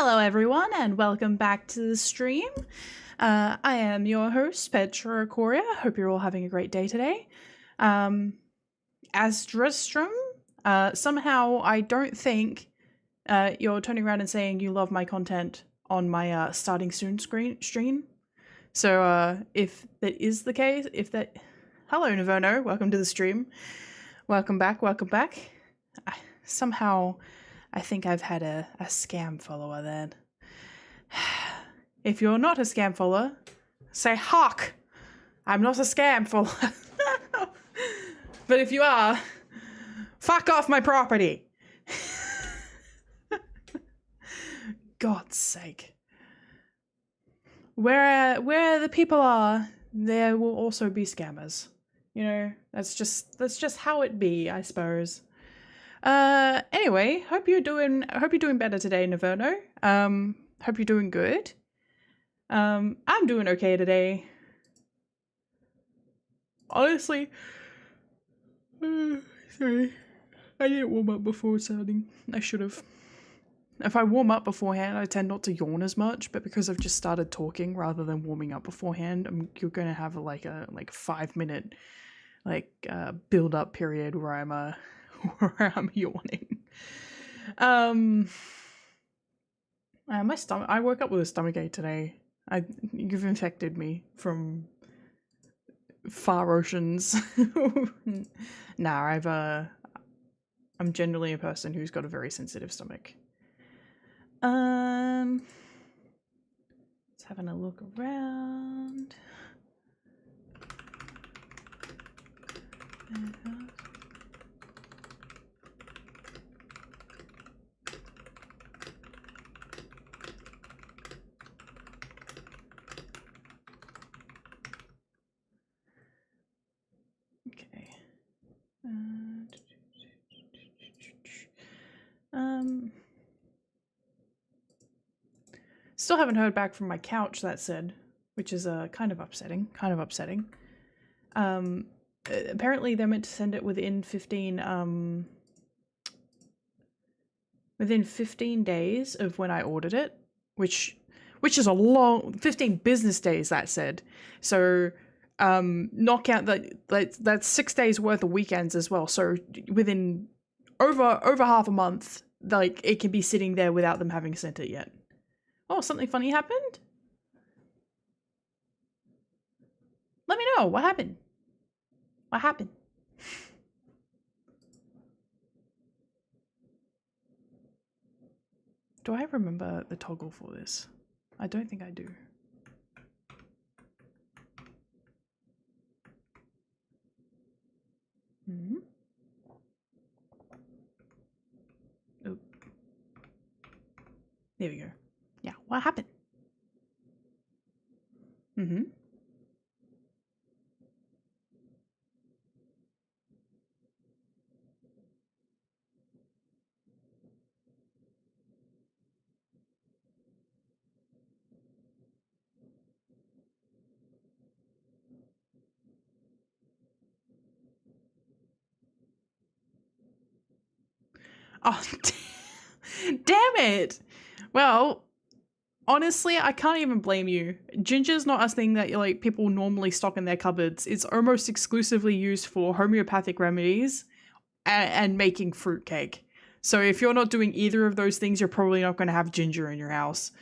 Hello everyone and welcome back to the stream. I am your host, PETRAICHORIA. Hope you're all having a great day today. Astrostrum, somehow I don't think you're turning around and saying you love my content on my starting soon stream. So if that is the case, hello Noverno, welcome to the stream. Welcome back. Somehow I think I've had a scam follower then. If you're not a scam follower, say "Hawk, I'm not a scam follower." But if you are, fuck off my property. God's sake. Where the people are, there will also be scammers. You know, that's just how it be, I suppose. Anyway, hope you're doing better today, Noverno. Hope you're doing good. I'm doing okay today. Honestly, sorry, I didn't warm up before starting. I should have. If I warm up beforehand, I tend not to yawn as much, but because I've just started talking rather than warming up beforehand, you're gonna have a 5-minute build up period where I'm yawning. My stomach. I woke up with a stomachache today. You've infected me from far oceans. Nah, I'm generally a person who's got a very sensitive stomach. Just having a look around. Okay. Still haven't heard back from my couch, that said, which is kind of upsetting. Apparently they're meant to send it within 15 days of when I ordered it, which is a long 15 business days, that said. So knock out that's 6 days worth of weekends as well. So within over half a month, it can be sitting there without them having sent it yet. Oh, something funny happened? Let me know. What happened? What happened? Do I remember the toggle for this? I don't think I do. Oh. There we go. Yeah, what happened? Oh, damn it! Well, honestly, I can't even blame you. Ginger's not a thing that people normally stock in their cupboards. It's almost exclusively used for homeopathic remedies and making fruitcake. So if you're not doing either of those things, you're probably not going to have ginger in your house.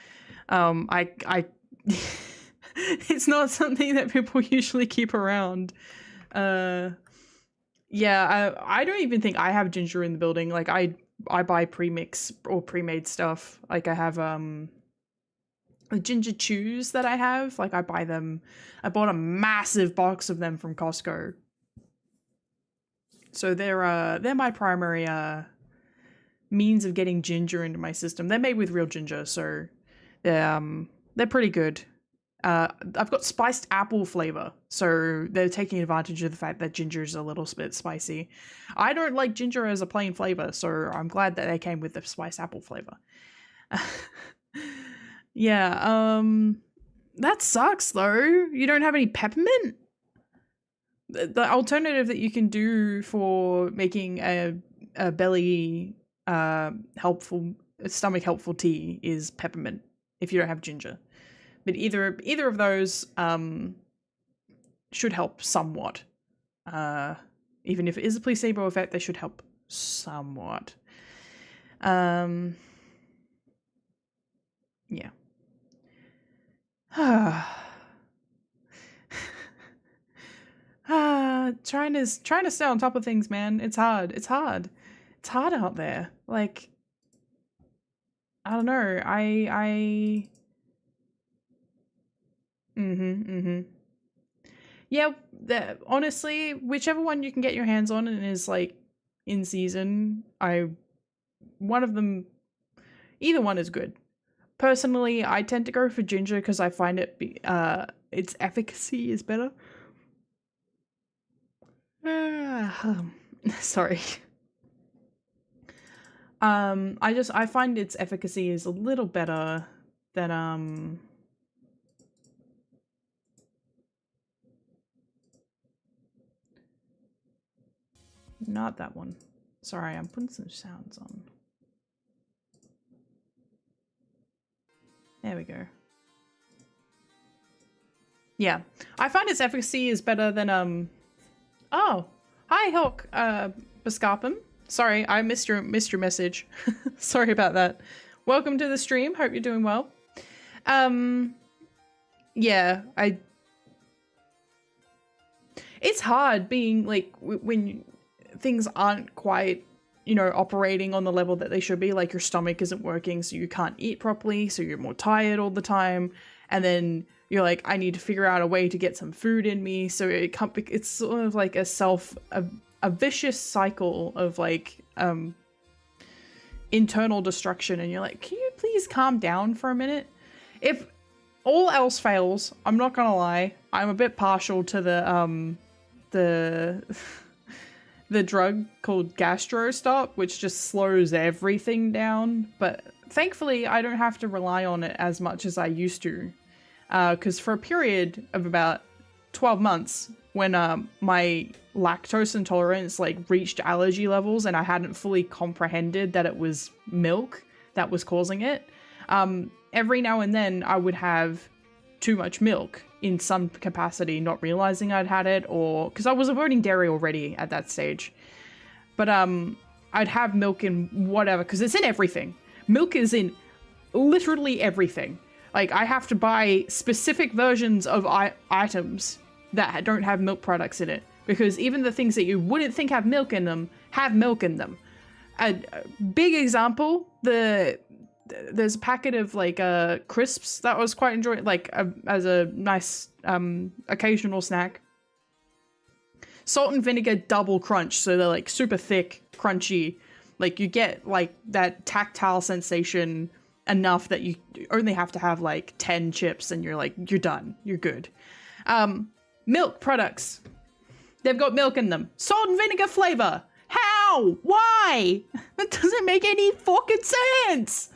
It's not something that people usually keep around. Yeah, I don't even think I have ginger in the building. I buy premix or pre-made stuff. I have the ginger chews that I have. I buy them. I bought a massive box of them from Costco. So they're my primary means of getting ginger into my system. They're made with real ginger, so they're pretty good. I've got spiced apple flavor, so they're taking advantage of the fact that ginger is a little bit spicy. I don't like ginger as a plain flavor, so I'm glad that they came with the spiced apple flavor. Yeah, that sucks though. You don't have any peppermint? The alternative that you can do for making a belly helpful stomach helpful tea is peppermint if you don't have ginger. But either of those should help somewhat. Even if it is a placebo effect, they should help somewhat. Yeah. Trying to stay on top of things, man. It's hard. It's hard out there. Like, I don't know. Yeah, honestly, whichever one you can get your hands on and is like in season, one of them, either one is good. Personally, I tend to go for ginger because I find its efficacy is better. Sorry. I find its efficacy is a little better than not that one. Sorry, I'm putting some sounds on. There we go. Yeah, I find its efficacy is better than Oh, hi Hawk, Biscarpum. Sorry, I missed your message. Sorry about that. Welcome to the stream. Hope you're doing well. Yeah, it's hard being like when things aren't quite, you know, operating on the level that they should be. Like your stomach isn't working, so you can't eat properly, so you're more tired all the time, and then you're like, I need to figure out a way to get some food in me. So it's sort of like a vicious cycle of like internal destruction, and you're like, can you please calm down for a minute? If all else fails, I'm not gonna lie, I'm a bit partial to the drug called GastroStop, which just slows everything down. But thankfully, I don't have to rely on it as much as I used to. Because for a period of about 12 months, when my lactose intolerance like reached allergy levels and I hadn't fully comprehended that it was milk that was causing it, every now and then I would have too much milk in some capacity, not realizing I'd had it, or because I was avoiding dairy already at that stage. But I'd have milk in whatever, because it's in everything. Milk is in literally everything. Like, I have to buy specific versions of items that don't have milk products in it, because even the things that you wouldn't think have milk in them have milk in them. A big example, there's a packet of like crisps that I was quite enjoying, like as a nice occasional snack. Salt and vinegar double crunch, so they're like super thick, crunchy. Like you get like that tactile sensation enough that you only have to have like 10 chips and you're done, you're good. Milk products, they've got milk in them, salt and vinegar flavor. How? Why? That doesn't make any fucking sense.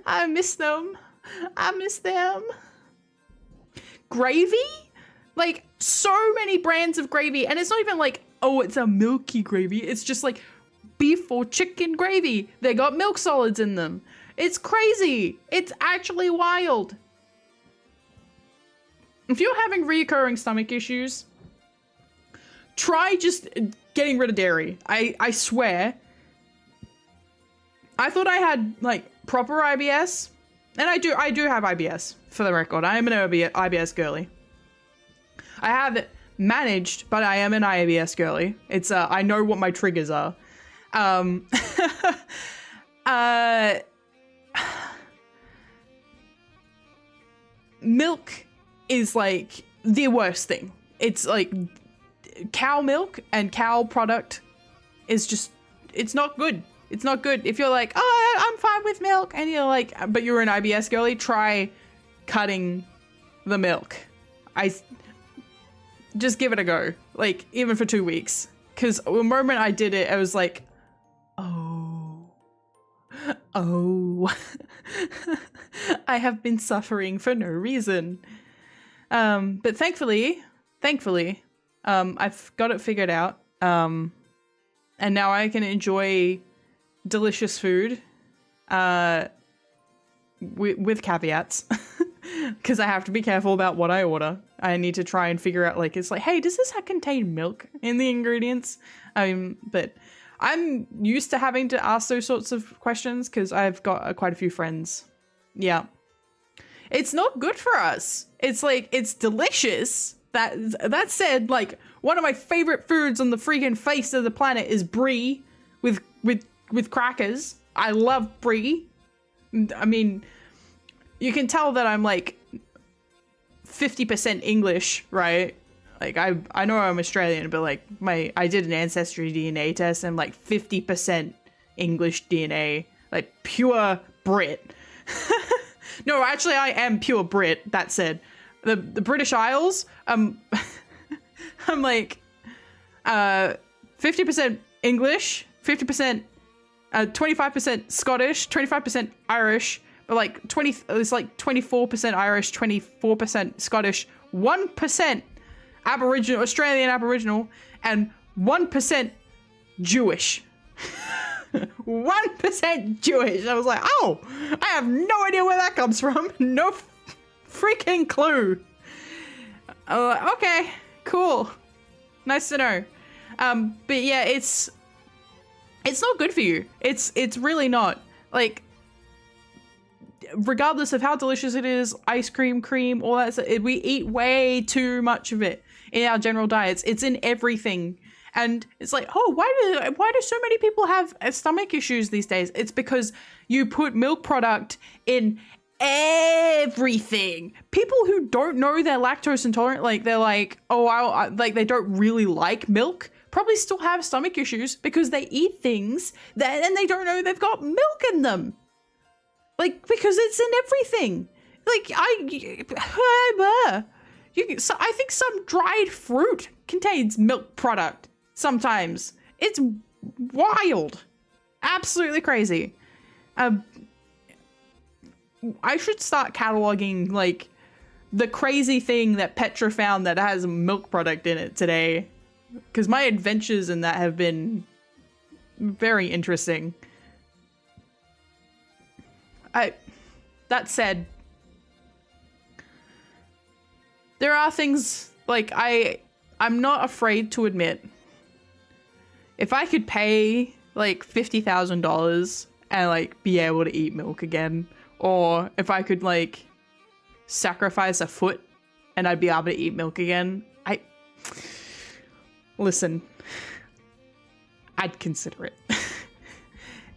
I miss them. I miss them. Gravy? Like, so many brands of gravy, and it's not even like, oh, it's a milky gravy. It's just like beef or chicken gravy. They got milk solids in them. It's crazy. It's actually wild. If you're having reoccurring stomach issues, try just getting rid of dairy. I swear. I thought I had like proper IBS, and I do have IBS, for the record. I am an IBS girly. I have it managed, but I am an IBS girly. It's I know what my triggers are. Milk is like the worst thing. It's like cow milk and cow product is just, it's not good. It's not good. If you're like, oh, I'm fine with milk, and you're like, but you're an IBS girly, try cutting the milk. Just give it a go. Like, even for 2 weeks. Because the moment I did it, I was like, oh, I have been suffering for no reason. But thankfully, I've got it figured out. And and now I can enjoy delicious food with caveats. Because I have to be careful about what I order. I need to try and figure out, like, it's like, hey, does this contain milk in the ingredients? But I'm used to having to ask those sorts of questions because I've got quite a few friends. Yeah. It's not good for us. It's like, it's delicious. That said, like, one of my favorite foods on the freaking face of the planet is brie with crackers. I love brie. I mean, you can tell that I'm like 50% English, right? Like I know I'm Australian, but like I did an ancestry DNA test and I'm like 50% English DNA, like pure Brit. No, actually I am pure Brit. That said, the British Isles, I'm like 50% English, 50%, 25% Scottish, 25% Irish. But like it's like 24% Irish, 24% Scottish, 1% Aboriginal, Australian Aboriginal, and 1% Jewish. 1% Jewish. I was like, oh, I have no idea where that comes from. No freaking clue. Okay, cool. Nice to know. But yeah, it's not good for you. It's really not. Like, regardless of how delicious it is, ice cream, cream, all that stuff, we eat way too much of it in our general diets. It's in everything. And it's like, oh, why do so many people have stomach issues these days? It's because you put milk product in everything. People who don't know they're lactose intolerant, like they're like, oh, like they don't really like milk, probably still have stomach issues because they eat things that and they don't know they've got milk in them. Like, because it's in everything. Like, I think some dried fruit contains milk product sometimes. It's wild. Absolutely crazy. I should start cataloging, like, the crazy thing that Petra found that has milk product in it today. Because my adventures in that have been very interesting. That said, there are things, like, I'm not afraid to admit, if I could pay, like, $50,000 and, like, be able to eat milk again, or if I could, like, sacrifice a foot and I'd be able to eat milk again, listen, I'd consider it.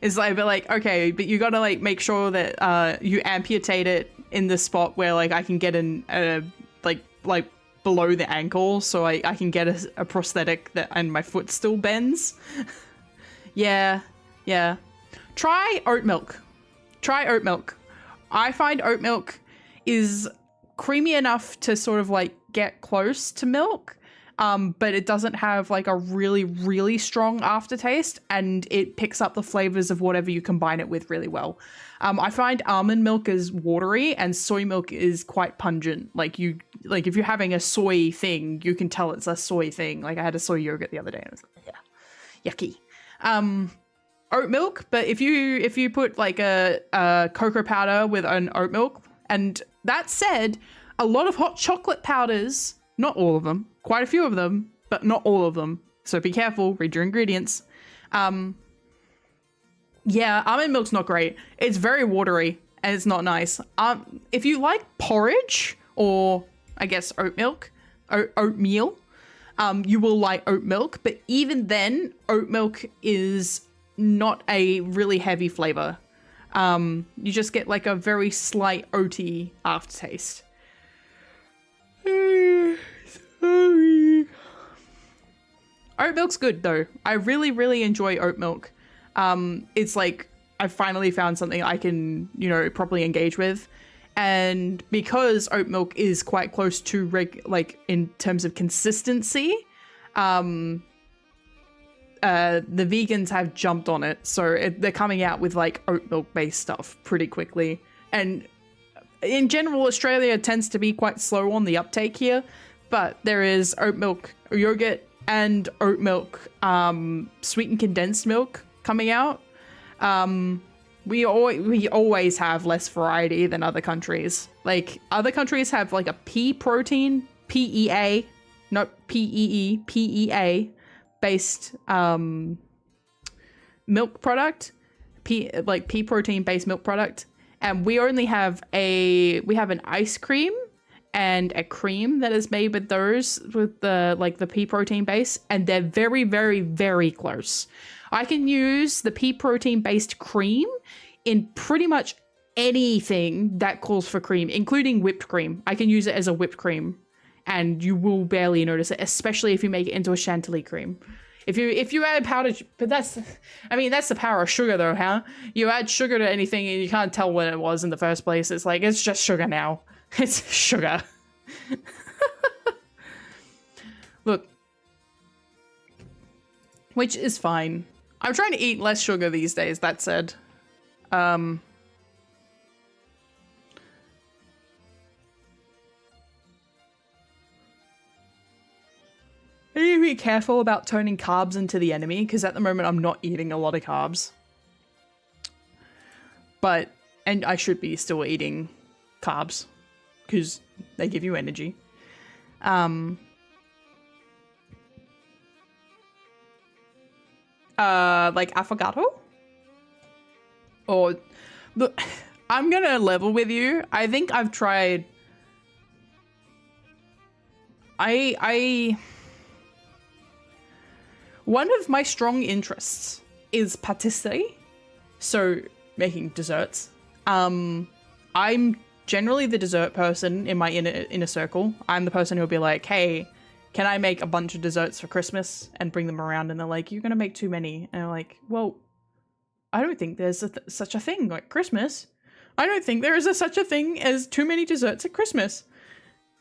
It's like, but like, okay, but you gotta like make sure that you amputate it in the spot where like I can get like below the ankle, so I can get a prosthetic that and my foot still bends. Yeah. Try oat milk. I find oat milk is creamy enough to sort of like get close to milk. But it doesn't have like a really, really strong aftertaste, and it picks up the flavors of whatever you combine it with really well. I find almond milk is watery and soy milk is quite pungent. Like if you're having a soy thing, you can tell it's a soy thing. Like I had a soy yogurt the other day and it was like, yeah, yucky. Oat milk, but if you put like a cocoa powder with an oat milk, and that said, a lot of hot chocolate powders, not all of them, quite a few of them, but not all of them. So be careful, read your ingredients. Yeah, almond milk's not great. It's very watery and it's not nice. If you like porridge or I guess oatmeal, you will like oat milk, but even then, oat milk is not a really heavy flavor. You just get like a very slight oaty aftertaste. Sorry. Oat milk's good though. I really, really enjoy oat milk. It's like I finally found something I can, properly engage with. And because oat milk is quite close to like in terms of consistency, the vegans have jumped on it. So they're coming out with like oat milk based stuff pretty quickly. And in general, Australia tends to be quite slow on the uptake here. But there is oat milk yogurt, and oat milk, sweetened condensed milk coming out. We always have less variety than other countries. Like, other countries have like a pea protein, PEA, not PEE, PEA based milk product, pea protein based milk product, and we only have an ice cream and a cream that is made with those, with the pea protein base, and they're very, very, very close. I can use the pea protein based cream in pretty much anything that calls for cream, including whipped cream. I can use it as a whipped cream and you will barely notice it, especially if you make it into a chantilly cream. If you add powdered, but that's the power of sugar though, huh? You add sugar to anything and you can't tell what it was in the first place. It's like, it's just sugar now. It's sugar. Look. Which is fine. I'm trying to eat less sugar these days, that said. I need to be careful about turning carbs into the enemy, because at the moment I'm not eating a lot of carbs. And I should be still eating carbs, because they give you energy. Like affogato? Or, look, I'm gonna level with you. I think I've tried... One of my strong interests is patisserie, so making desserts. I'm generally the dessert person in my inner circle. I'm the person who'll be like, hey, can I make a bunch of desserts for Christmas and bring them around? And they're like, you're gonna make too many. And I'm like, well, I don't think there's such a thing like Christmas. I don't think there is such a thing as too many desserts at Christmas.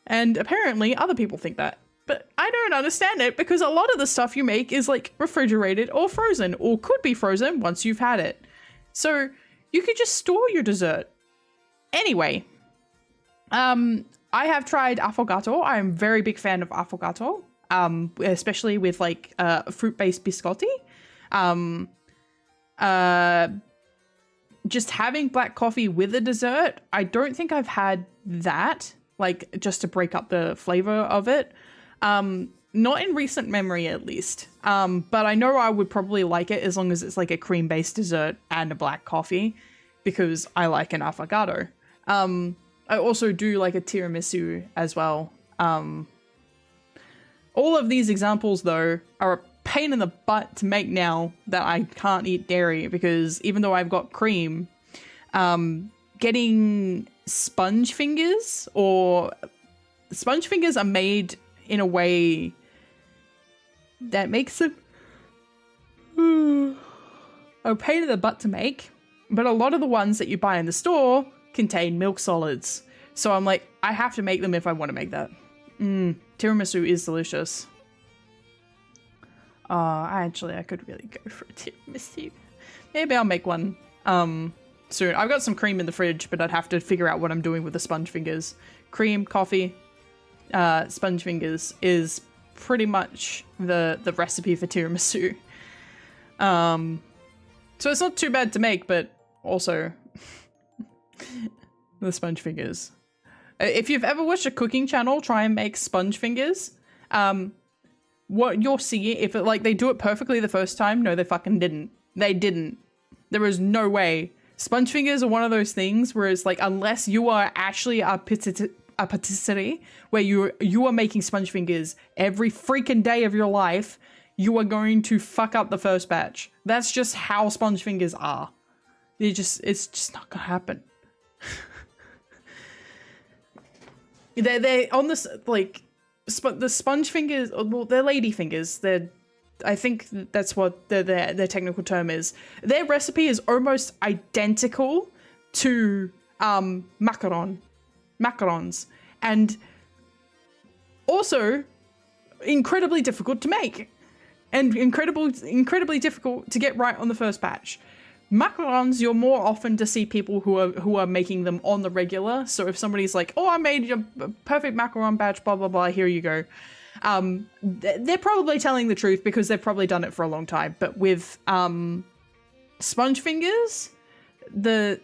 And apparently other people think that. But I don't understand it, because a lot of the stuff you make is like refrigerated or frozen, or could be frozen once you've had it. So you could just store your dessert. Anyway, I have tried affogato. I'm a very big fan of affogato, especially with like fruit-based biscotti. Just having black coffee with a dessert, I don't think I've had that, like just to break up the flavor of it. Not in recent memory, at least. But I know I would probably like it as long as it's like a cream-based dessert and a black coffee, because I like an affogato. I also do like a tiramisu as well. All of these examples, though, are a pain in the butt to make now that I can't eat dairy, because even though I've got cream, getting sponge fingers are made in a way that makes them a pain in the butt to make, but a lot of the ones that you buy in the store contain milk solids. So I'm like, I have to make them if I want to make that. Tiramisu is delicious. I could really go for a tiramisu. Maybe I'll make one soon. I've got some cream in the fridge, but I'd have to figure out what I'm doing with the sponge fingers. Cream, coffee, sponge fingers is pretty much the recipe for tiramisu. So it's not too bad to make, but also the sponge fingers. If you've ever watched a cooking channel try and make sponge fingers, what you'll see, if it like they do it perfectly the first time, no, they fucking didn't. They didn't. There is no way. Sponge fingers are one of those things where it's like, unless you are actually a patisserie where you are making sponge fingers every freaking day of your life, you are going to fuck up the first batch. That's just how sponge fingers are. It's just not gonna happen. They're on this, like, the sponge fingers, well, they're lady fingers. I think that's what their technical term is. Their recipe is almost identical to macarons, and also incredibly difficult to make, and incredibly difficult to get right on the first batch. Macarons, you're more often to see people who are making them on the regular. So if somebody's like, oh, I made a perfect macaron batch, blah, blah, blah, here you go. They're probably telling the truth because they've probably done it for a long time. But with sponge fingers, the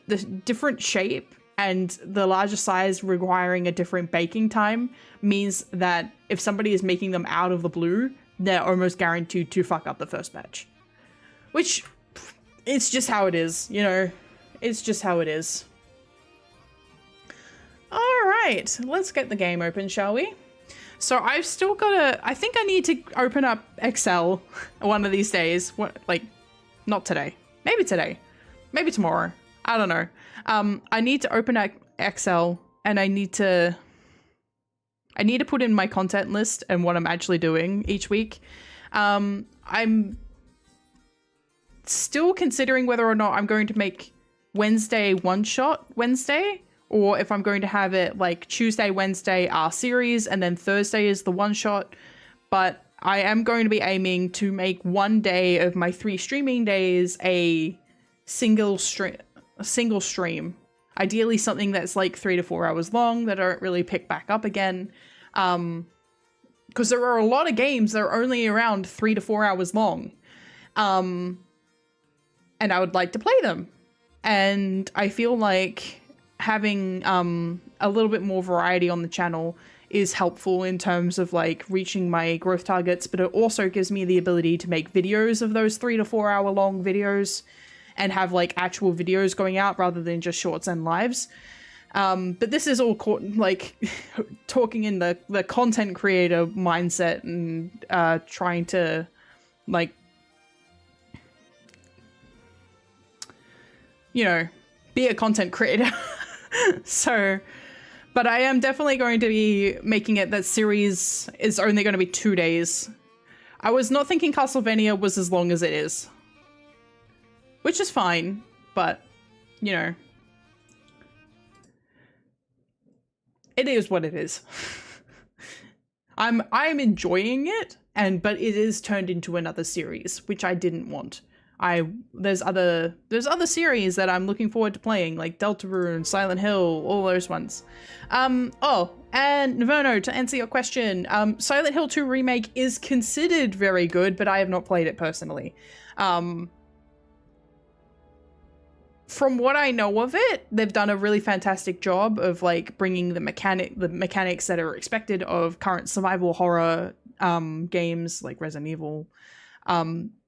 different shape and the larger size requiring a different baking time means that if somebody is making them out of the blue, they're almost guaranteed to fuck up the first batch. Which, it's just how it is, you know? It's just how it is. Alright, let's get the game open, shall we? So I've still got to... I think I need to open up Excel one of these days. What, like, not today. Maybe today. Maybe tomorrow. I don't know. I need to open Excel and I need to put in my content list and what I'm actually doing each week. I'm still considering whether or not I'm going to make Wednesday one-shot Wednesday, or if I'm going to have it like Tuesday, Wednesday our series, and then Thursday is the one-shot. But I am going to be aiming to make one day of my 3 streaming days a single stream. Ideally something that's like 3 to 4 hours long that I don't really pick back up again. Because there are a lot of games that are only around 3 to 4 hours long. And I would like to play them. And I feel like having a little bit more variety on the channel is helpful in terms of like reaching my growth targets, but it also gives me the ability to make videos of those 3 to 4 hour long videos and have like actual videos going out rather than just shorts and lives. But this is all like talking in the content creator mindset and trying to like, you know, be a content creator. So, but I am definitely going to be making it that series is only going to be 2 days. I was not thinking Castlevania was as long as it is, which is fine, but you know, it is what it is. I'm enjoying it, but it is turned into another series, which I didn't want. There's other series that I'm looking forward to playing, like Deltarune, Silent Hill, all those ones. Oh, and Naverno, to answer your question, Silent Hill 2 Remake is considered very good, but I have not played it personally. From what I know of it, they've done a really fantastic job of like bringing the mechanics that are expected of current survival horror games like Resident Evil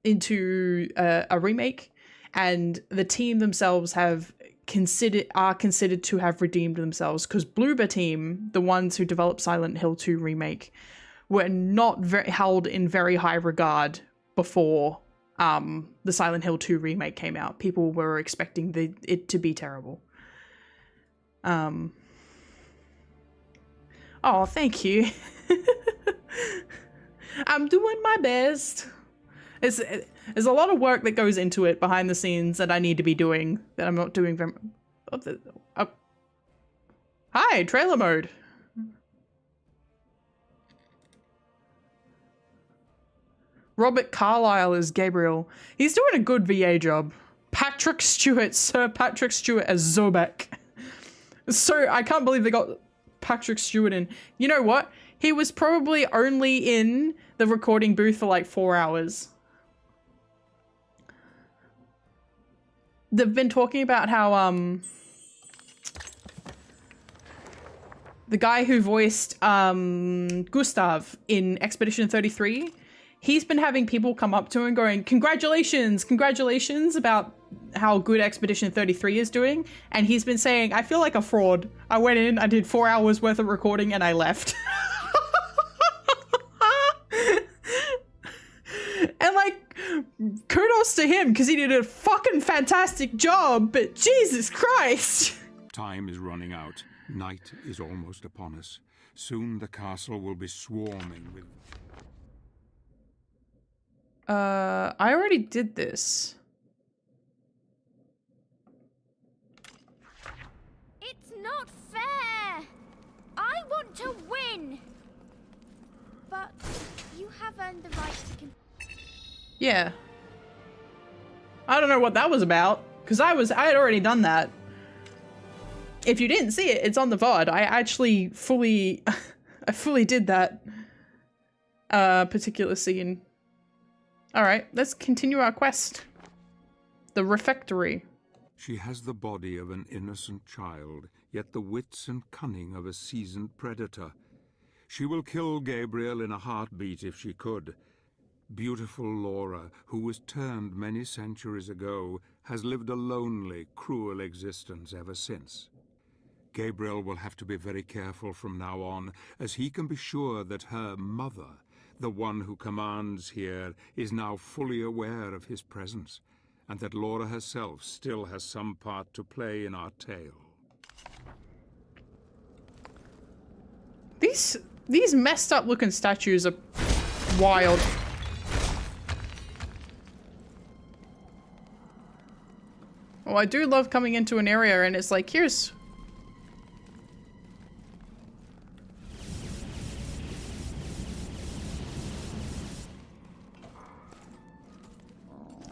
into a remake, and the team themselves are considered to have redeemed themselves, because Bloober Team, the ones who developed Silent Hill 2 Remake, were not held in very high regard before the Silent Hill 2 Remake came out. People were expecting it to be terrible. Oh, thank you. I'm doing my best. There's a lot of work that goes into it behind the scenes that I need to be doing that I'm not doing very... Hi, trailer mode. Robert Carlyle is Gabriel. He's doing a good VA job. Patrick Stewart, Sir Patrick Stewart as Zobek. So I can't believe they got Patrick Stewart in. You know what? He was probably only in the recording booth for like 4 hours. They've been talking about how the guy who voiced Gustav in Expedition 33, he's been having people come up to him going, congratulations about how good Expedition 33 is doing. And he's been saying, I feel like a fraud. I went in, I did 4 hours worth of recording and I left. And like, kudos to him, because he did a fucking fantastic job, but Jesus Christ. Time is running out. Night is almost upon us. Soon the castle will be swarming with... I already did this. It's not fair! I want to win! But you have earned the right to... Yeah. I don't know what that was about, because I had already done that. If you didn't see it, it's on the VOD. I actually fully did that. particular scene. Alright, let's continue our quest. The refectory. She has the body of an innocent child, yet the wits and cunning of a seasoned predator. She will kill Gabriel in a heartbeat if she could. Beautiful Laura, who was turned many centuries ago, has lived a lonely, cruel existence ever since. Gabriel will have to be very careful from now on, as he can be sure that her mother, the one who commands here, is now fully aware of his presence, and that Laura herself still has some part to play in our tale. These messed up looking statues are wild. Oh, I do love coming into an area and it's like, here's...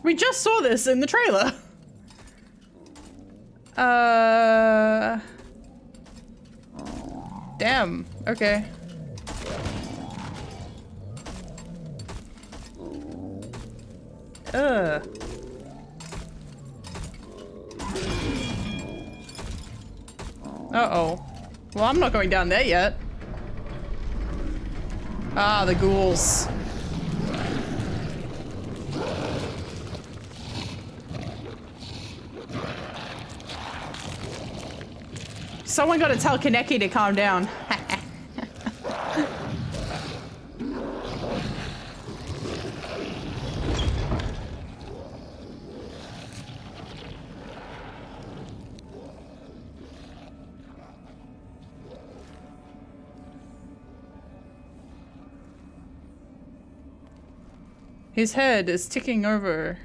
We just saw this in the trailer. Damn. Okay. Uh-oh. Well, I'm not going down there yet. Ah, the ghouls. Someone gotta tell Kaneki to calm down. His head is ticking over.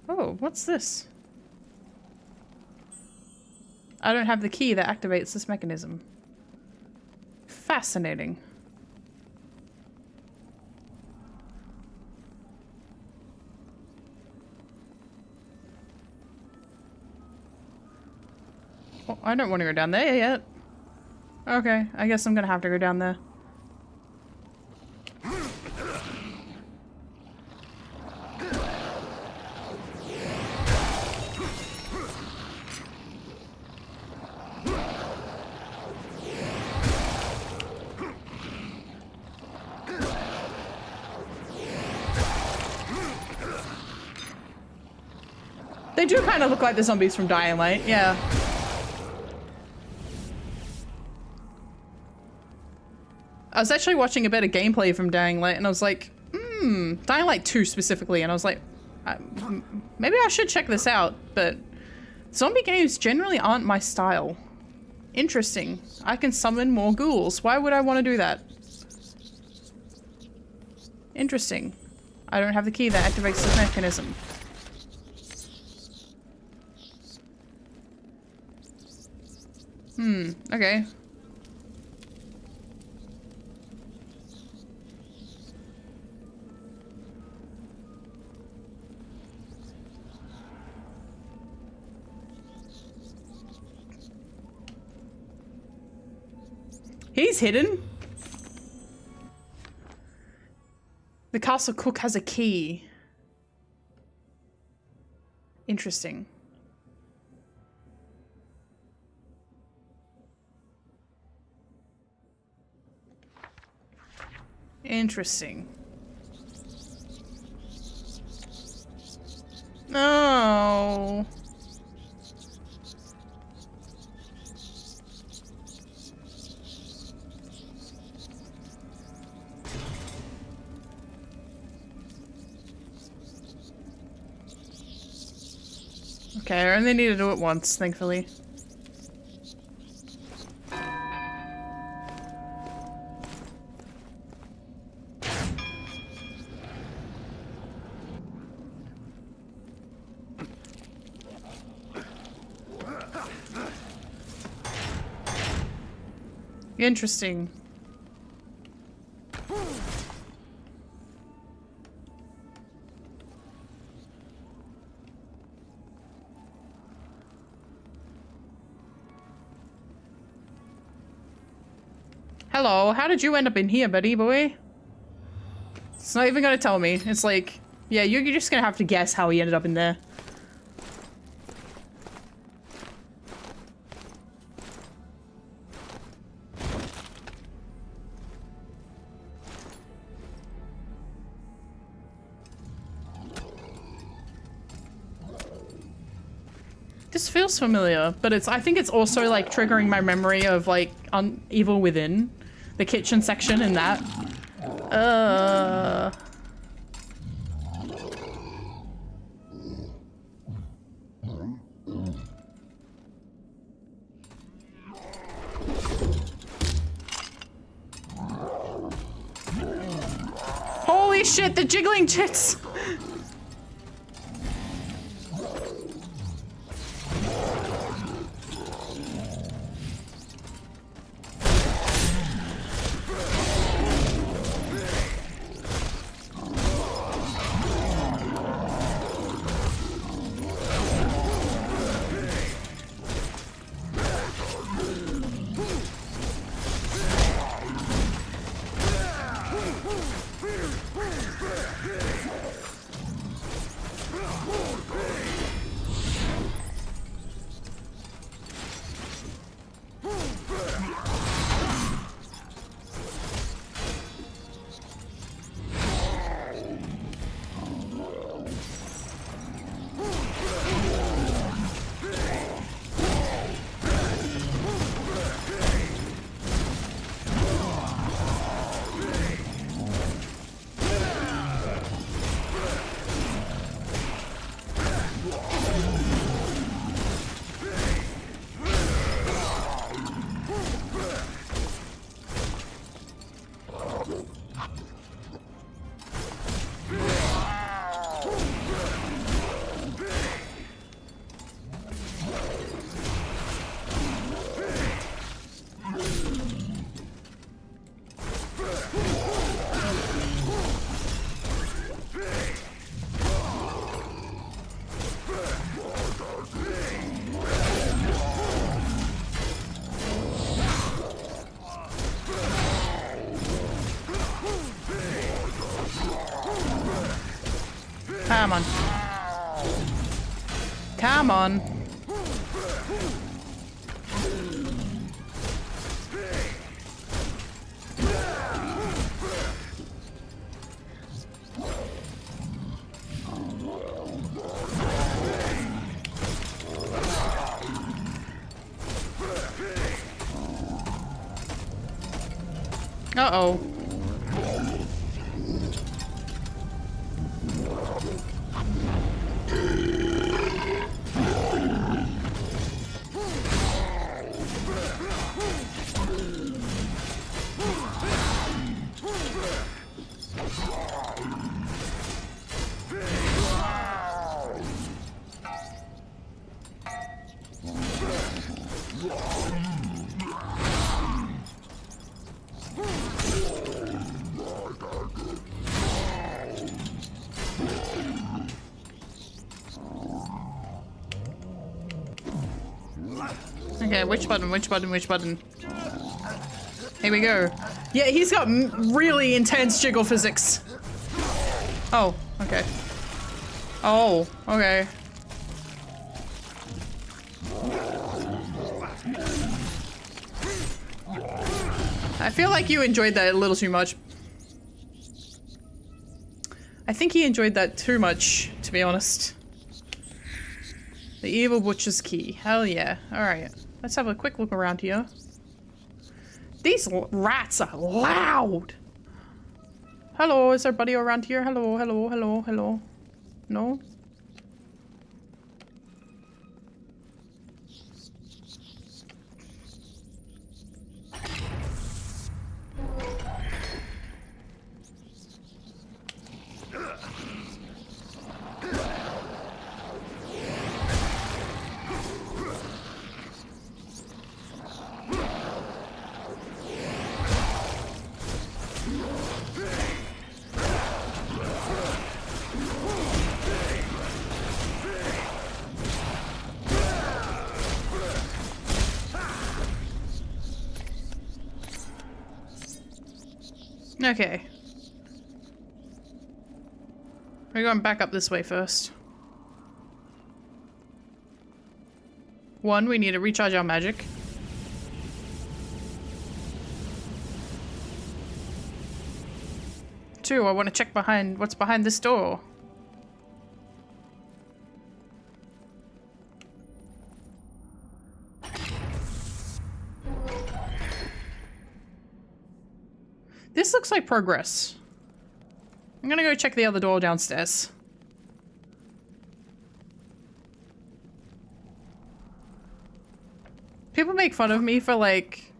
Oh, what's this? I don't have the key that activates this mechanism. Fascinating. Well, I don't want to go down there yet. Okay, I guess I'm gonna have to go down there. They do kind of look like the zombies from Dying Light, yeah. I was actually watching a bit of gameplay from Dying Light and I was like, Dying Light 2 specifically, and I was like, maybe I should check this out, but zombie games generally aren't my style. Interesting. I can summon more ghouls. Why would I want to do that? Interesting. I don't have the key that activates this mechanism. Okay. He's hidden. The castle cook has a key. Interesting. Interesting. No. Okay, I only need to do it once, thankfully. Interesting. Hello, how did you end up in here, buddy boy? It's not even gonna tell me. It's like, yeah, you're just gonna have to guess how he ended up in there. This feels familiar, but I think it's also like triggering my memory of like Evil Within, the kitchen section in that. Holy shit, the jiggling tits! Come on. Come on. Uh-oh. Okay, which button, which button, which button? Here we go. Yeah, he's got really intense jiggle physics. Oh, okay. Oh, okay. I feel like you enjoyed that a little too much. I think he enjoyed that too much, to be honest. The evil butcher's key. Hell yeah. Alright. Let's have a quick look around here. These rats are loud! Hello, is there a buddy around here? Hello, hello, hello, hello. No? Okay. We're going back up this way first. 1, we need to recharge our magic. 2, I want to check what's behind this door. This looks like progress. I'm gonna go check the other door downstairs. People make fun of me for like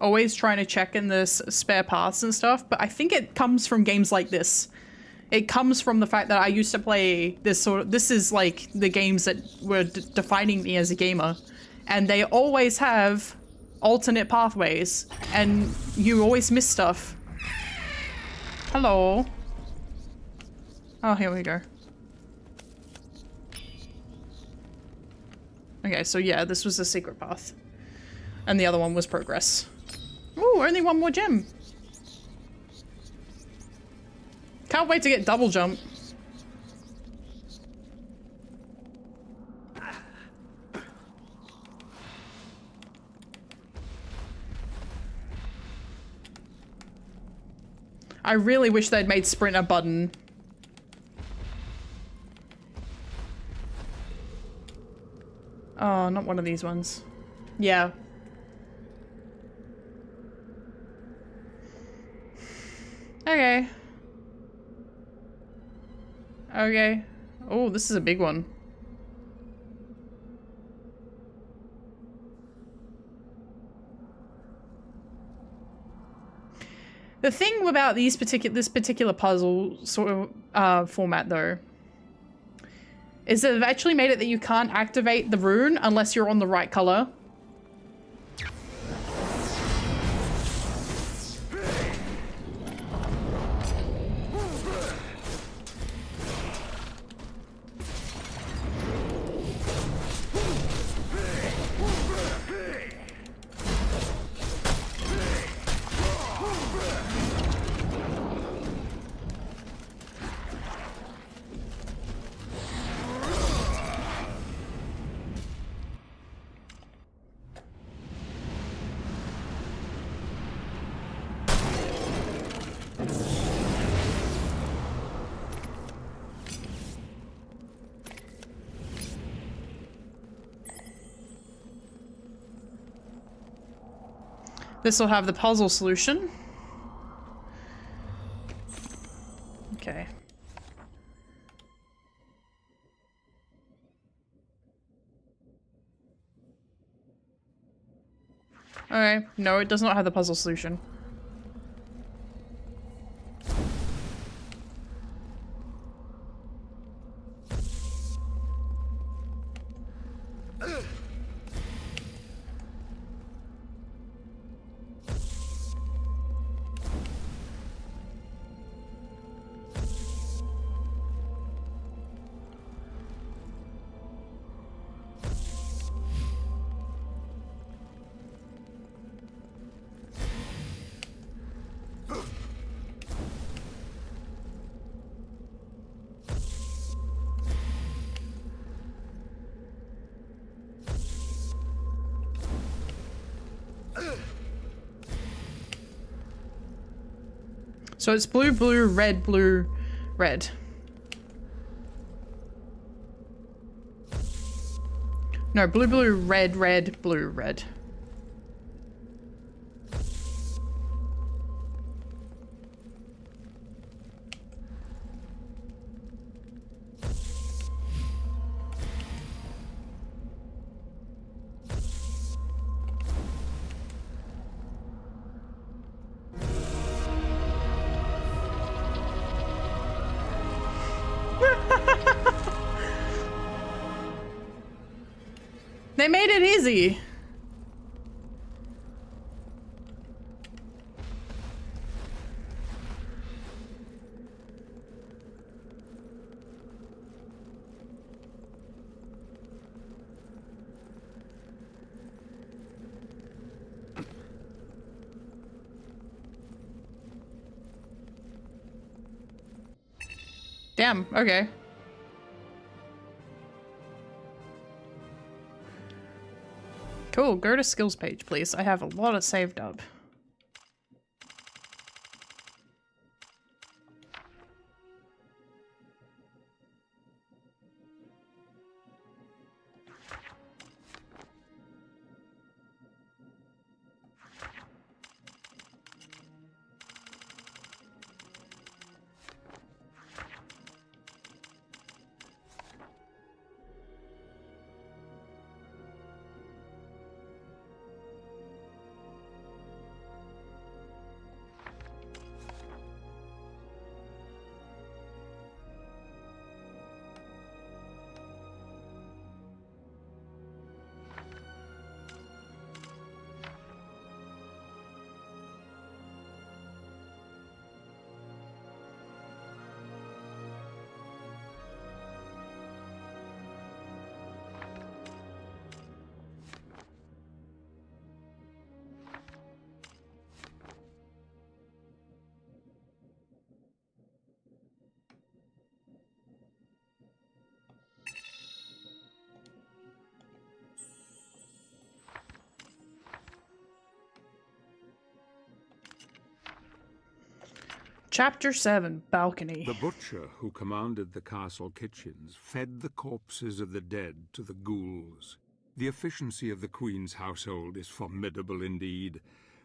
always trying to check in this spare paths and stuff, but I think it comes from games like this. It comes from the fact that I used to play this this is like the games that were defining me as a gamer, and they always have alternate pathways and you always miss stuff. Hello. Oh, here we go. Okay, so yeah, this was the secret path. And the other one was progress. Ooh, only 1 more gem. Can't wait to get double jump. I really wish they'd made sprint a button. Oh, not one of these ones. Yeah. Okay. Okay. Oh, this is a big one. The thing about this particular puzzle sort of format, though, is that they've actually made it that you can't activate the rune unless you're on the right color. This will have the puzzle solution. Okay. Okay, no, it does not have the puzzle solution. So it's blue, blue, red, red. No, blue, blue, red, red, blue, red. They made it easy. Damn, okay. Cool, go to skills page, please. I have a lot of saved up. Chapter 7, Balcony. The butcher who commanded the castle kitchens fed the corpses of the dead to the ghouls. The efficiency of the Queen's household is formidable indeed.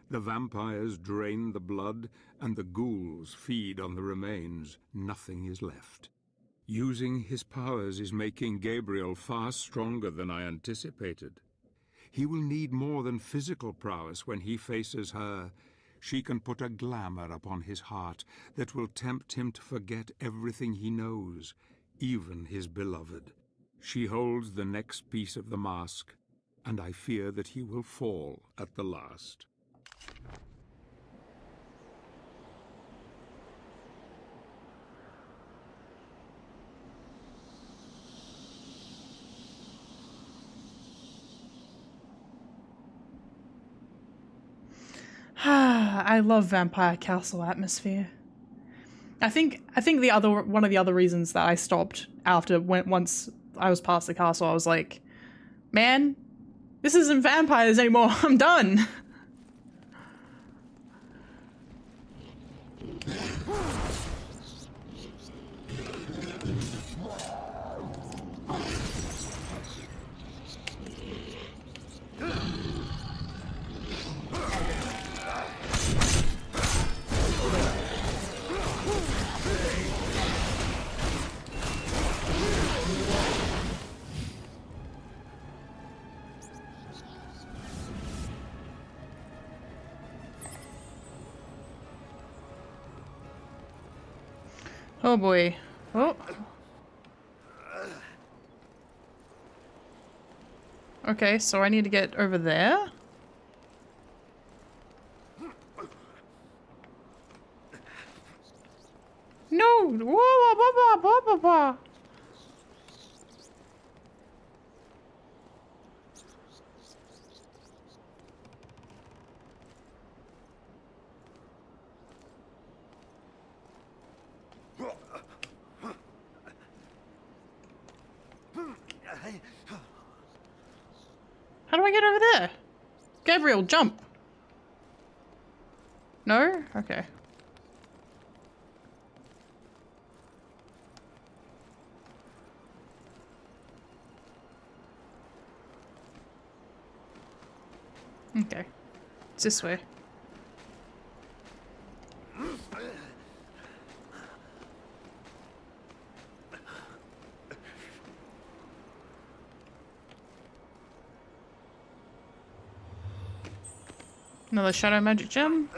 The vampires drain the blood, and the ghouls feed on the remains. Nothing is left. Using his powers is making Gabriel far stronger than I anticipated. He will need more than physical prowess when he faces her. She can put a glamour upon his heart that will tempt him to forget everything he knows, even his beloved. She holds the next piece of the mask, and I fear that he will fall at the last. I love Vampire Castle atmosphere. I think one of the other reasons that I stopped once I was past the castle, I was like, man, this isn't vampires anymore. I'm done. Oh boy. Oh. Okay, so I need to get over there. No! Whoa, whoa, whoa, whoa, whoa, whoa. How do I get over there? Gabriel, jump! No? Okay. Okay. It's this way. Another shadow magic gem.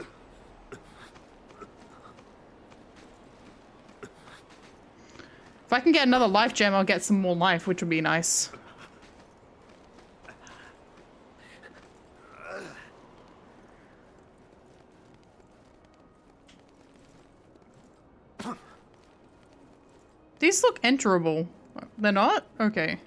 If I can get another life gem, I'll get some more life, which would be nice. These look enterable. They're not? Okay.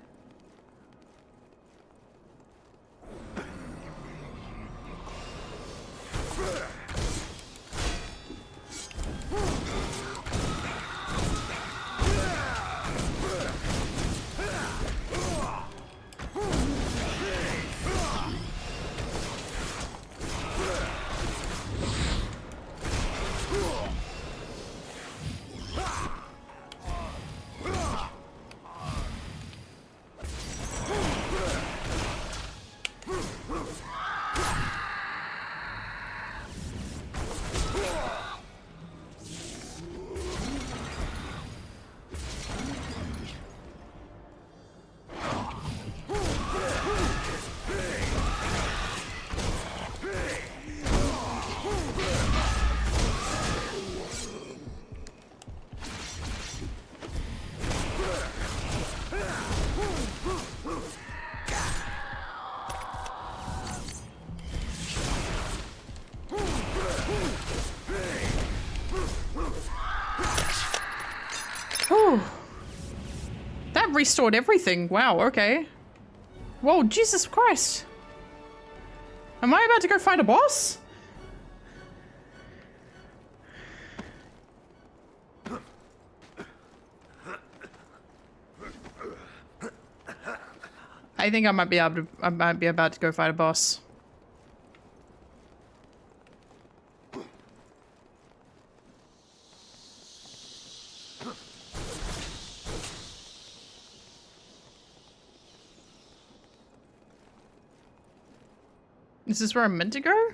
that restored everything. Wow, okay. Whoa, Jesus Christ. Am I about to go fight a boss? I think I might be about to go fight a boss. Is this where I'm meant to go?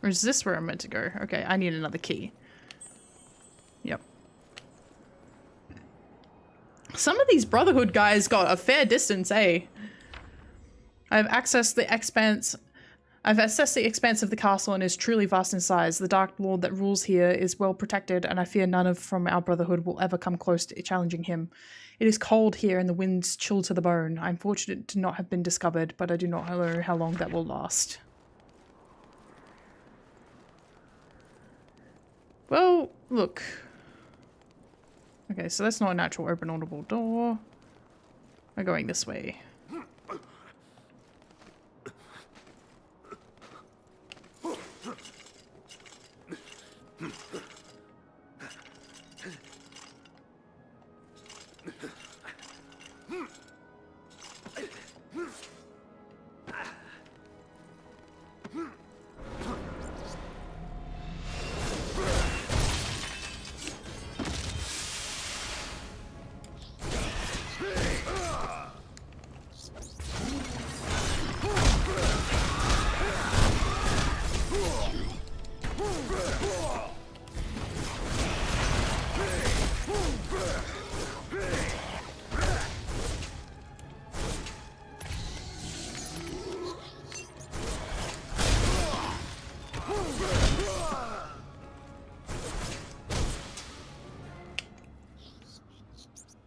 Or is this where I'm meant to go? Okay, I need another key. Yep. Some of these Brotherhood guys got a fair distance, eh? I've assessed the expanse of the castle and is truly vast in size. The Dark Lord that rules here is well protected, and I fear none from our Brotherhood will ever come close to challenging him. It is cold here and the winds chill to the bone. I'm fortunate to not have been discovered, but I do not know how long that will last. Well, look. Okay, so that's not a natural open audible door. We're going this way.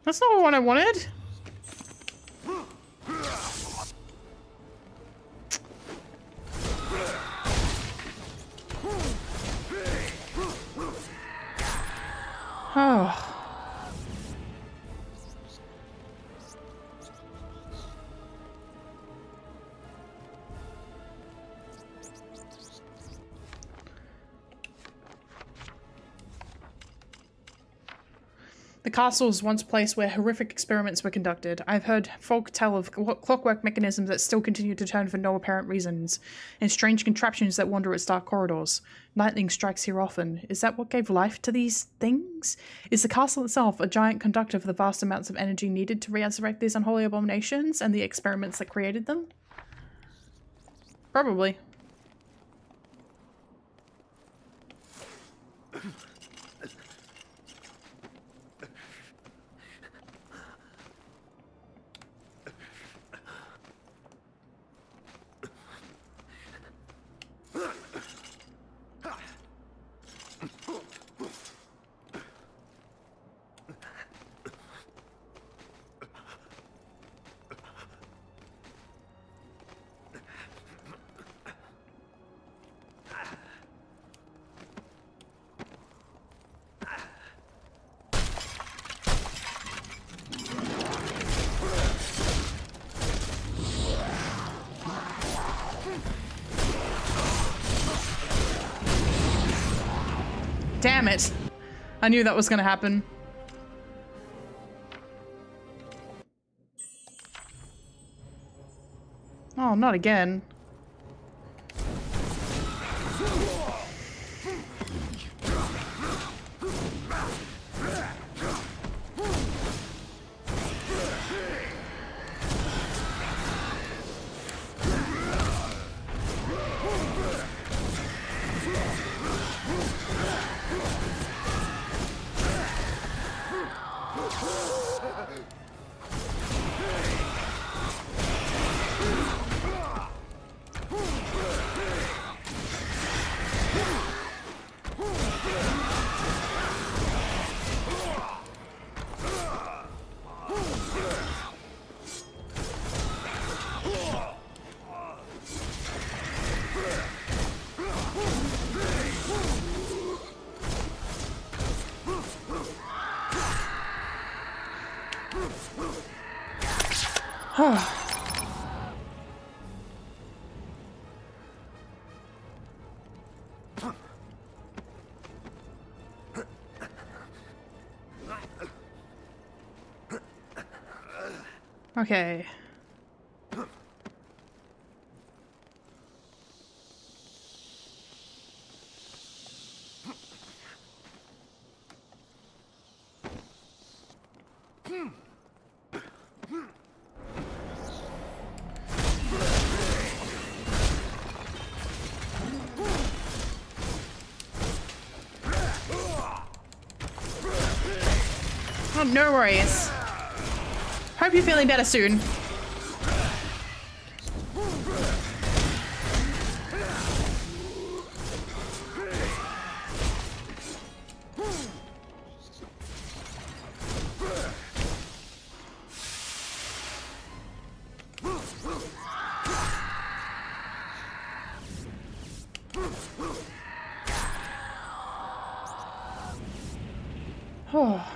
That's not what I wanted. Oh. The castle was once a place where horrific experiments were conducted. I've heard folk tell of clockwork mechanisms that still continue to turn for no apparent reasons, and strange contraptions that wander its dark corridors. Lightning strikes here often. Is that what gave life to these things? Is the castle itself a giant conductor for the vast amounts of energy needed to resurrect these unholy abominations and the experiments that created them? Probably. Damn it. I knew that was going to happen. Oh, not again. Okay. Oh, no worries. Hope you're feeling better soon. Oh.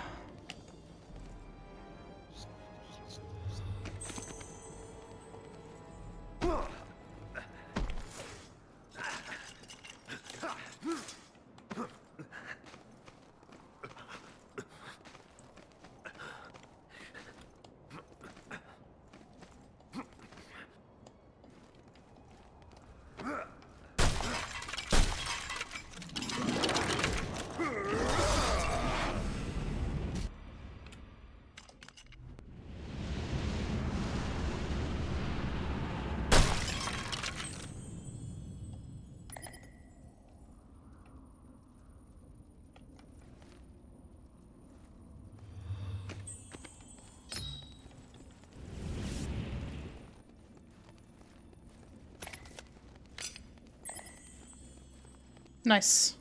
Nice.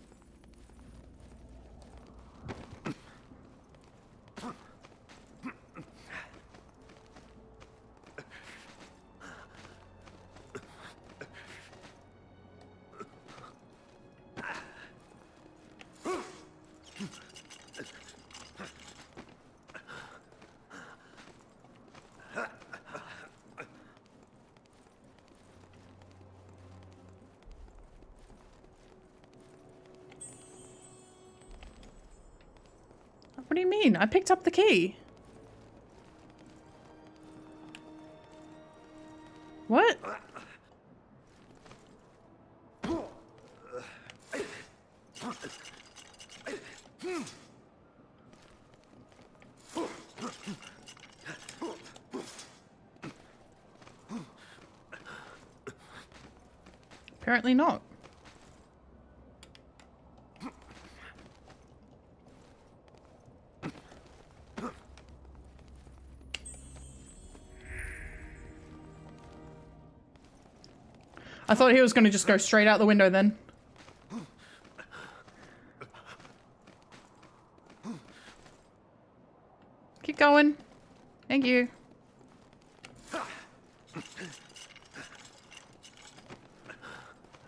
What do you mean? I picked up the key. What? Apparently not. I thought he was going to just go straight out the window then. Keep going. Thank you.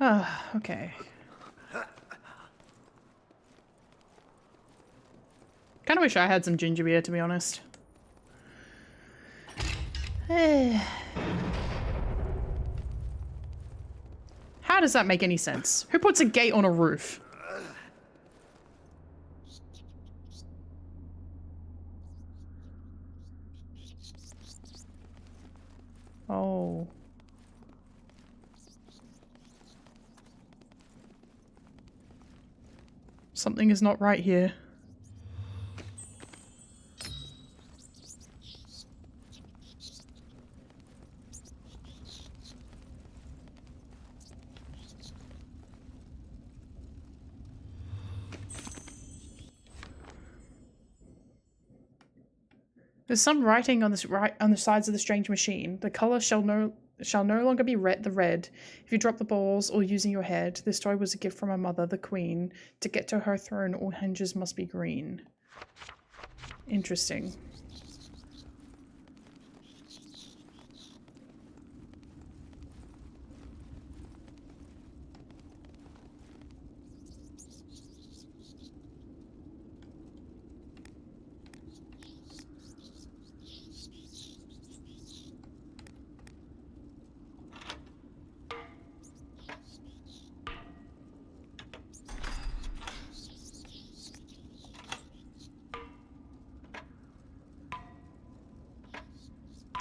Ah, okay. Kind of wish I had some ginger beer, to be honest. How does that make any sense? Who puts a gate on a roof? Oh. Something is not right here. There's some writing on the sides of the strange machine. The color shall no longer be the red. If you drop the balls or using your head, this toy was a gift from her mother, the queen. To get to her throne, all hinges must be green. Interesting.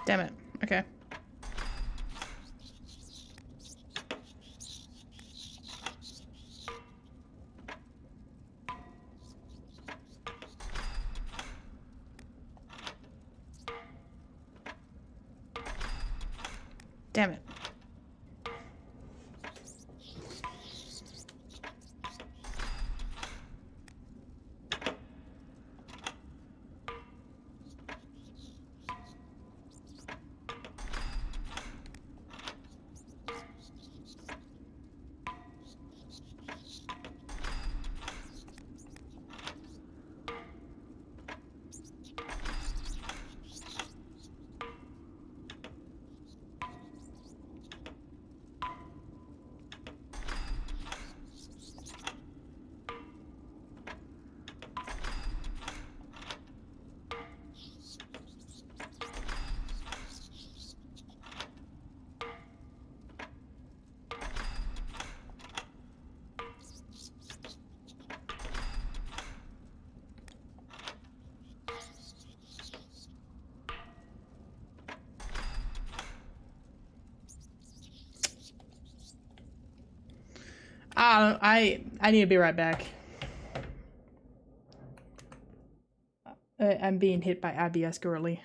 Damn it. Okay. Damn it. I need to be right back. I'm being hit by IBS girly.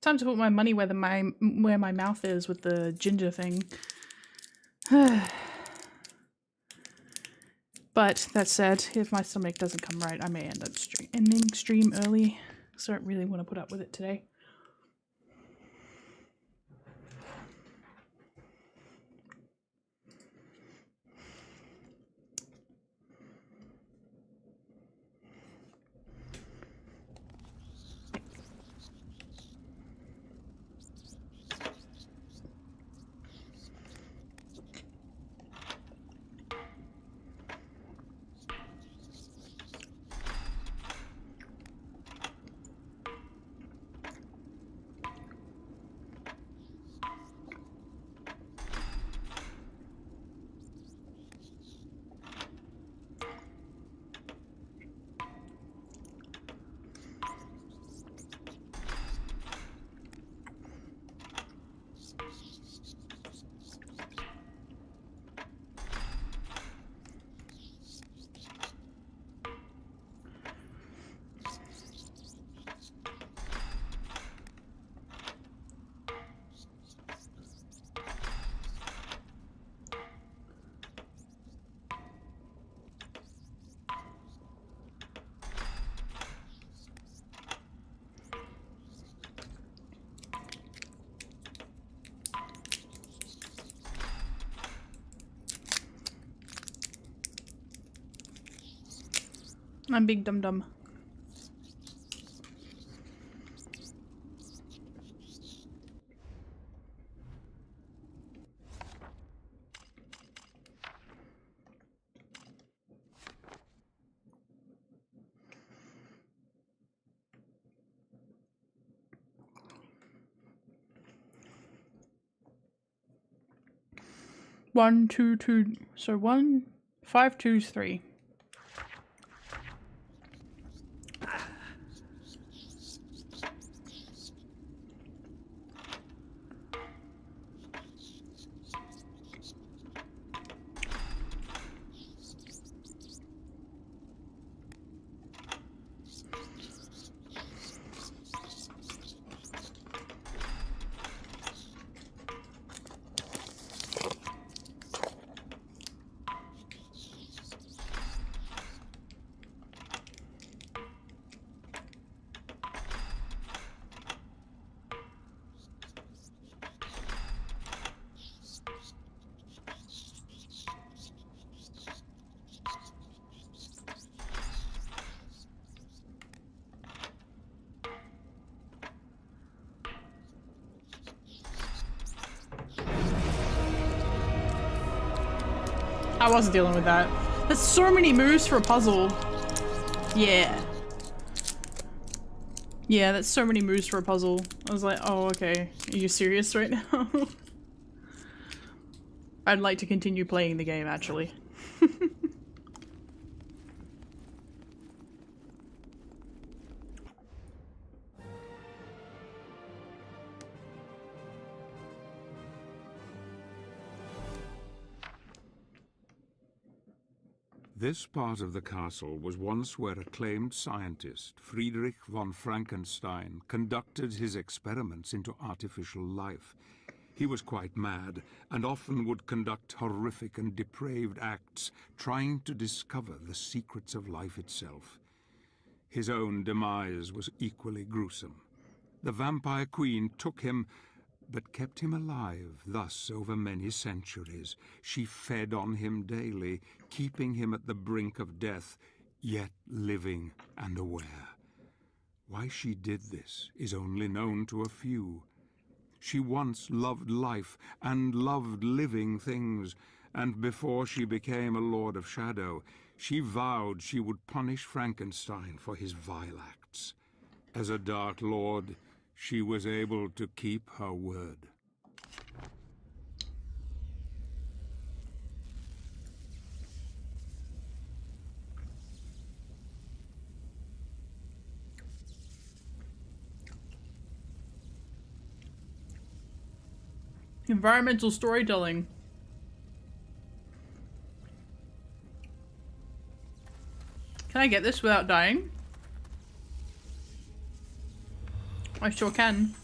Time to put my money where where my mouth is with the ginger thing. But that said, if my stomach doesn't come right, I may end up ending stream early. So I don't really want to put up with it today. I'm big dum dum. One, two, two. So 1, 5, 2, 3. I wasn't dealing with that. There's so many moves for a puzzle. Yeah. Yeah, that's so many moves for a puzzle. I was like, oh, okay. Are you serious right now? I'd like to continue playing the game, actually. This part of the castle was once where acclaimed scientist Friedrich von Frankenstein conducted his experiments into artificial life. He was quite mad, and often would conduct horrific and depraved acts, trying to discover the secrets of life itself. His own demise was equally gruesome. The vampire queen took him, but kept him alive, thus over many centuries. She fed on him daily, keeping him at the brink of death, yet living and aware. Why she did this is only known to a few. She once loved life and loved living things, and before she became a Lord of Shadow, she vowed she would punish Frankenstein for his vile acts. As a Dark Lord, she was able to keep her word. Environmental storytelling. Can I get this without dying? I sure can.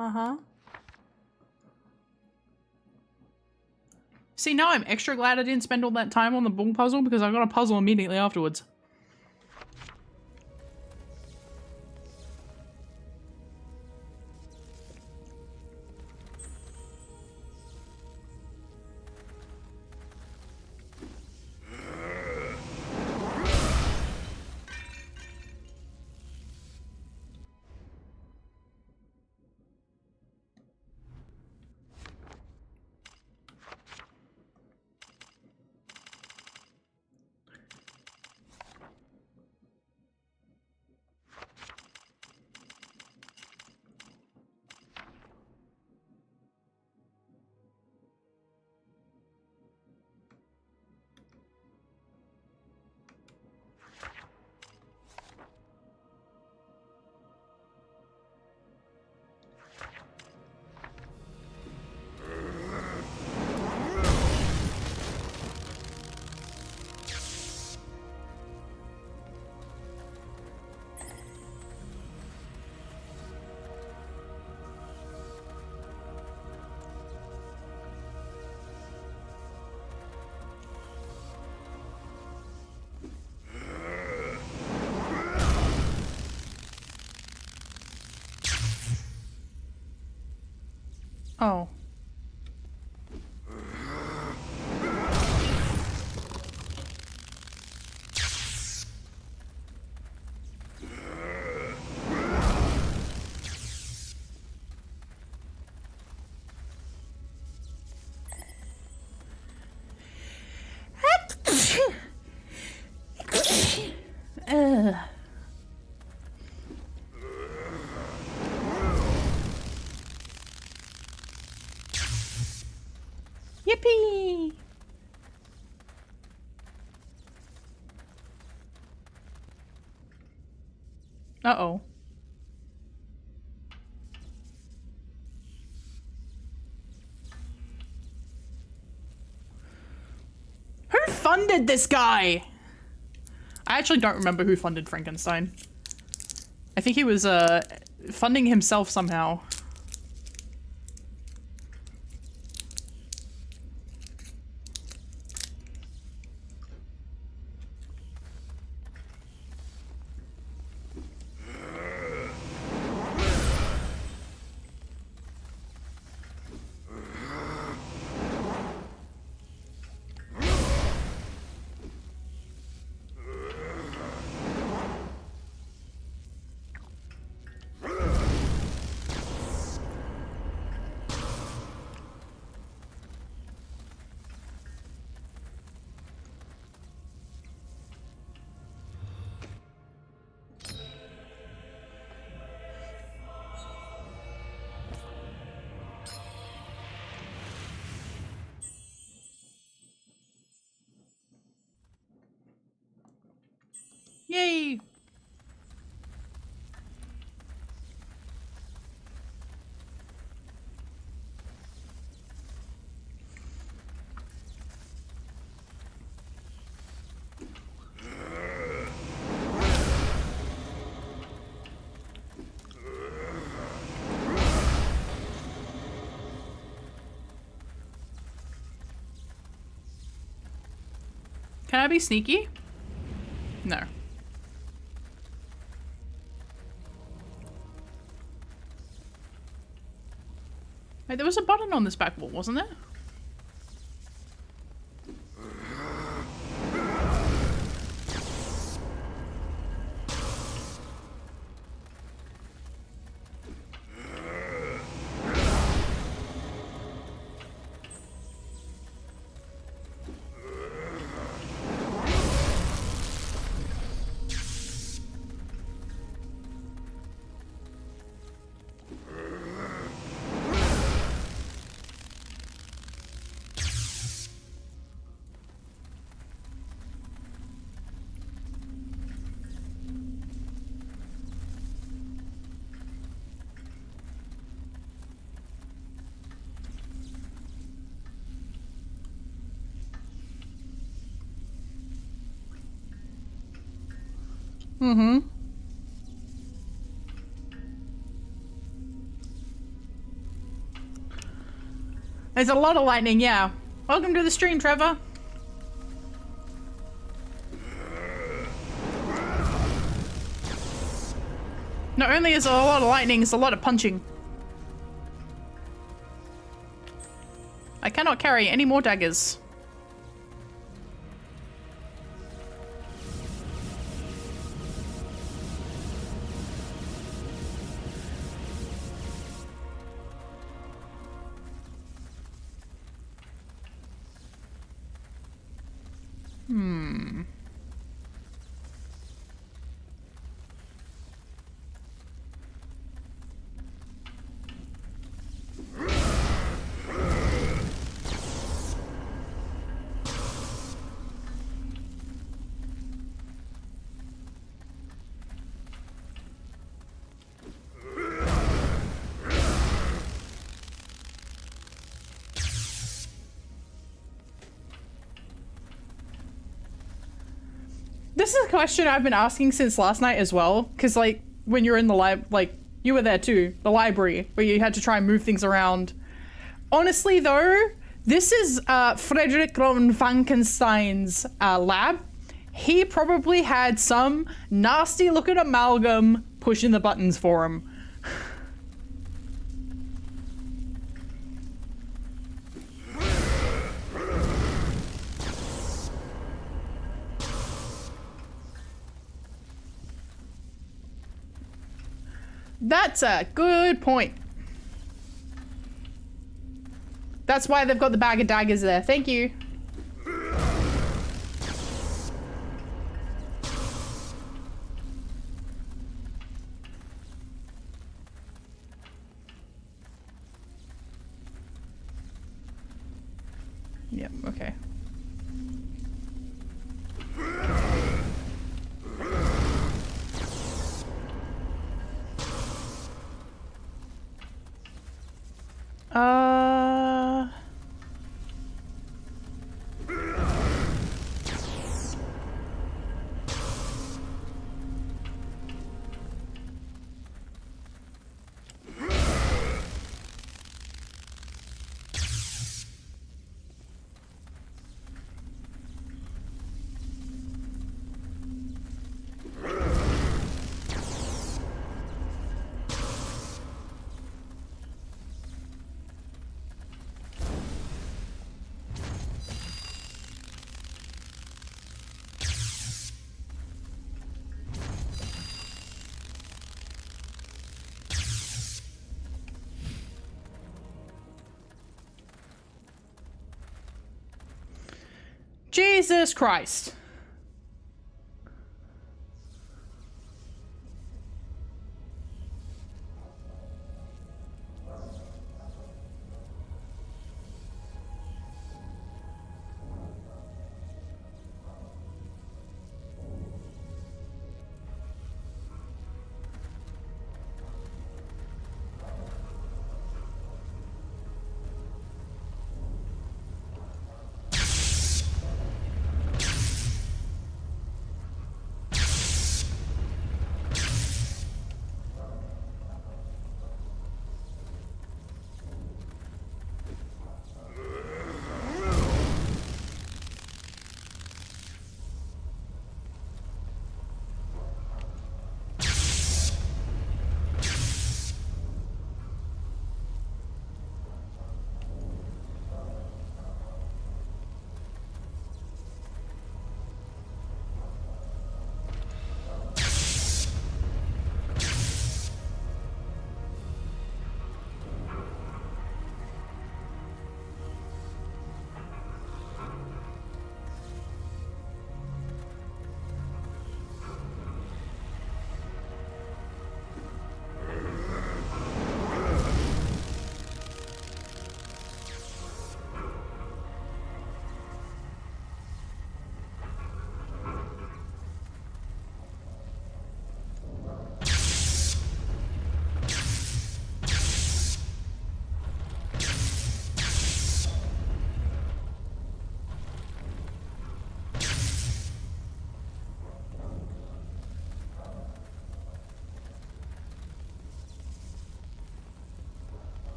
Uh-huh. See, now I'm extra glad I didn't spend all that time on the bull puzzle because I got a puzzle immediately afterwards. Oh. Yippee! Uh-oh. Who funded this guy? I actually don't remember who funded Frankenstein. I think he was, funding himself somehow. Yay! Can I be sneaky? No. Wait, there was a button on this back wall, wasn't there? Mm-hmm. There's a lot of lightning, yeah. Welcome to the stream, Trevor. Not only is there a lot of lightning, it's a lot of punching. I cannot carry any more daggers. This is a question I've been asking since last night as well, because like when you're in the like you were there too, the library where you had to try and move things around. Honestly though, this is Frederick von Frankenstein's lab. He probably had some nasty looking amalgam pushing the buttons for him. That's a good point. That's why they've got the bag of daggers there. Thank you. Yep, okay. Jesus Christ.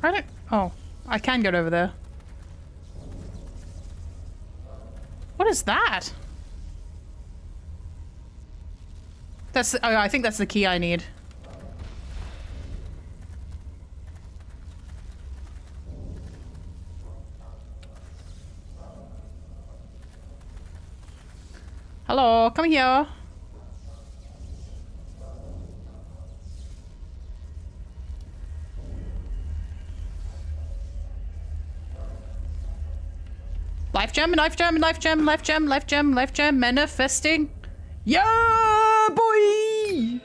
I don't... Oh, I can get over there. What is that? That's... Oh, I think that's the key I need. Hello, come here. Life gem, life gem, life gem, life gem, life gem, life gem, manifesting. Yeah, boy!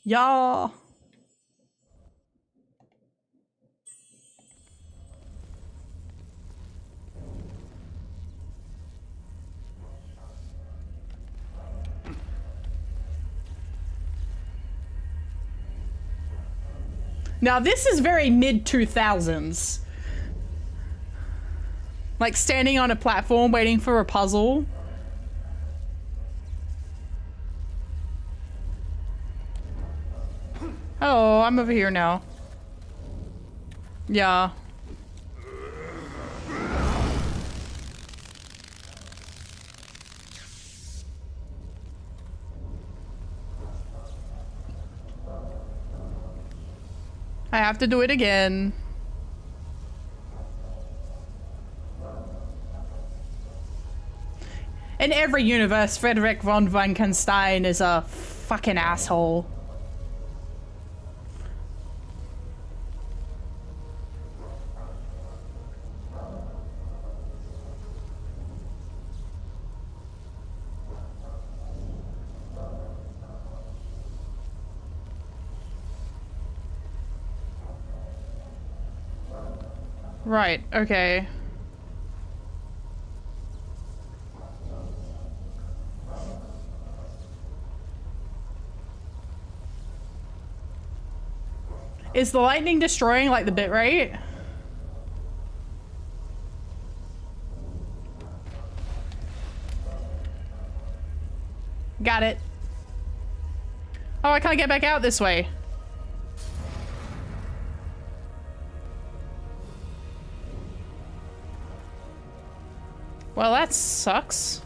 Yeah. Now this is very mid-2000s. Like standing on a platform waiting for a puzzle. Oh, I'm over here now. Yeah. I have to do it again. In every universe, Frederick von Frankenstein is a fucking asshole. Right, okay. Is the lightning destroying like the bitrate? Got it. Oh, I can't get back out this way. Well, that sucks.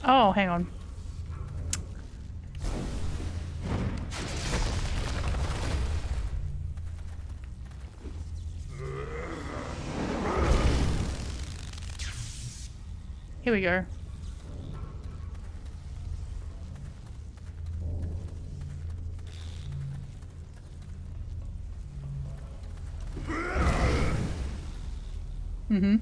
Oh, hang on. Here we go. Mm-hmm.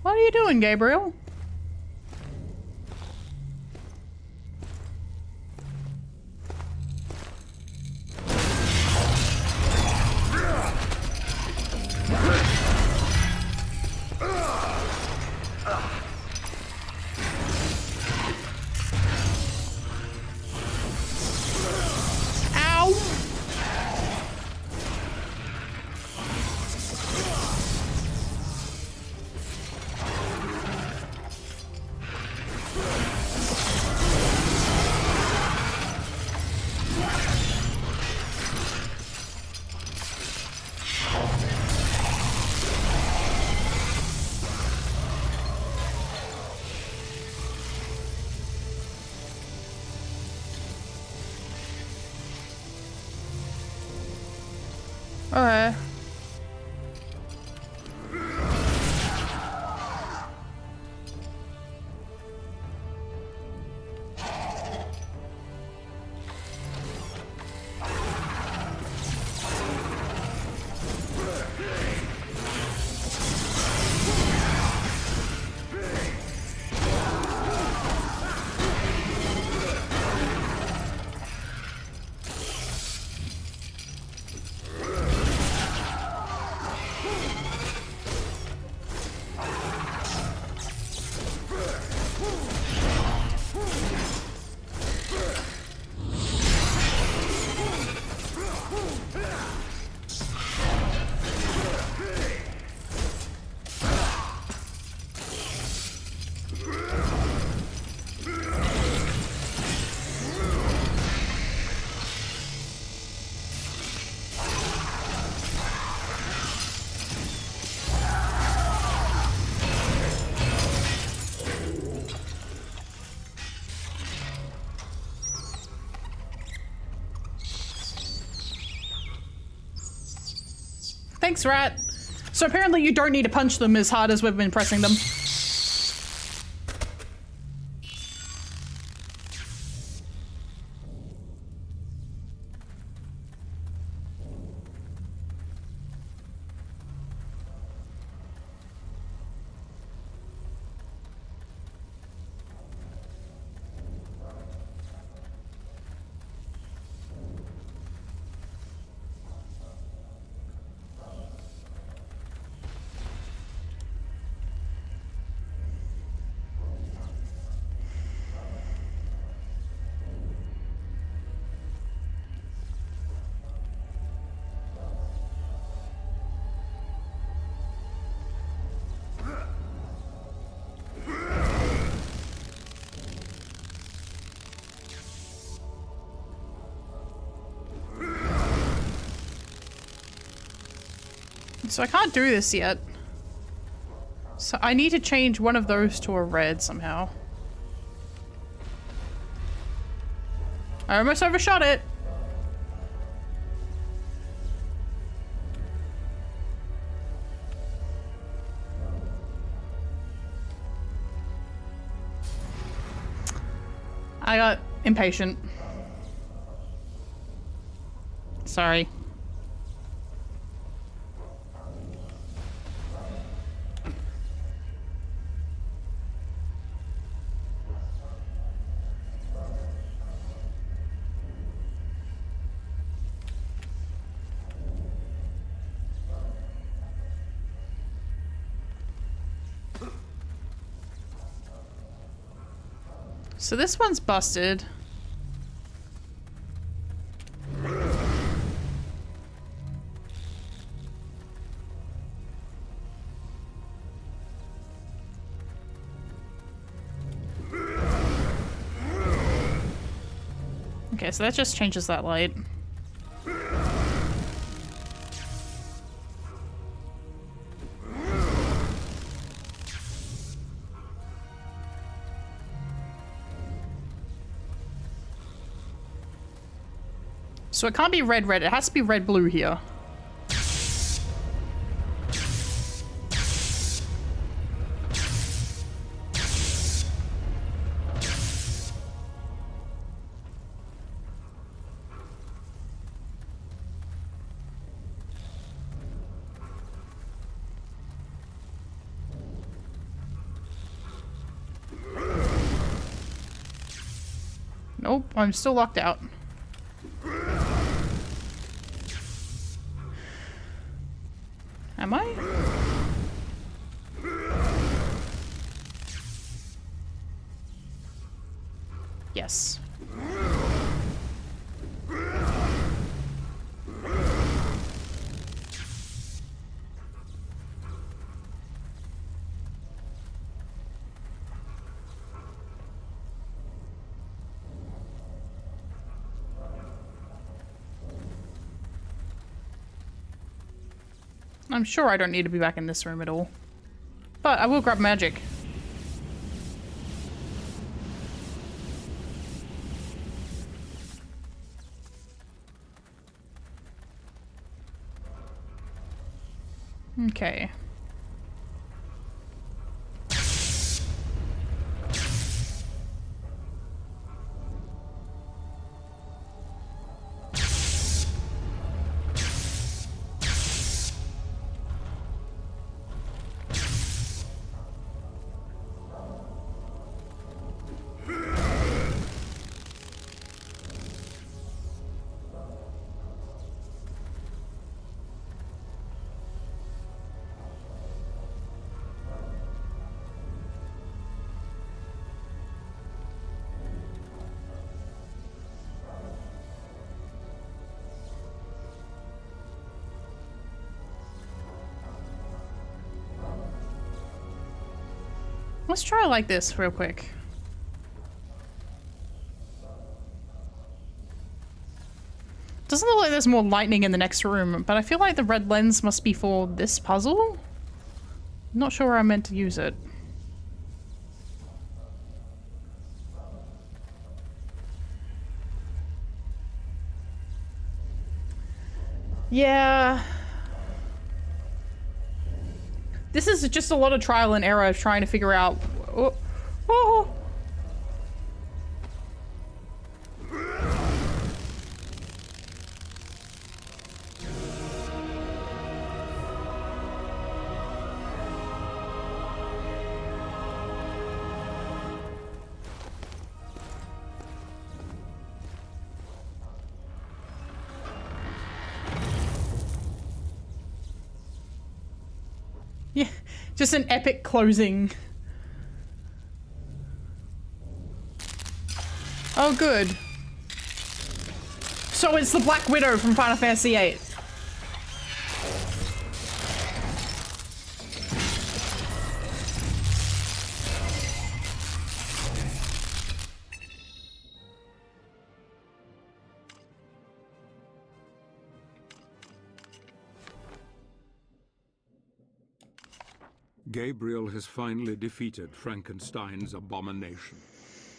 What are you doing, Gabriel? Okay. Thanks, Rat. So apparently you don't need to punch them as hard as we've been pressing them. So I can't do this yet. So I need to change one of those to a red somehow. I almost overshot it. I got impatient. Sorry. So this one's busted. Okay, so that just changes that light. So it can't be red, red. It has to be red, blue here. Nope, I'm still locked out. Am I? Yes. I'm sure I don't need to be back in this room at all. But I will grab magic. Okay. Let's try it like this real quick. Doesn't look like there's more lightning in the next room, but I feel like the red lens must be for this puzzle. Not sure where I meant to use it. Yeah. This is just a lot of trial and error of trying to figure out... Oh. Oh. Yeah, just an epic closing. Oh, good. So it's the Black Widow from Final Fantasy VIII. Gabriel has finally defeated Frankenstein's abomination.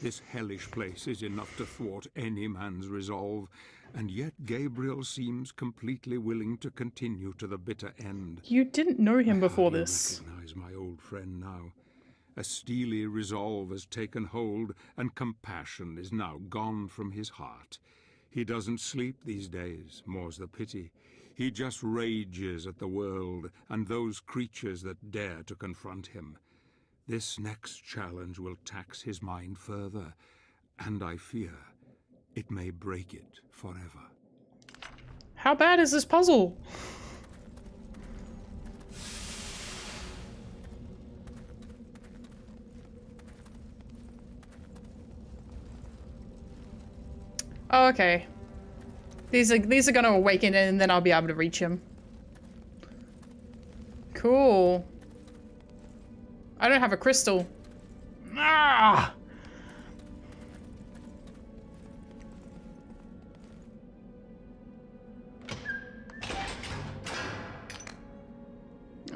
This hellish place is enough to thwart any man's resolve, and yet Gabriel seems completely willing to continue to the bitter end. You didn't know him before this. I recognize my old friend now. A steely resolve has taken hold, and compassion is now gone from his heart. He doesn't sleep these days, more's the pity. He just rages at the world and those creatures that dare to confront him. This next challenge will tax his mind further, and I fear it may break it forever. How bad is this puzzle? Oh, okay. These are gonna awaken and then I'll be able to reach him. Cool. I don't have a crystal. Ah!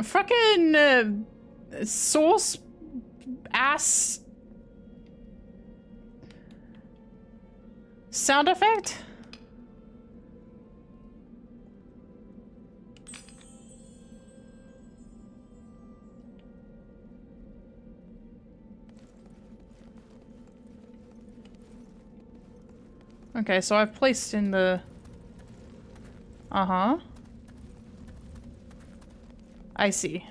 Fucking sauce ass sound effect? Okay, so I've placed in the... Uh-huh. I see.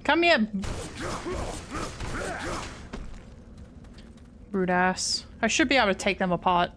Come here. Rude ass. I should be able to take them apart.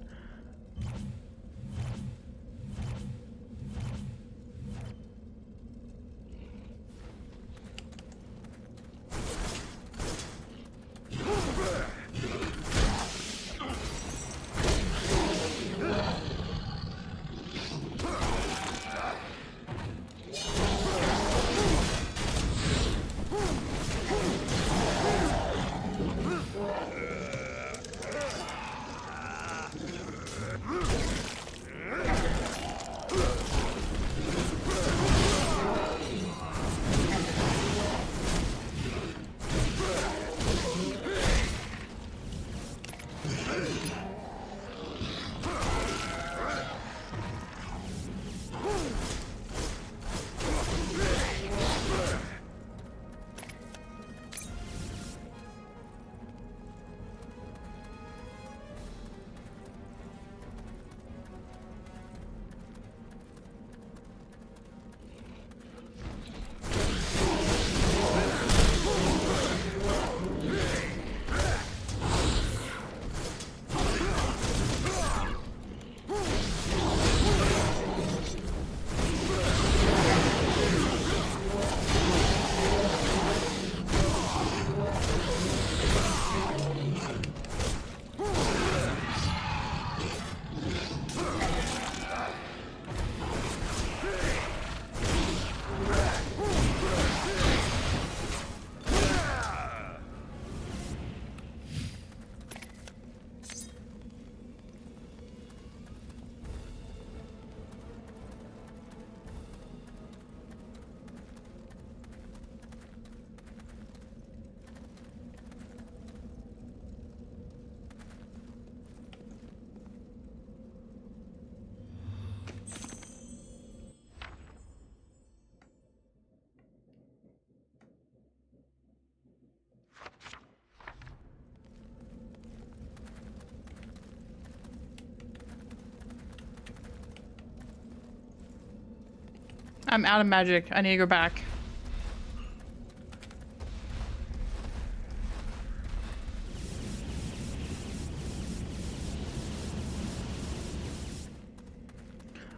I'm out of magic. I need to go back.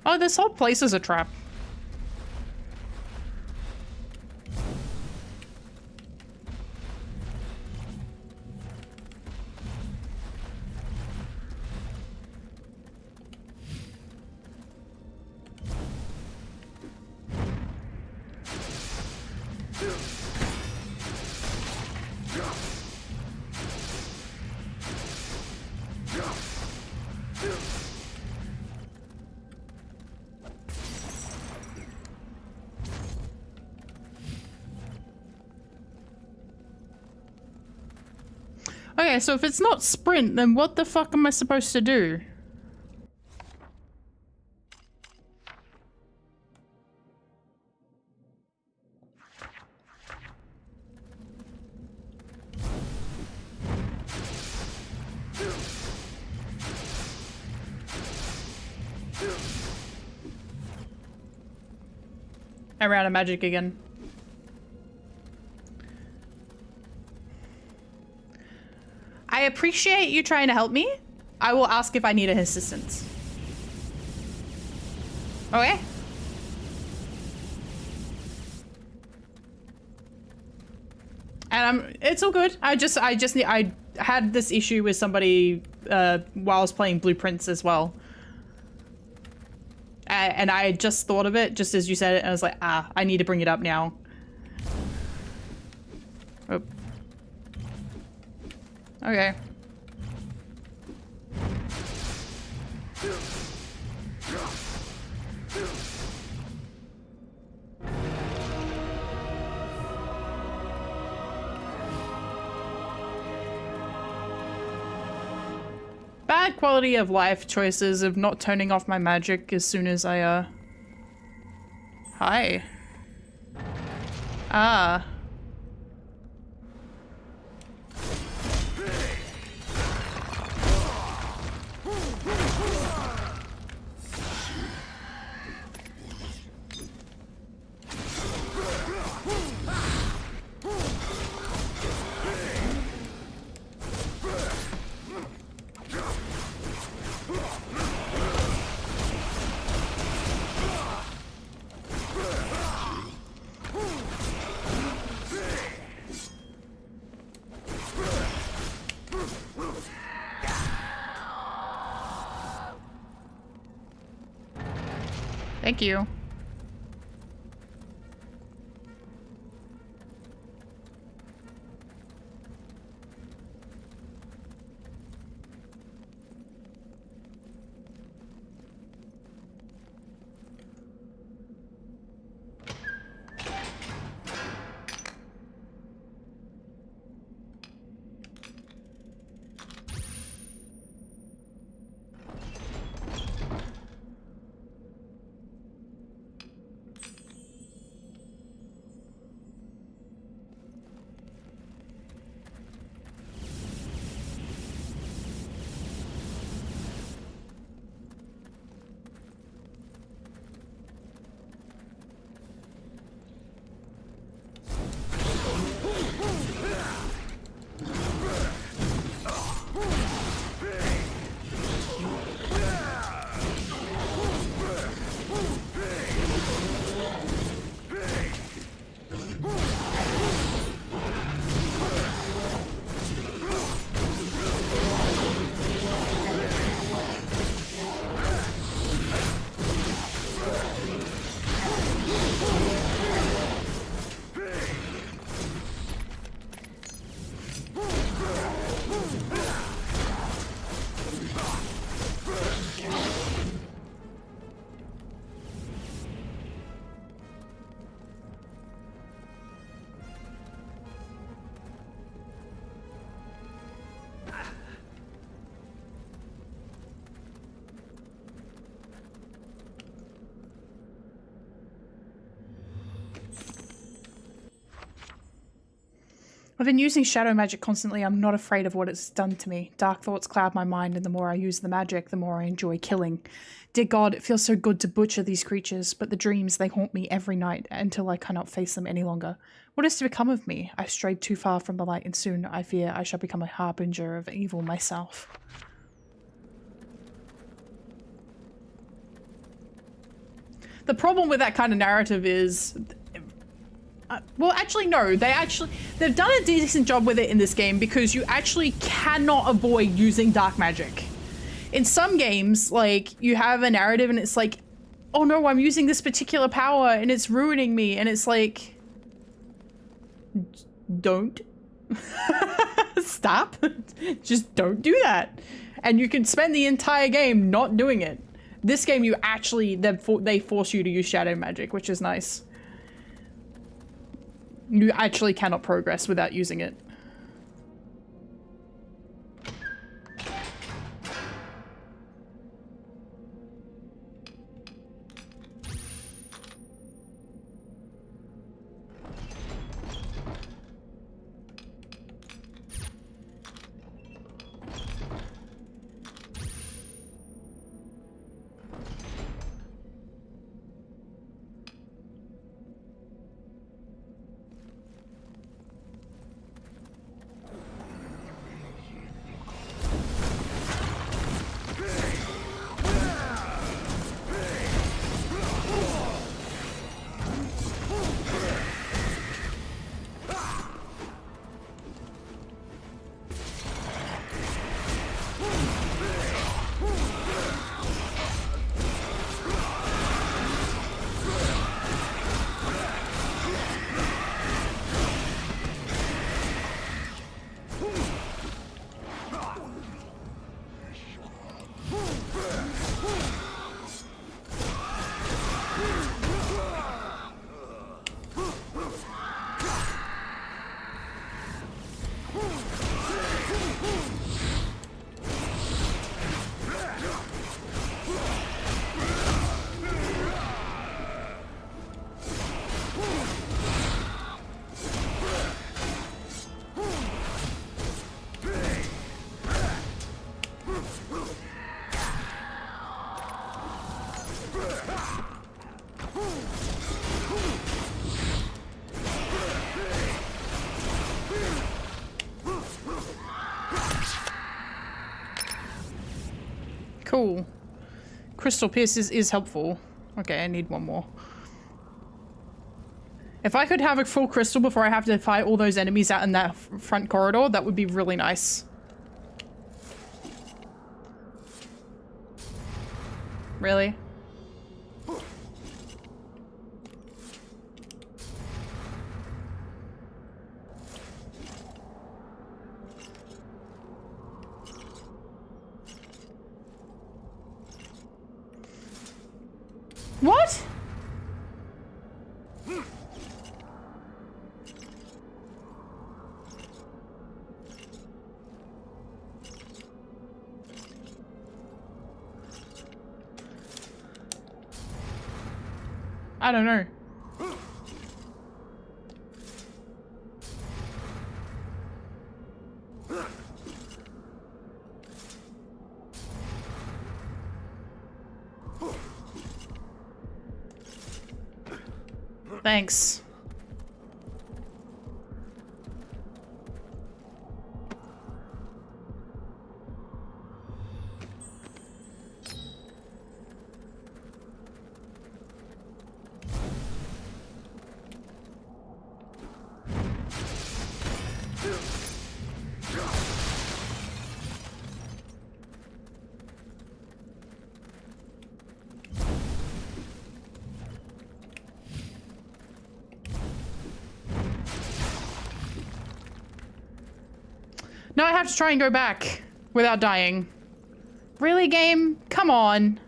Oh, this whole place is a trap. Okay, so if it's not sprint, then what the fuck am I supposed to do? I ran out of magic again. I appreciate you trying to help me. I will ask if I need assistance. Okay. And it's all good. I had this issue with somebody while I was playing Blueprints as well. And I just thought of it just as you said it, and I was like, I need to bring it up now. Oh. Okay. Bad quality of life choices of not turning off my magic as soon as I, Hi. Ah. Thank you. I've been using shadow magic constantly. I'm not afraid of what it's done to me. Dark thoughts cloud my mind, and the more I use the magic, the more I enjoy killing. Dear God, it feels so good to butcher these creatures, but the dreams, they haunt me every night until I cannot face them any longer. What is to become of me? I've strayed too far from the light, and soon, I fear, I shall become a harbinger of evil myself. The problem with that kind of narrative is... well, actually, no. They've done a decent job with it in this game because you actually cannot avoid using dark magic. In some games, like, you have a narrative and it's like, oh no, I'm using this particular power and it's ruining me. And it's like, don't. Stop. Just don't do that. And you can spend the entire game not doing it. This game, you actually, they force you to use shadow magic, which is nice. You actually cannot progress without using it. Cool. Crystal Pierces is helpful. Okay, I need one more. If I could have a full crystal before I have to fight all those enemies out in that front corridor, that would be really nice. Really? What? I don't know. Thanks. Now I have to try and go back without dying. Really, game? Come on.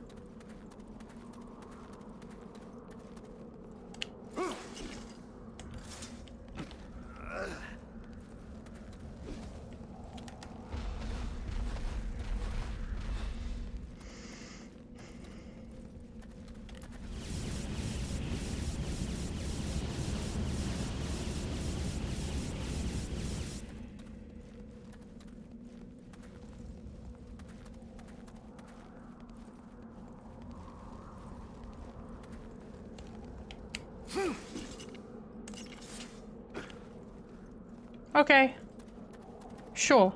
Okay. Sure.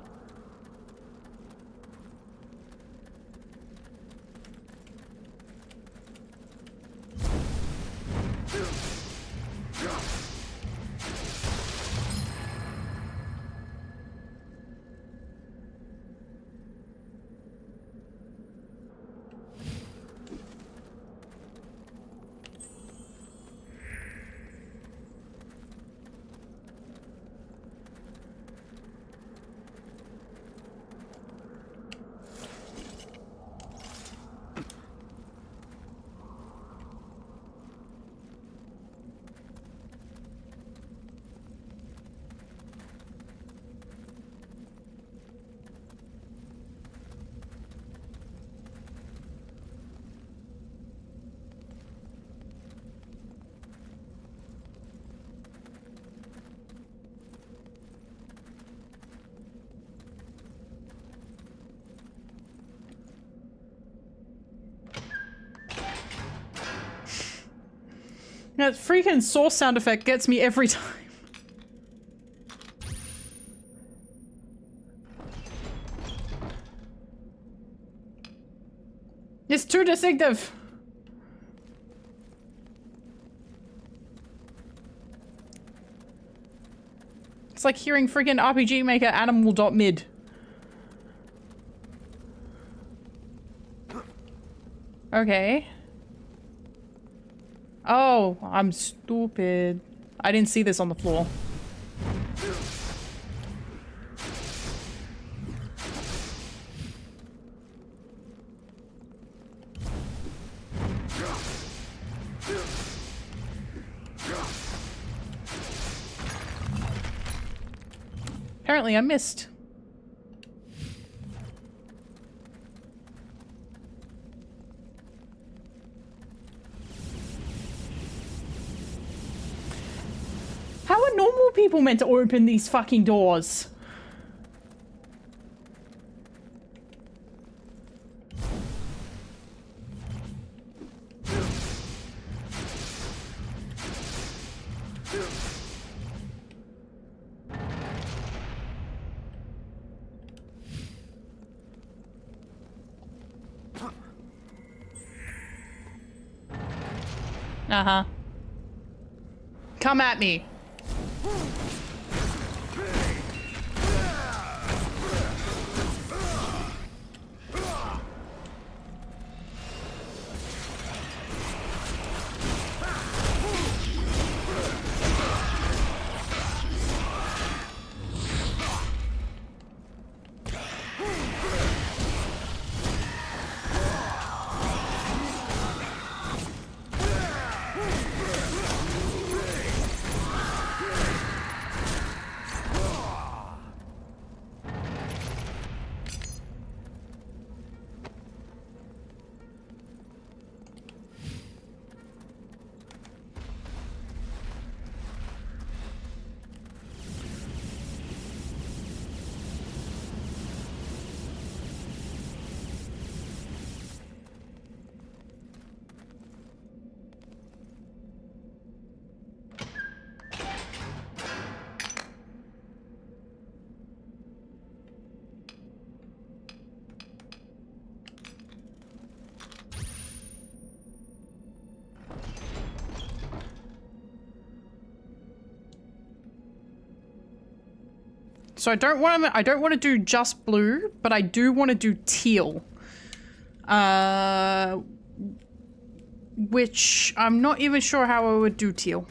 That freaking source sound effect gets me every time. It's too distinctive. It's like hearing freaking RPG Maker animal.mid. Okay. Oh, I'm stupid. I didn't see this on the floor. Apparently I missed. How are normal people meant to open these fucking doors? Uh-huh. Come at me. So I don't want to do just blue, but I do want to do teal. Which I'm not even sure how I would do teal.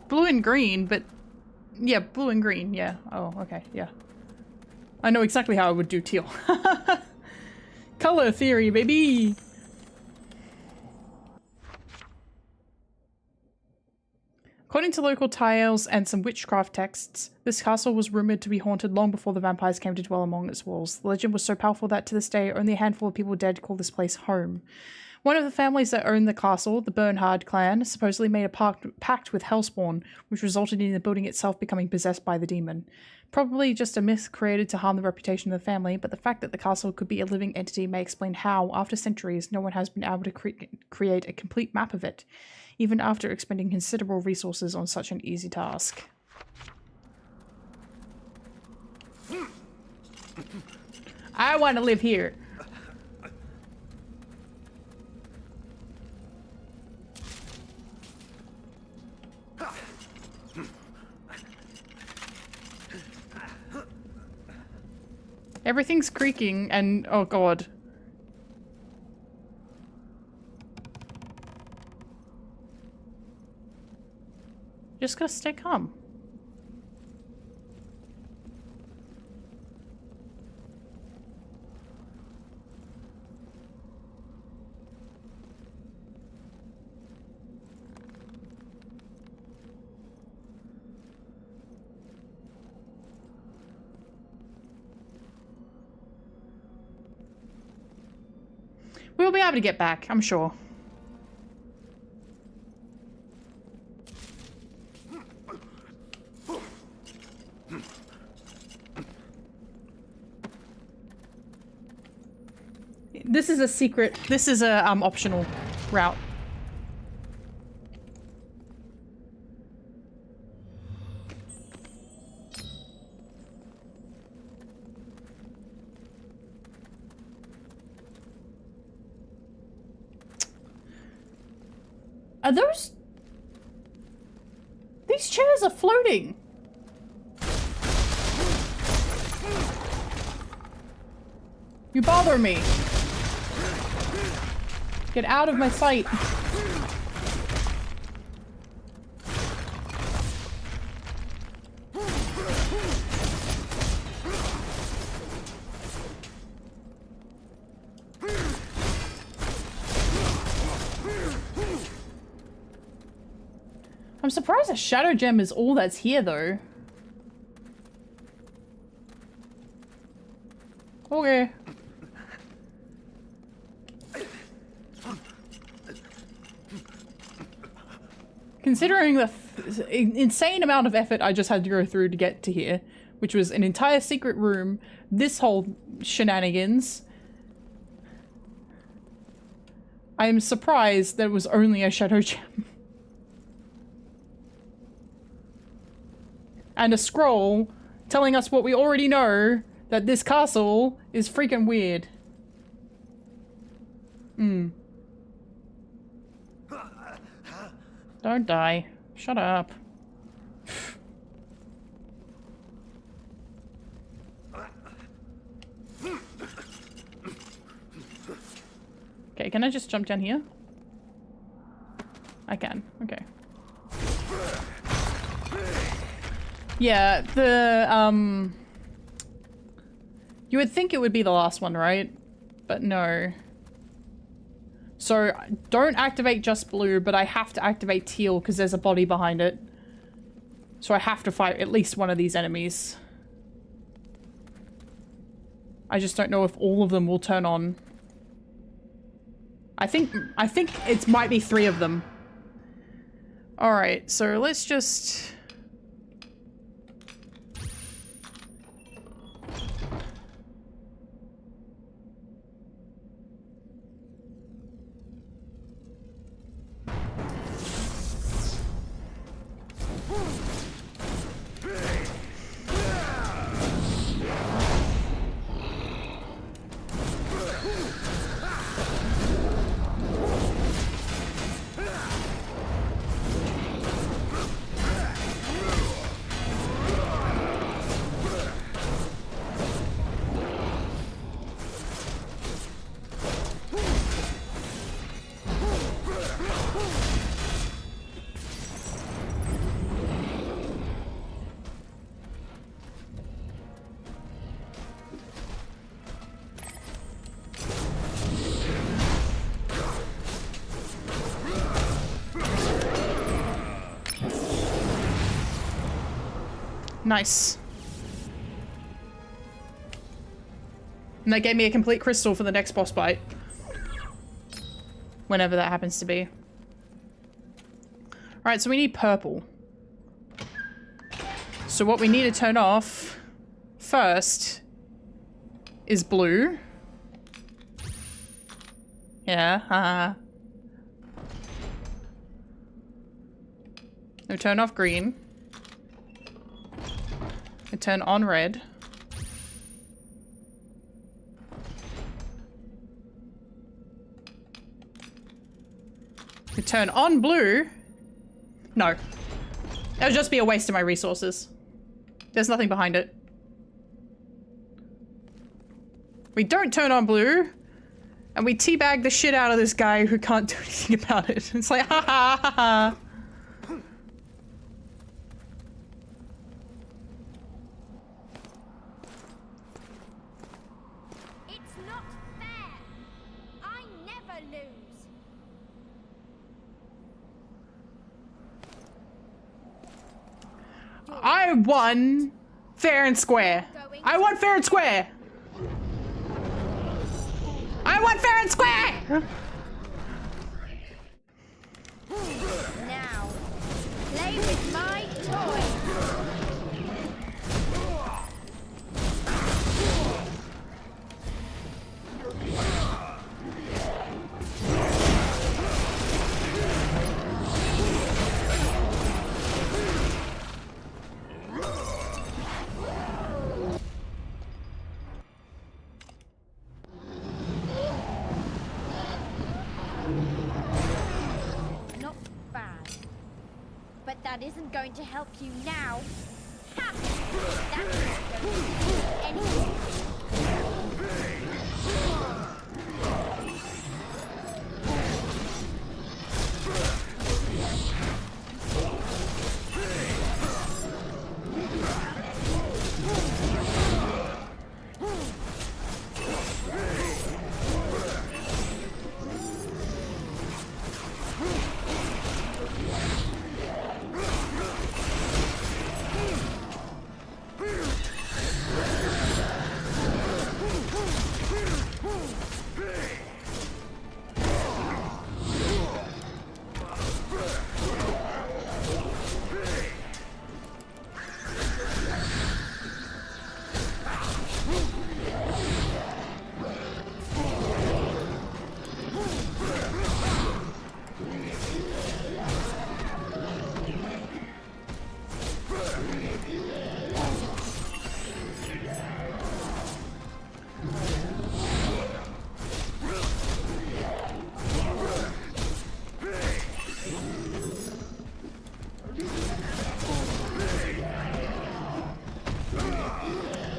Blue and green, but yeah, blue and green, yeah. Oh, okay, yeah. I know exactly how I would do teal. Color theory, baby! According to local tales and some witchcraft texts, this castle was rumored to be haunted long before the vampires came to dwell among its walls. The legend was so powerful that to this day, only a handful of people dared to call this place home. One of the families that owned the castle, the Bernhard clan, supposedly made a pact with Hellspawn, which resulted in the building itself becoming possessed by the demon. Probably just a myth created to harm the reputation of the family, but the fact that the castle could be a living entity may explain how, after centuries, no one has been able to create a complete map of it. even after expending considerable resources on such an easy task. I want to live here. Everything's creaking and oh god. Just gotta stay calm. We'll be able to get back, I'm sure. This is a secret. This is a optional route. Are those... These chairs are floating. You bother me. Get out of my sight. I'm surprised a shadow gem is all that's here, though. Okay. Considering the insane amount of effort I just had to go through to get to here, which was an entire secret room, this whole shenanigans, I am surprised there was only a shadow gem. And a scroll telling us what we already know, that this castle is freaking weird. Don't die. Shut up. Okay, can I just jump down here? I can. Okay. Yeah, the, you would think it would be the last one, right? But no. So, don't activate just blue, but I have to activate teal because there's a body behind it. So I have to fight at least one of these enemies. I just don't know if all of them will turn on. I think it might be 3 of them. Alright, so let's just... Nice. And that gave me a complete crystal for the next boss fight. Whenever that happens to be. Alright, so we need purple. So what we need to turn off first is blue. Yeah, I turn off green. I turn on red. I turn on blue. No. That would just be a waste of my resources. There's nothing behind it. We don't turn on blue. And we teabag the shit out of this guy who can't do anything about it. It's like, ha ha ha ha. It's not fair. I never lose. I won fair and square. I won fair and square. I won fair and square. Now, play with my toy. Not bad. But that isn't going to help you now. Ha! That isn't going to help anything.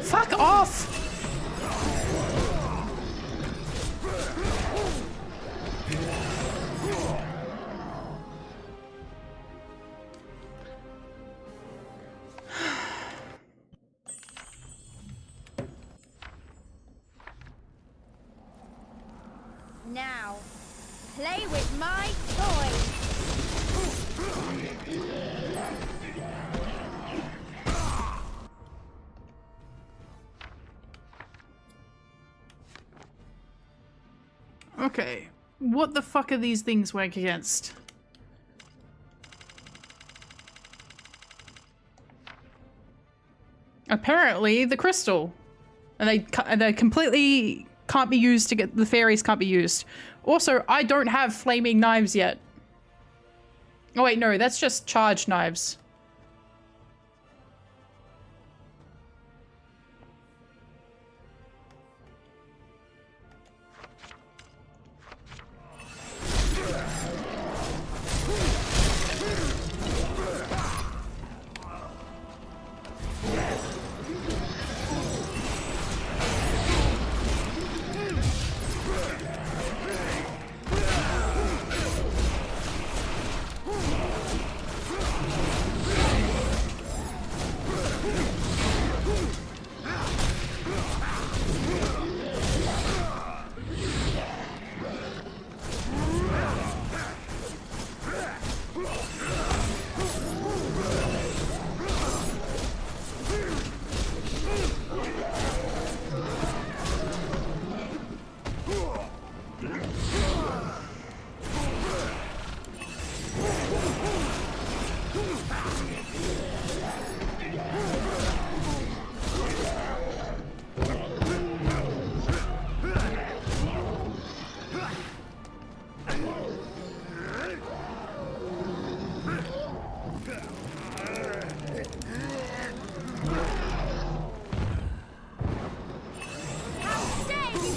Fuck off! Now, play with my toy. Okay. What the fuck are these things work against? Apparently the crystal. And they completely can't be used to get the fairies can't be used. Also, I don't have flaming knives yet. Oh wait, no, that's just charged knives.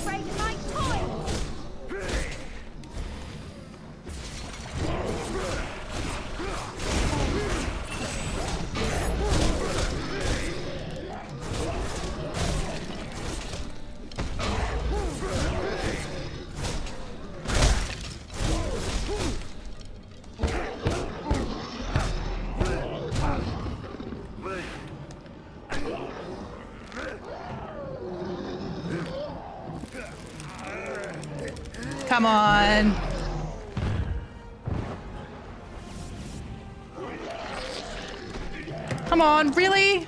afraid of my toys! Come on. Come on, really?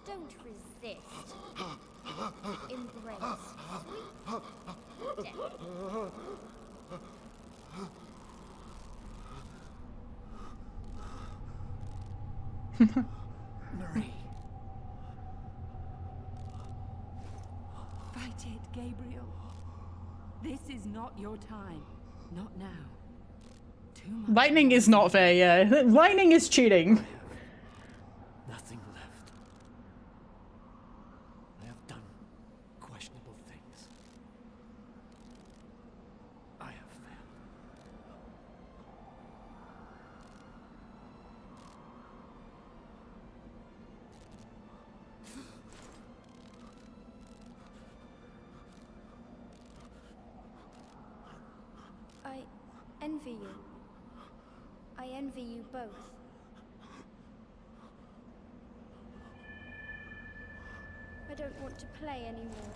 Don't resist. Embrace sweet death. Marie. Fight it, Gabriel. This is not your time. Not now. Too much. Lightning is not fair, yeah. Lightning is cheating. Nothing left. I have done questionable things. I have failed. I envy you. I envy you both. I don't want to play anymore.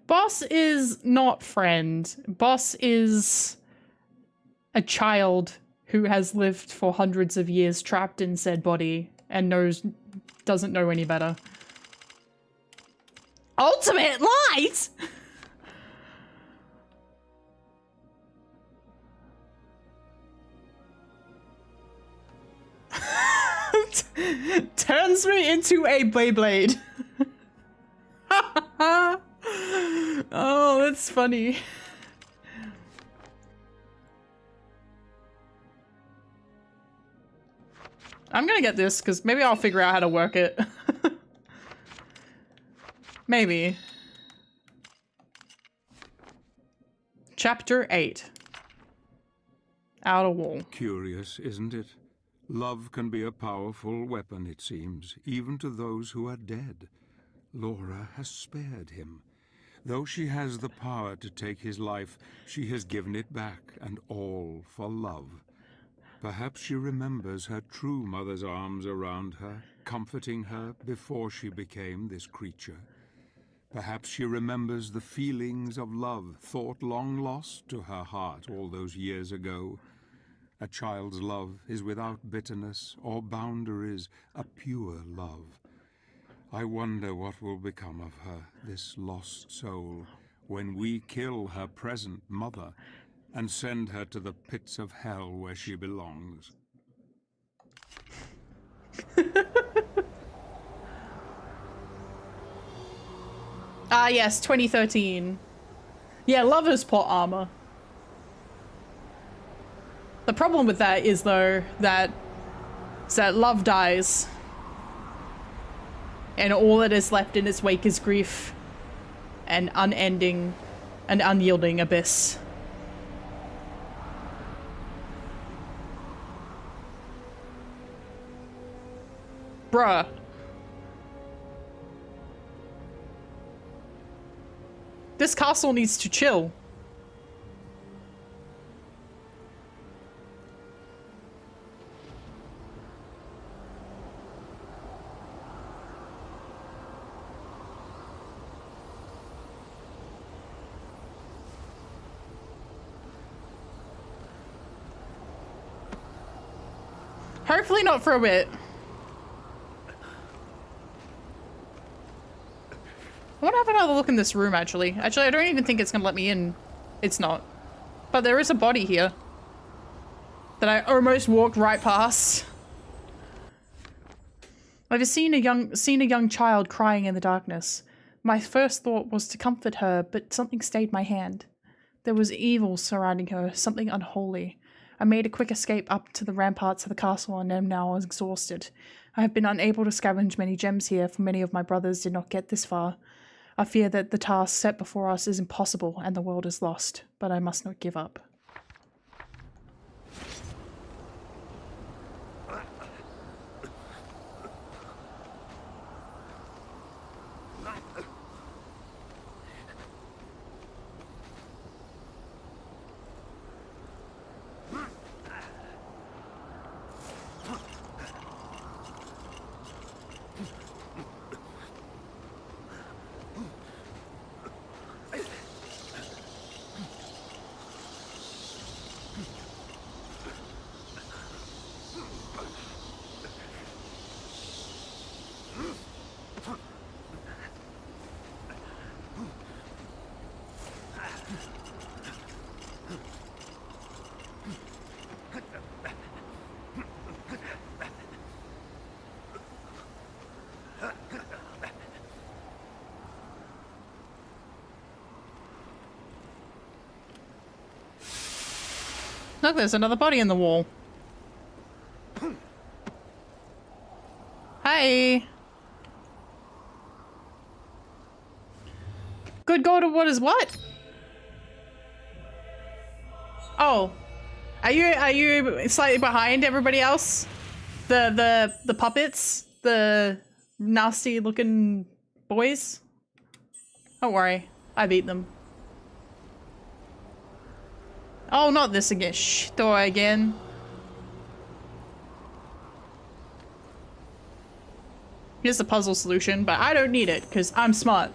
Boss is not friend. Boss is a child who has lived for hundreds of years trapped in said body and doesn't know any better. Ultimate light! Turns me into a Beyblade. Oh, that's funny. I'm gonna get this because maybe I'll figure out how to work it. Maybe. Chapter 8. Outer Wall. Curious, isn't it? Love can be a powerful weapon, it seems, even to those who are dead. Laura has spared him. Though she has the power to take his life, she has given it back, and all for love. Perhaps she remembers her true mother's arms around her, comforting her before she became this creature. Perhaps she remembers the feelings of love thought long lost to her heart all those years ago. A child's love is without bitterness or boundaries, a pure love. I wonder what will become of her, this lost soul, when we kill her present mother and send her to the pits of hell where she belongs. Ah, yes, 2013. Yeah, Lover's plot armor. The problem with that is, though, that love dies. And all that is left in its wake is grief. An unending and unyielding abyss. Bruh. This castle needs to chill. Hopefully not for a bit. I want to have another look in this room, actually. Actually, I don't even think it's going to let me in. It's not. But there is a body here that I almost walked right past. I've seen a young child crying in the darkness. My first thought was to comfort her, but something stayed my hand. There was evil surrounding her, something unholy. I made a quick escape up to the ramparts of the castle and am now exhausted. I have been unable to scavenge many gems here, for many of my brothers did not get this far. I fear that the task set before us is impossible and the world is lost, but I must not give up. Look, there's another body in the wall. Hi. Good God, what is what? Oh. Are you slightly behind everybody else? The puppets? The nasty looking boys? Don't worry. I beat them. Oh, not this again. Shh, door again. Here's the puzzle solution, but I don't need it because I'm smart.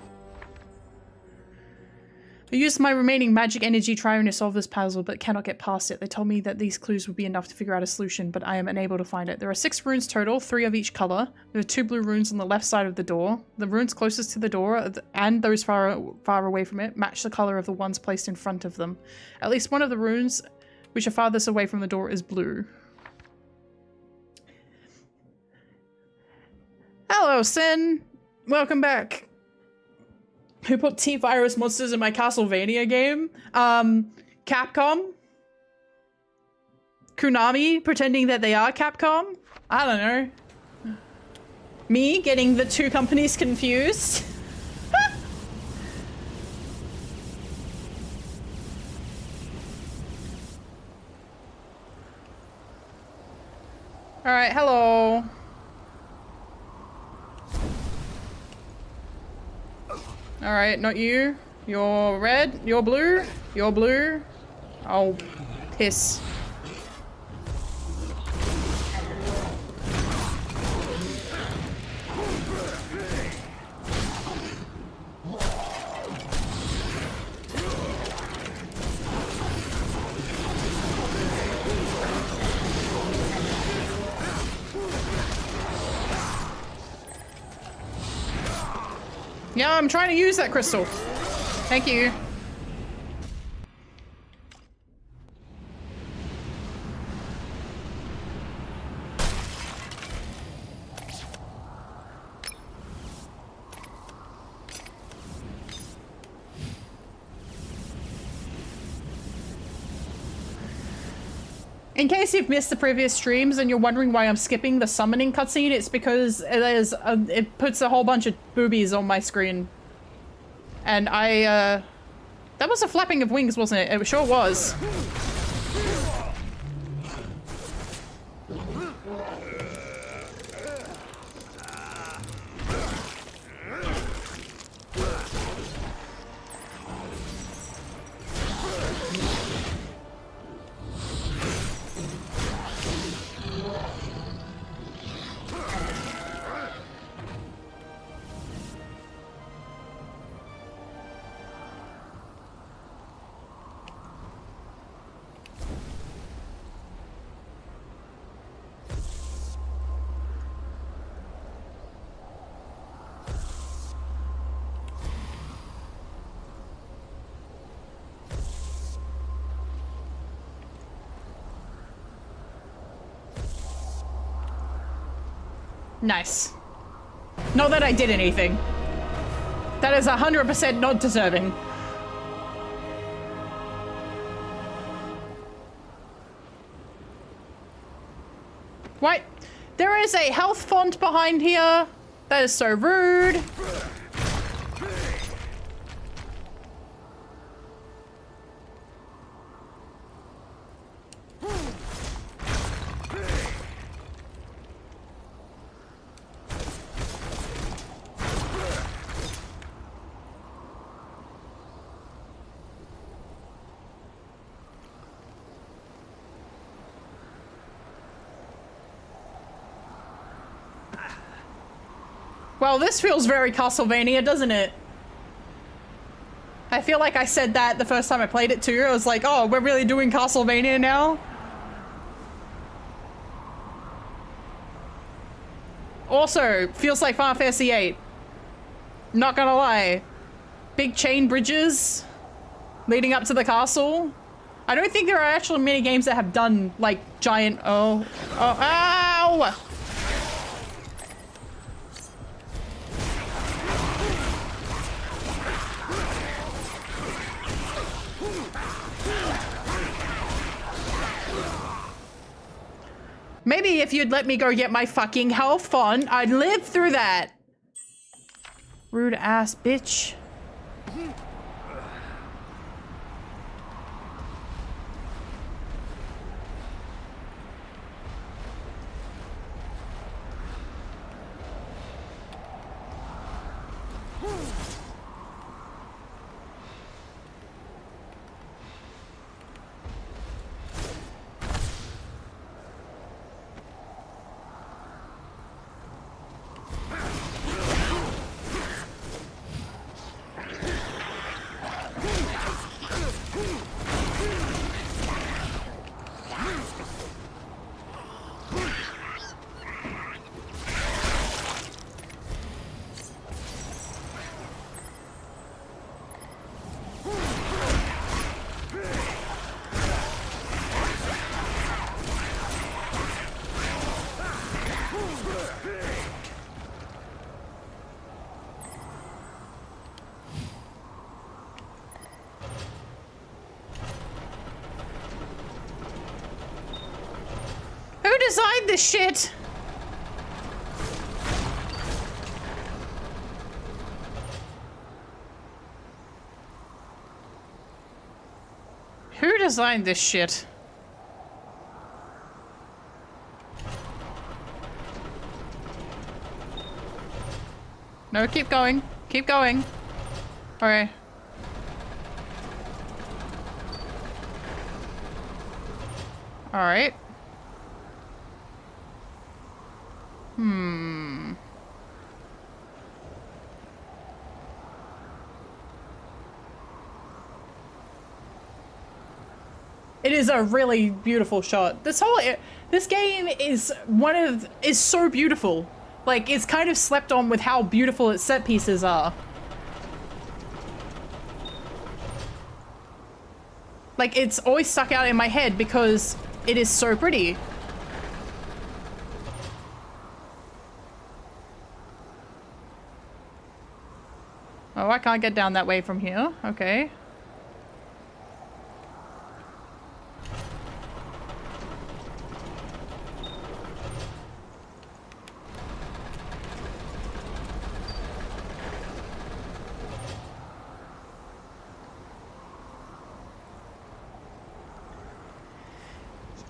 I used my remaining magic energy trying to solve this puzzle, but cannot get past it. They told me that these clues would be enough to figure out a solution, but I am unable to find it. There are 6 runes total, 3 of each color. There are 2 blue runes on the left side of the door. The runes closest to the door and those far away from it match the color of the ones placed in front of them. At least one of the runes, which are farthest away from the door, is blue. Hello, Sin. Welcome back. Who put T-virus monsters in my Castlevania game? Capcom? Konami pretending that they are Capcom? I don't know. Me getting the 2 companies confused? Alright, hello. Alright, not you. You're red. You're blue. You're blue. Oh, piss. Yeah, I'm trying to use that crystal. Thank you. In case you've missed the previous streams and you're wondering why I'm skipping the summoning cutscene, it's because it puts a whole bunch of boobies on my screen. And that was a flapping of wings, wasn't it? It sure was. Nice. Not that I did anything. That is 100% not deserving. What? There is a health font behind here. That is so rude. Well, this feels very Castlevania, doesn't it? I feel like I said that the first time I played it too. I was like, oh, we're really doing Castlevania now? Also, feels like Final Fantasy VIII. Not gonna lie. Big chain bridges leading up to the castle. I don't think there are actually many games that have done, like, giant... ow! Maybe if you'd let me go get my fucking health font, I'd live through that. Rude ass bitch. Who designed this shit? Who designed this shit? No, keep going. Keep going. Okay. All right. It is a really beautiful shot. This game is so beautiful. Like, it's kind of slept on with how beautiful its set pieces are. Like, it's always stuck out in my head because it is so pretty. Oh, I can't get down that way from here. Okay.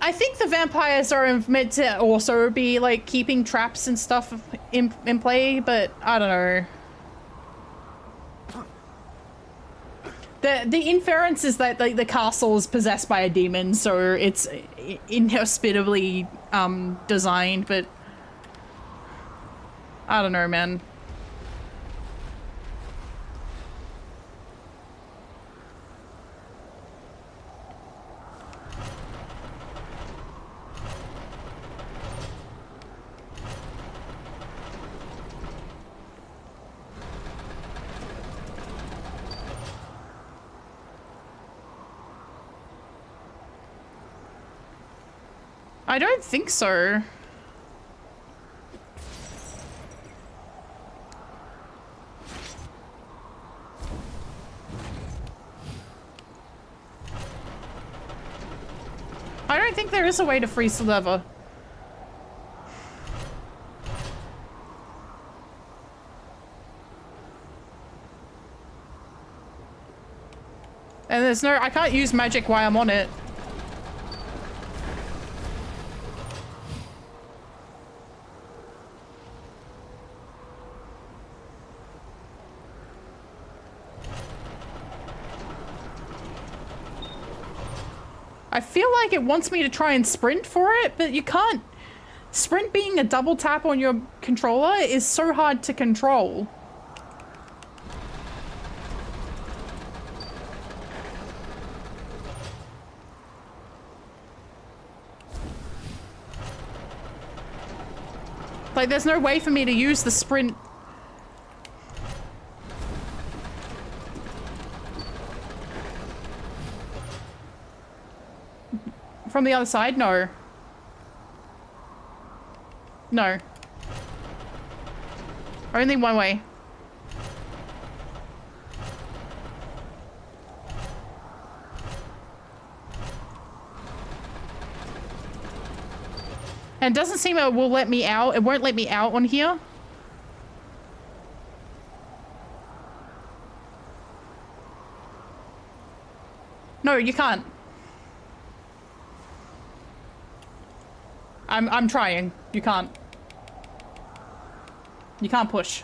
I think the vampires are meant to also be like keeping traps and stuff in play, but I don't know. The inference is that like the castle is possessed by a demon, so it's inhospitably designed, but I don't know, man. I don't think so. I don't think there is a way to freeze the lever. And there's no, I can't use magic while I'm on it. I feel like it wants me to try and sprint for it, but you can't. Sprint being a double tap on your controller is so hard to control. Like, there's no way for me to use the sprint. From the other side? No. No. Only one way. And it doesn't seem it will let me out. It won't let me out on here. No, you can't. I'm trying. You can't. You can't push.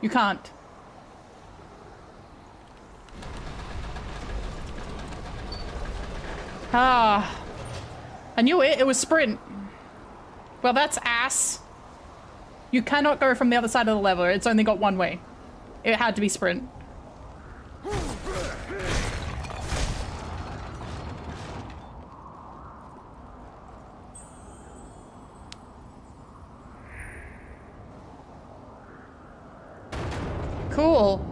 You can't. Ah. I knew it. It was sprint. Well, that's ass. You cannot go from the other side of the lever. It's only got one way. It had to be sprint. Cool.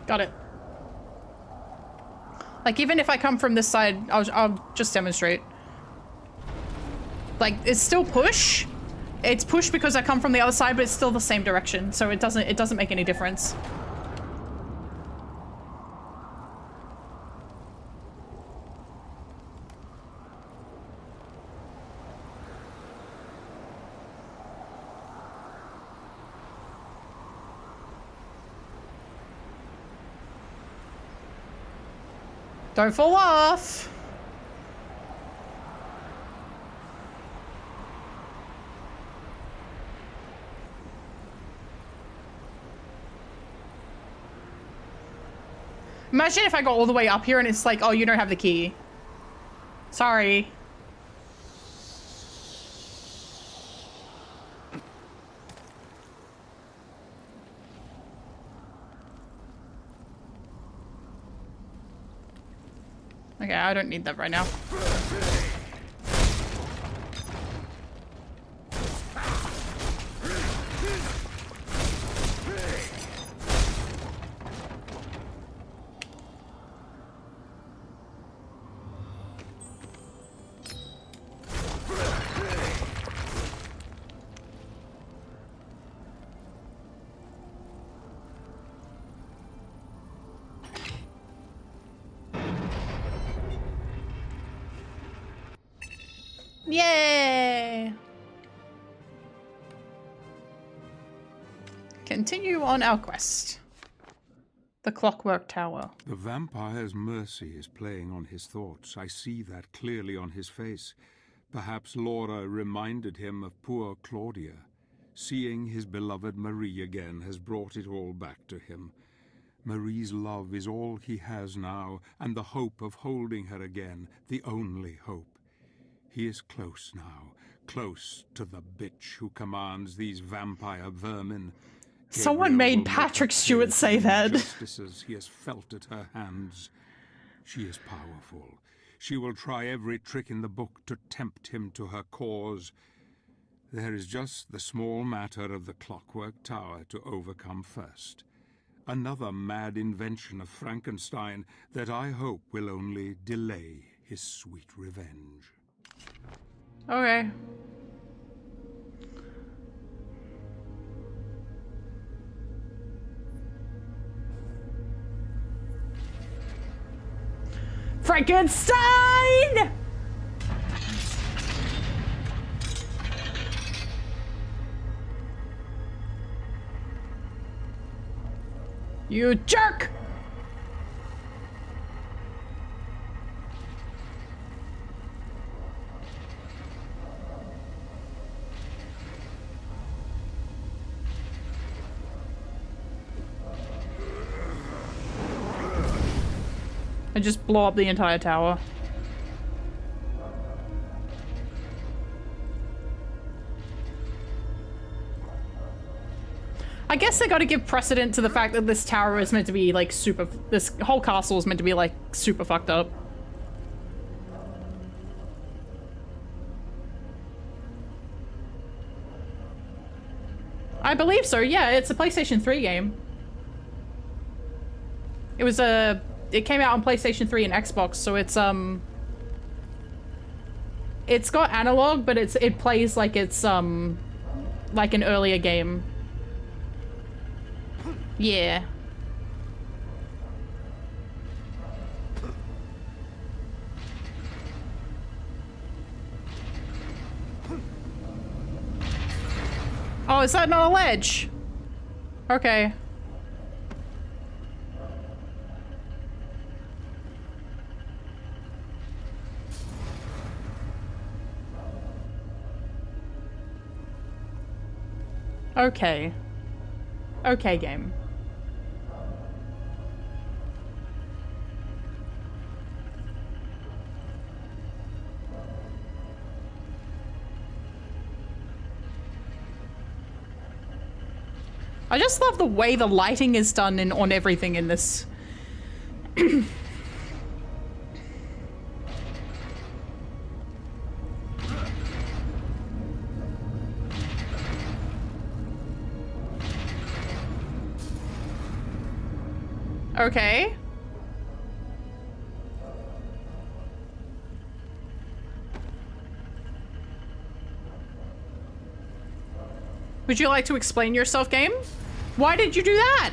Got it. Like, even if I come from this side, I'll just demonstrate. Like, it's still push. It's push because I come from the other side, but it's still the same direction, so it doesn't make any difference. Don't fall off. Imagine if I got all the way up here and it's like, oh, you don't have the key. Sorry. Okay, I don't need that right now. Yay! Continue on our quest. The Clockwork Tower. The vampire's mercy is playing on his thoughts. I see that clearly on his face. Perhaps Laura reminded him of poor Claudia. Seeing his beloved Marie again has brought it all back to him. Marie's love is all he has now, and the hope of holding her again, the only hope. He is close now, close to the bitch who commands these vampire vermin. Someone made Patrick Stewart say that. Justices he has felt at her hands. She is powerful. She will try every trick in the book to tempt him to her cause. There is just the small matter of the Clockwork Tower to overcome first. Another mad invention of Frankenstein that I hope will only delay his sweet revenge. Okay. Frankenstein! You jerk! And just blow up the entire tower. I guess they gotta give precedent to the fact that this tower is meant to be like this whole castle is meant to be like super fucked up. I believe so, yeah, it's a PlayStation 3 game. It came out on PlayStation 3 and Xbox, so it's got analog, but it plays like it's like an earlier game. Yeah. Oh, is that not a ledge? Okay. Okay. Okay, game. I just love the way the lighting is done on everything in this. Okay. Would you like to explain yourself, game? Why did you do that?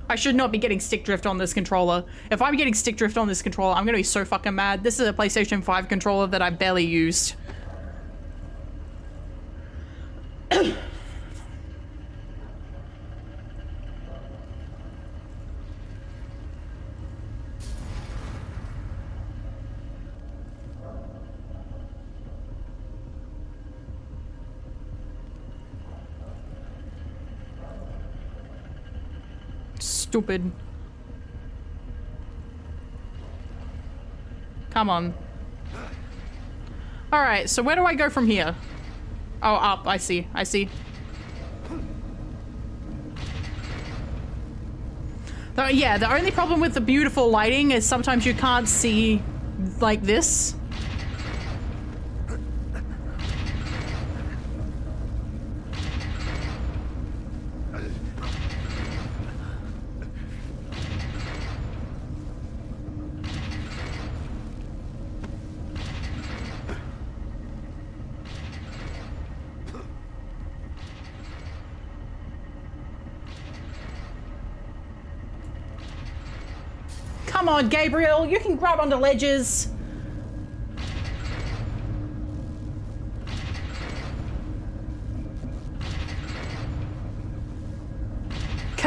I should not be getting stick drift on this controller. If I'm getting stick drift on this controller, I'm gonna be so fucking mad. This is a PlayStation 5 controller that I barely used. Stupid. Come on. Alright, so where do I go from here? Oh, up. I see. I see. Yeah, the only problem with the beautiful lighting is sometimes you can't see like this. Come on, Gabriel, you can grab onto ledges.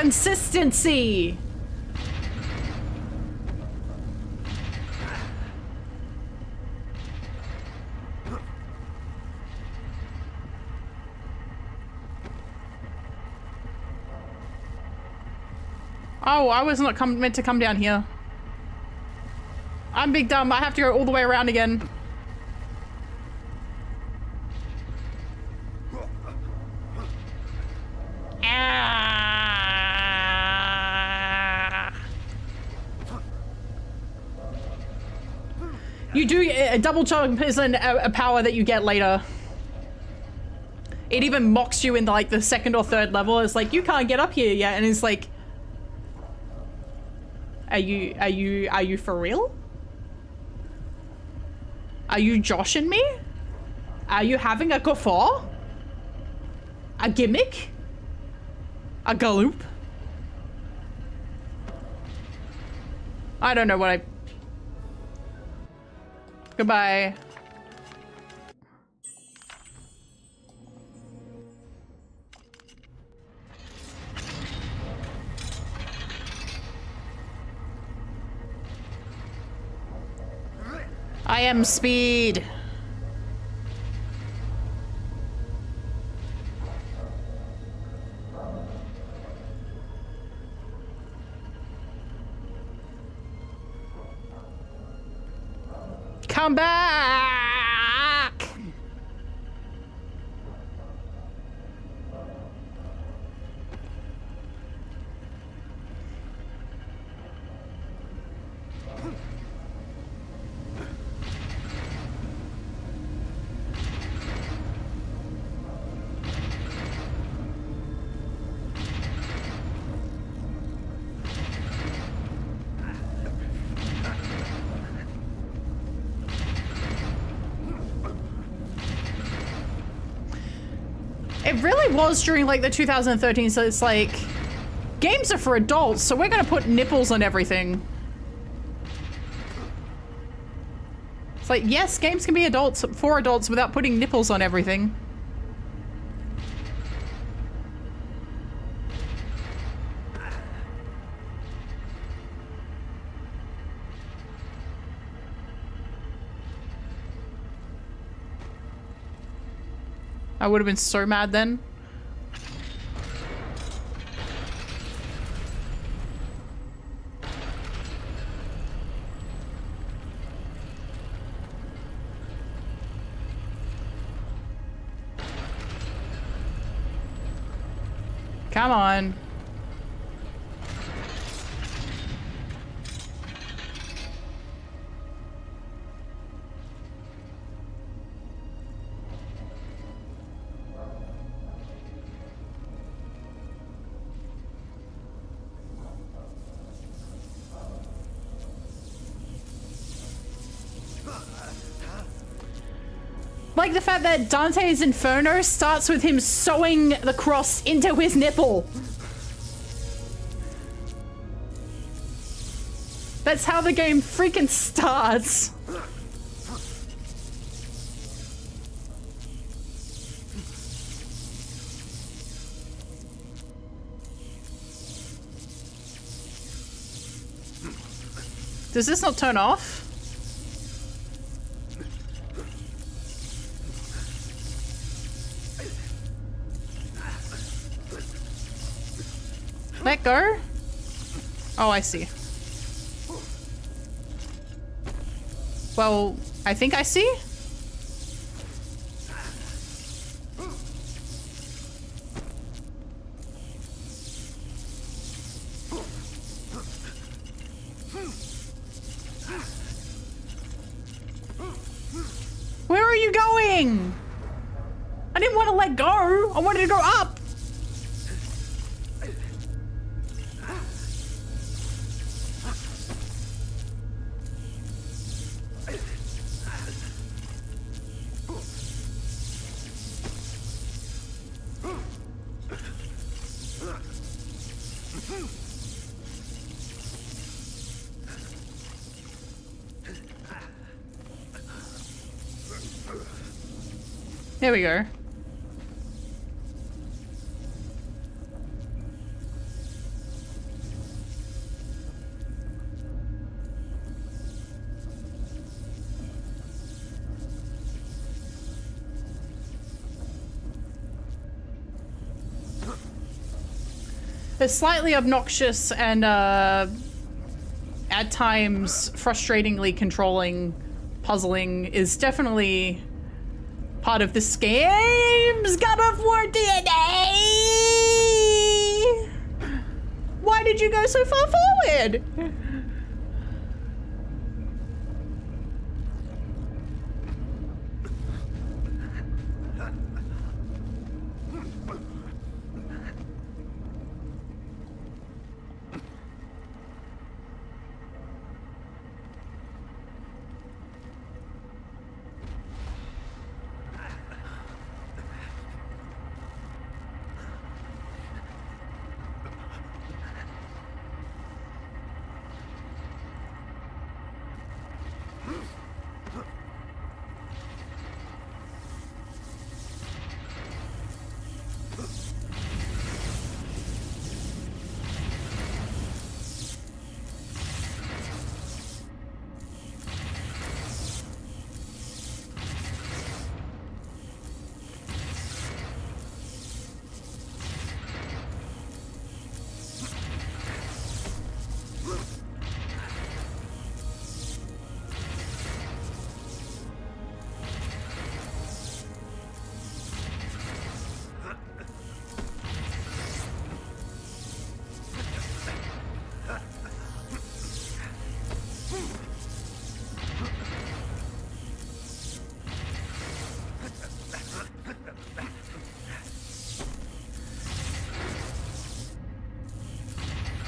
Consistency! Oh, I was not meant to come down here. I'm big dumb. I have to go all the way around again. Ah. You do a double jump isn't a power that you get later. It even mocks you in like the second or third level. It's like, you can't get up here yet, and it's like, are you for real? Are you joshing me? Are you having a guffaw? A gimmick? A galoop? I don't know what I... Goodbye. I am speed. Come back. It really was during like the 2013, so it's like, games are for adults, so we're gonna put nipples on everything. It's like, yes, games can be adults for adults without putting nipples on everything. I would have been so mad then. Come on. Like the fact that Dante's Inferno starts with him sewing the cross into his nipple. That's how the game freaking starts. Does this not turn off? Let go? Oh, I see. Well, I think I see. Where are you going? I didn't want to let go. I wanted to go up. There we go. The slightly obnoxious and at times frustratingly controlling puzzling is definitely part of this game's God of War DNA. Why did you go so far forward?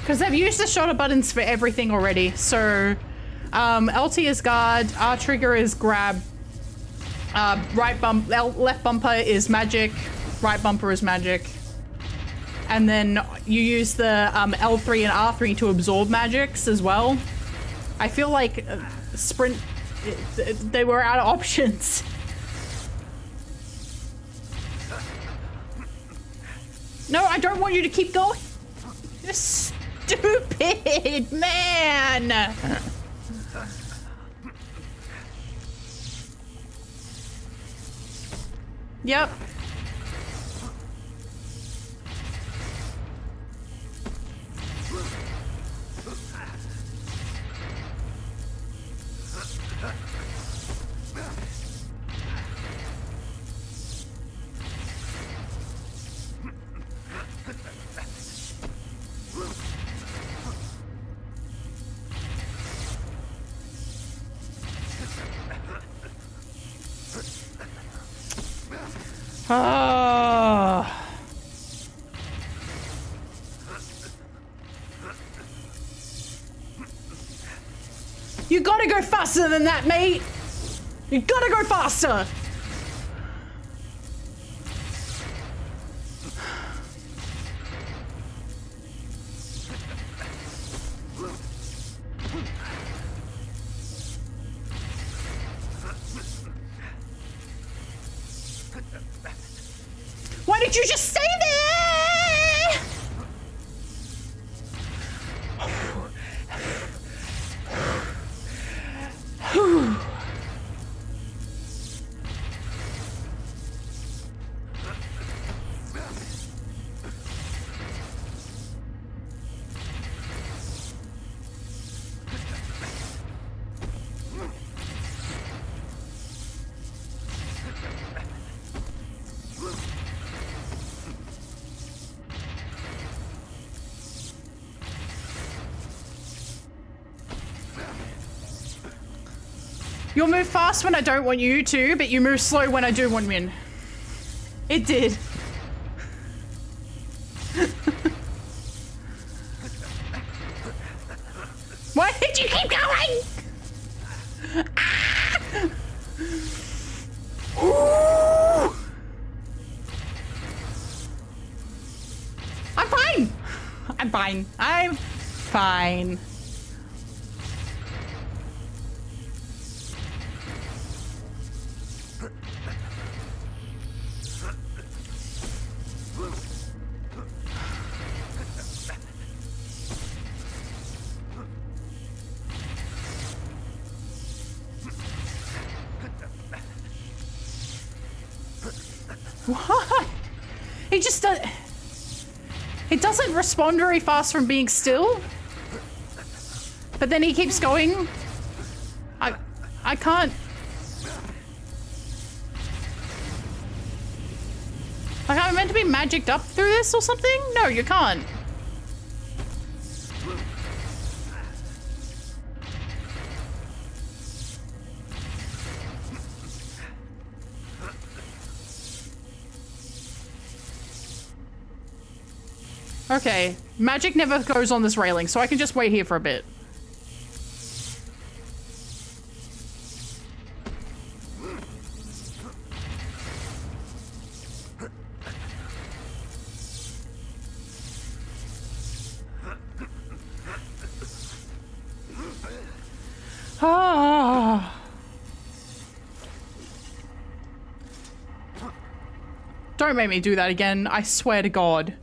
Because they've used the shoulder buttons for everything already. So LT is guard, R trigger is grab, left bumper is magic, right bumper is magic. And then you use the L3 and R3 to absorb magics as well. I feel like sprint, they were out of options. No, I don't want you to keep going. You're stupid, man. Yep. Oh. You gotta go faster than that, mate. You gotta go faster. Why did you just stay there? You'll move fast when I don't want you to, but you move slow when I do want you in. It did. Why did you keep going? Ah! Ooh! I'm fine. I'm fine. I'm fine. What? He just does. It doesn't respond very fast from being still. But then he keeps going. I can't. Like, I'm meant to be magicked up through this or something? No, you can't. Okay, magic never goes on this railing, so I can just wait here for a bit. Ah. Don't make me do that again, I swear to God.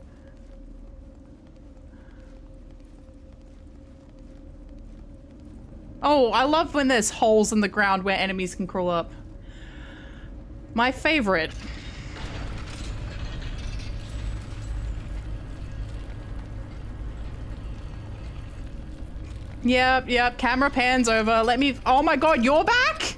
Oh, I love when there's holes in the ground where enemies can crawl up. My favorite. Yep, camera pans over. Let me, oh my God, you're back?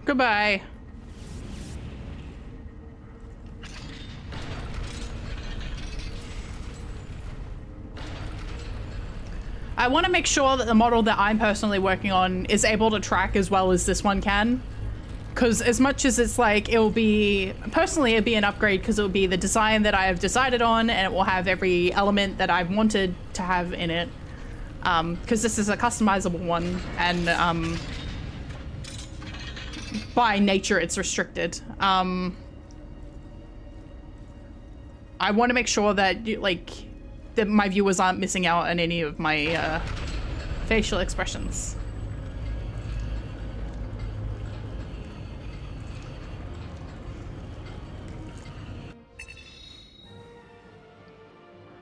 Goodbye. I want to make sure that the model that I'm personally working on is able to track as well as this one can. Because as much as it's like, it'll be, personally it'll be an upgrade because it'll be the design that I have decided on and it will have every element that I've wanted to have in it. Because this is a customizable one and by nature it's restricted. I want to make sure that that my viewers aren't missing out on any of my facial expressions.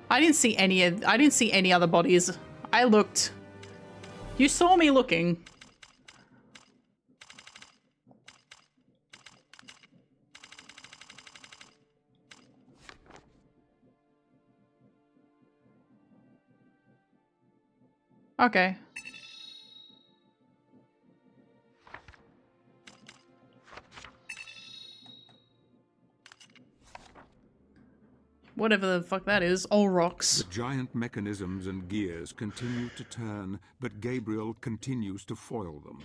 I didn't see any other bodies. I looked. You saw me looking. Okay. Whatever the fuck that is, all rocks. The giant mechanisms and gears continue to turn, but Gabriel continues to foil them.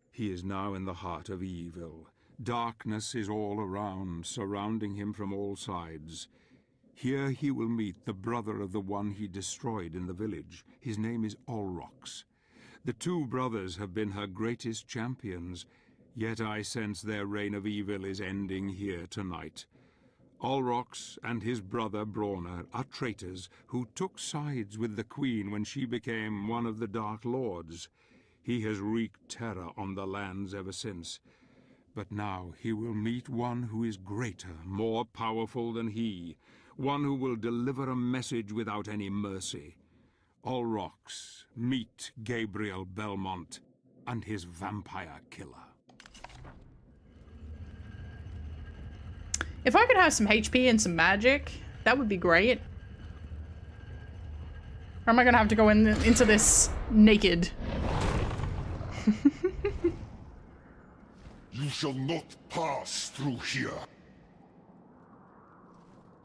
He is now in the heart of evil. Darkness is all around, surrounding him from all sides. Here he will meet the brother of the one he destroyed in the village. His name is Olrox. The two brothers have been her greatest champions, yet I sense their reign of evil is ending here tonight. Olrox and his brother Brawner are traitors who took sides with the Queen when she became one of the Dark Lords. He has wreaked terror on the lands ever since. But now he will meet one who is greater, more powerful than he, one who will deliver a message without any mercy. Olrox, meet Gabriel Belmont and his vampire killer. If I could have some HP and some magic, that would be great. Or am I gonna have to go into this naked? You shall not pass through here.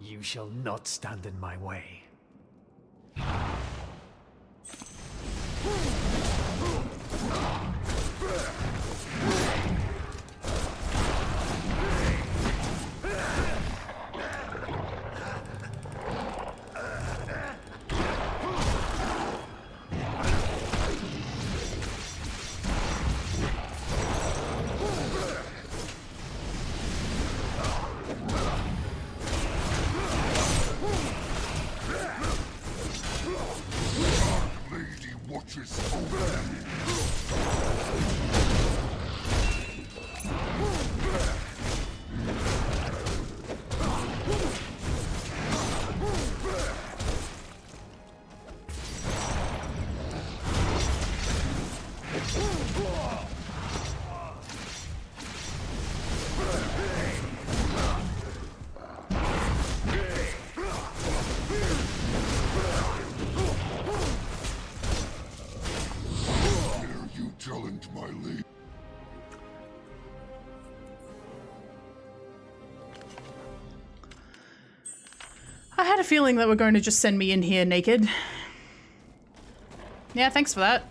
You shall not stand in my way. Lady watches over you. Dare you challenge my lady? I had a feeling that we're going to just send me in here naked. Yeah, thanks for that.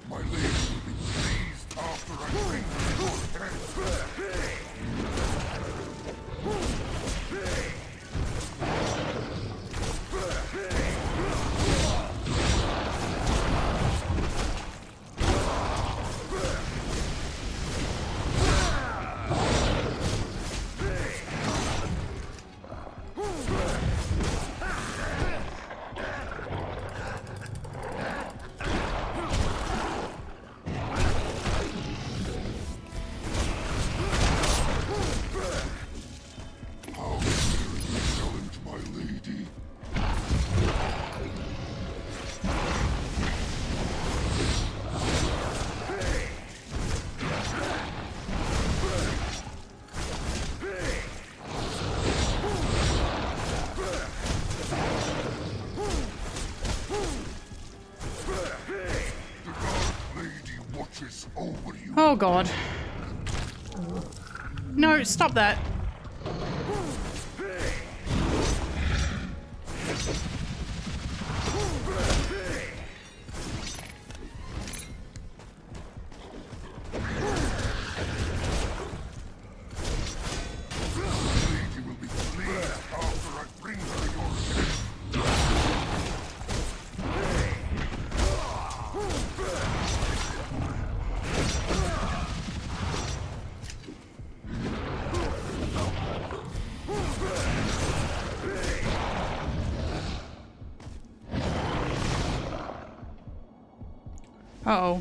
My lady will be pleased after I bring her your head. How dare you challenge my lady? The Dark Lady watches over you. Oh god. No, stop that. Lady will be pleased after I bring her your head. Uh-oh.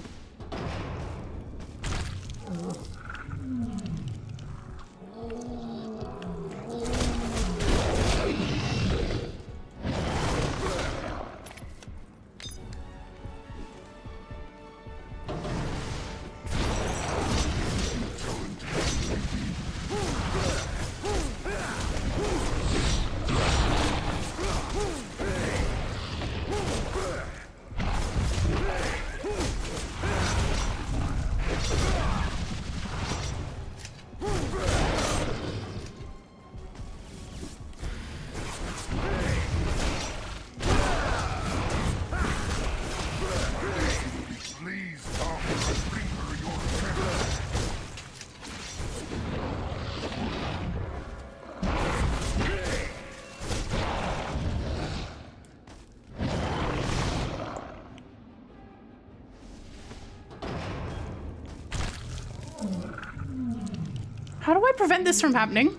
to prevent this from happening.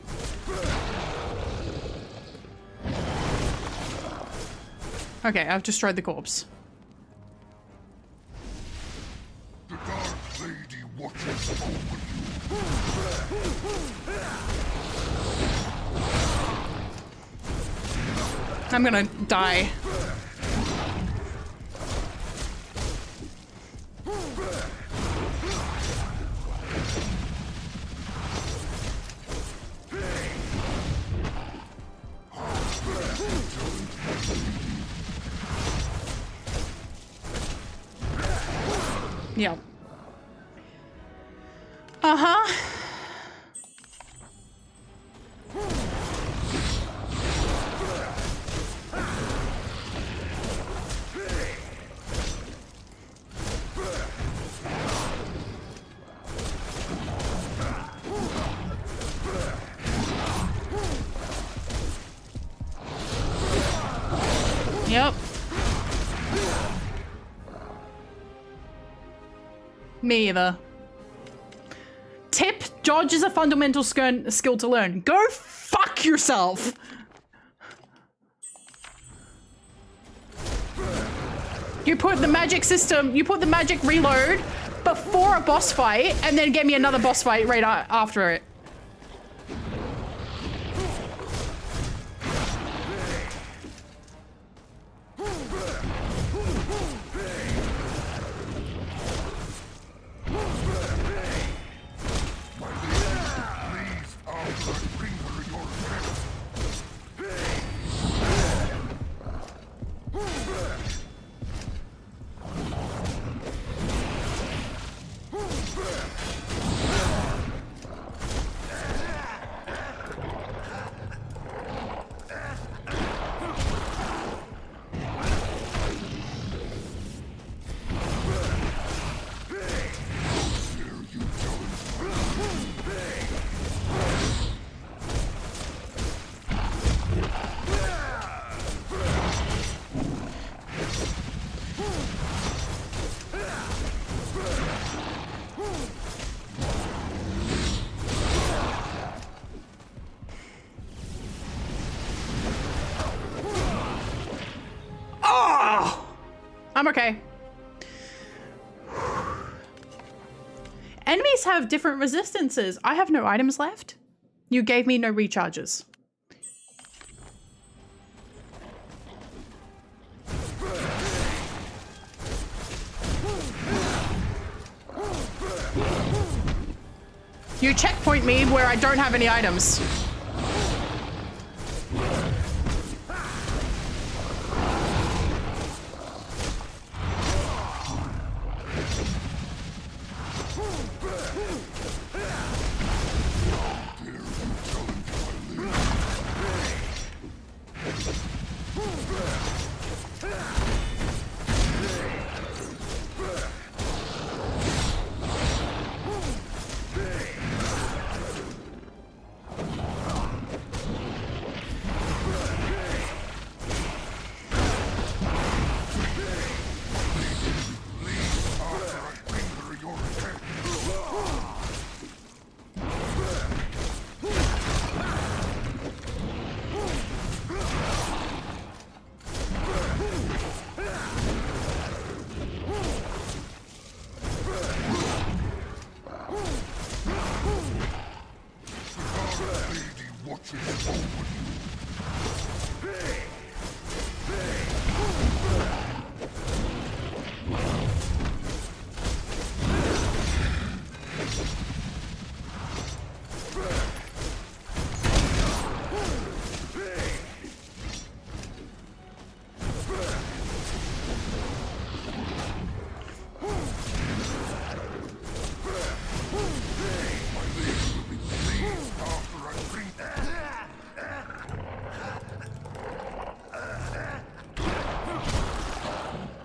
Okay, I've destroyed the corpse. The Dark Lady watches over I'm gonna die. Yeah. Uh-huh. Yep. Me either. Tip, dodge is a fundamental skill to learn. Go fuck yourself! You put the magic system, you put the magic reload before a boss fight and then get me another boss fight right after it. I'm okay. Enemies have different resistances. I have no items left. You gave me no recharges. You checkpoint me where I don't have any items.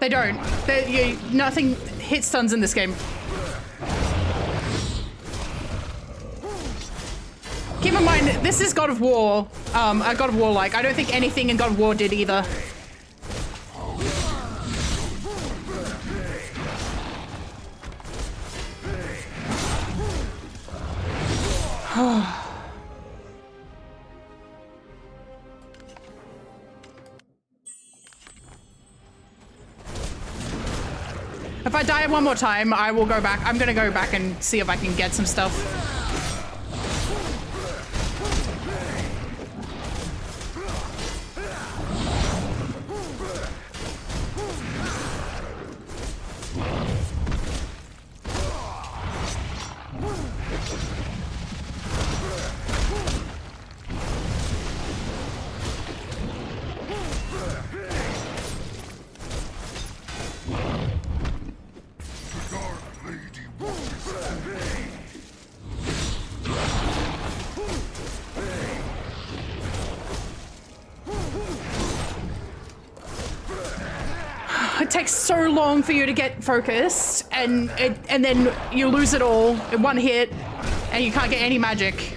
They don't. Nothing hit stuns in this game. Keep in mind, this is God of War. A God of War-like. I don't think anything in God of War did either. If I die one more time, I will go back. I'm gonna go back and see if I can get some stuff. It takes so long for you to get focused, and then you lose it all in one hit, and you can't get any magic.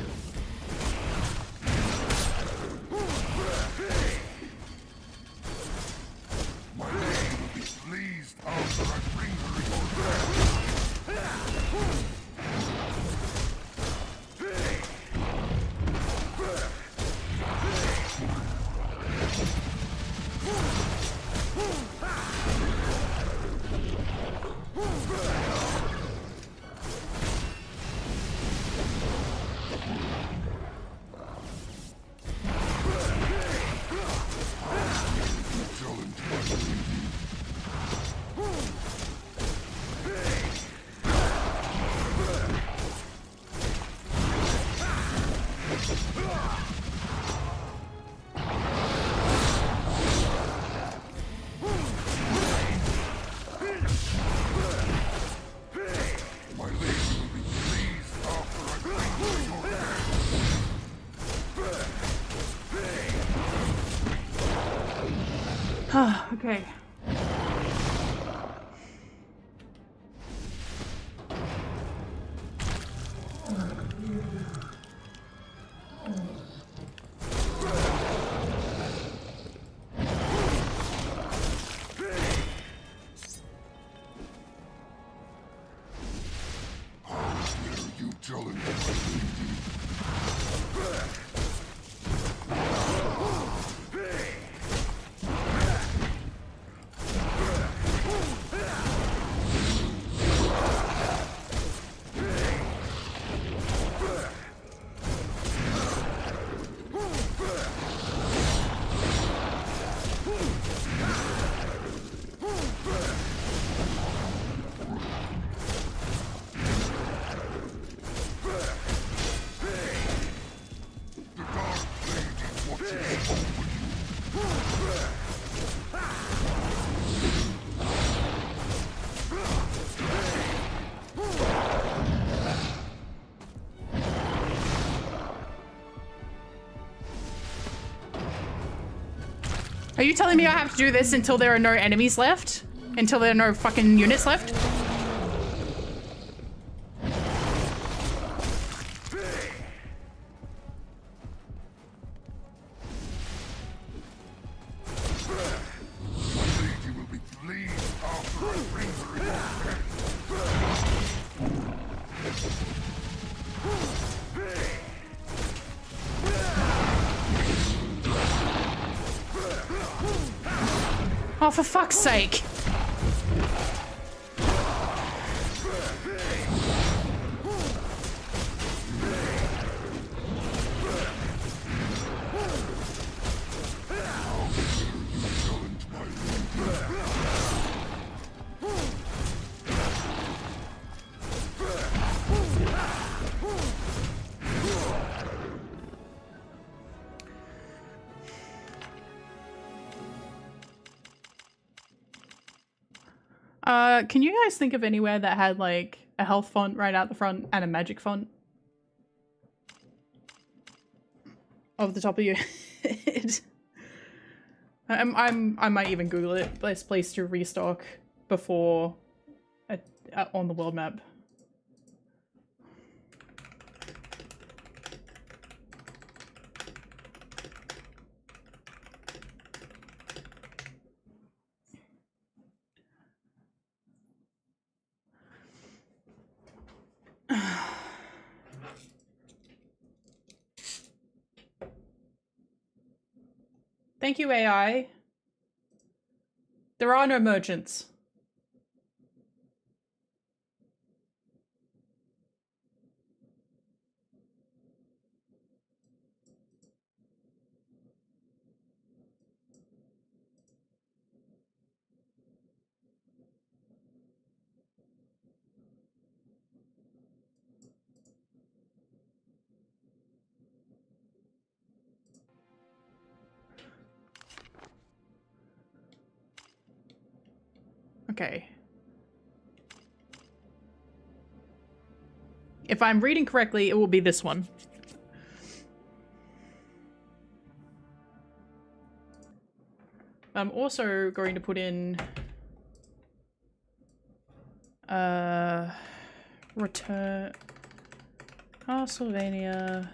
Okay. Are you telling me I have to do this until there are no enemies left? Until there are no fucking units left? Oh, for fuck's sake. Can you guys think of anywhere that had like a health font right out the front and a magic font? Off the top of your head. I might even Google it. Best place to restock before on the world map. Thank you, AI. There are no merchants. Okay. If I'm reading correctly, it will be this one. I'm also going to put in return Castlevania.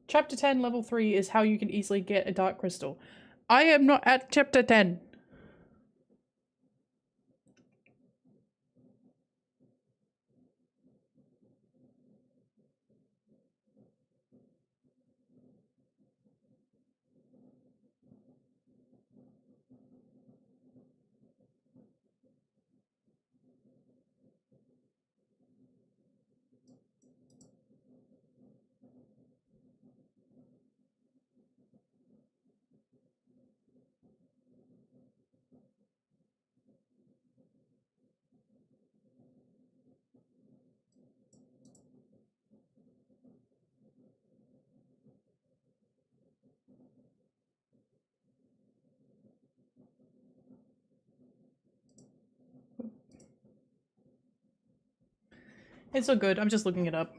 Chapter 10, level 3 is how you can easily get a dark crystal. I am not at chapter 10. It's all good. I'm just looking it up.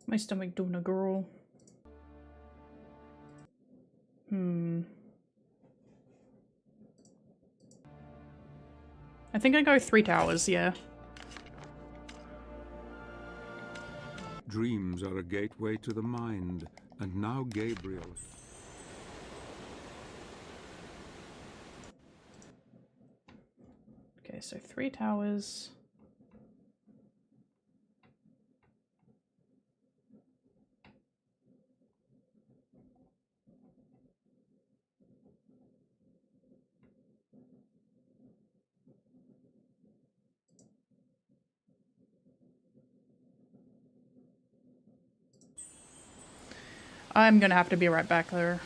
My stomach doing a girl. I think I go 3 towers, yeah. Dreams are a gateway to the mind, and now Gabriel. Okay, so 3 towers. I'm gonna have to be right back there.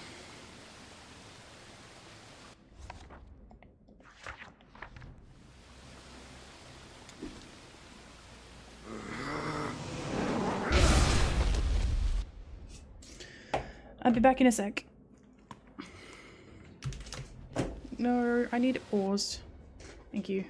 I'll be back in a sec. No, I need ores. Thank you.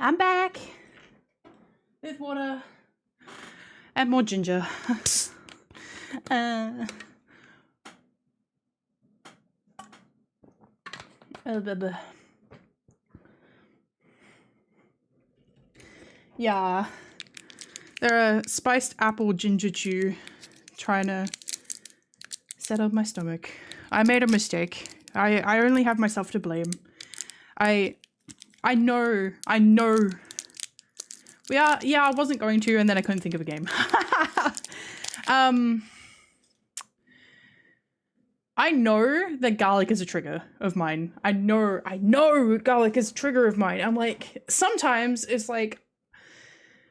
I'm back. With water. And more ginger. Yeah. They're a spiced apple ginger chew trying to settle my stomach. I made a mistake. I only have myself to blame. I know. Yeah, I wasn't going to, and then I couldn't think of a game. I know that garlic is a trigger of mine. I know garlic is a trigger of mine. I'm like, sometimes it's like,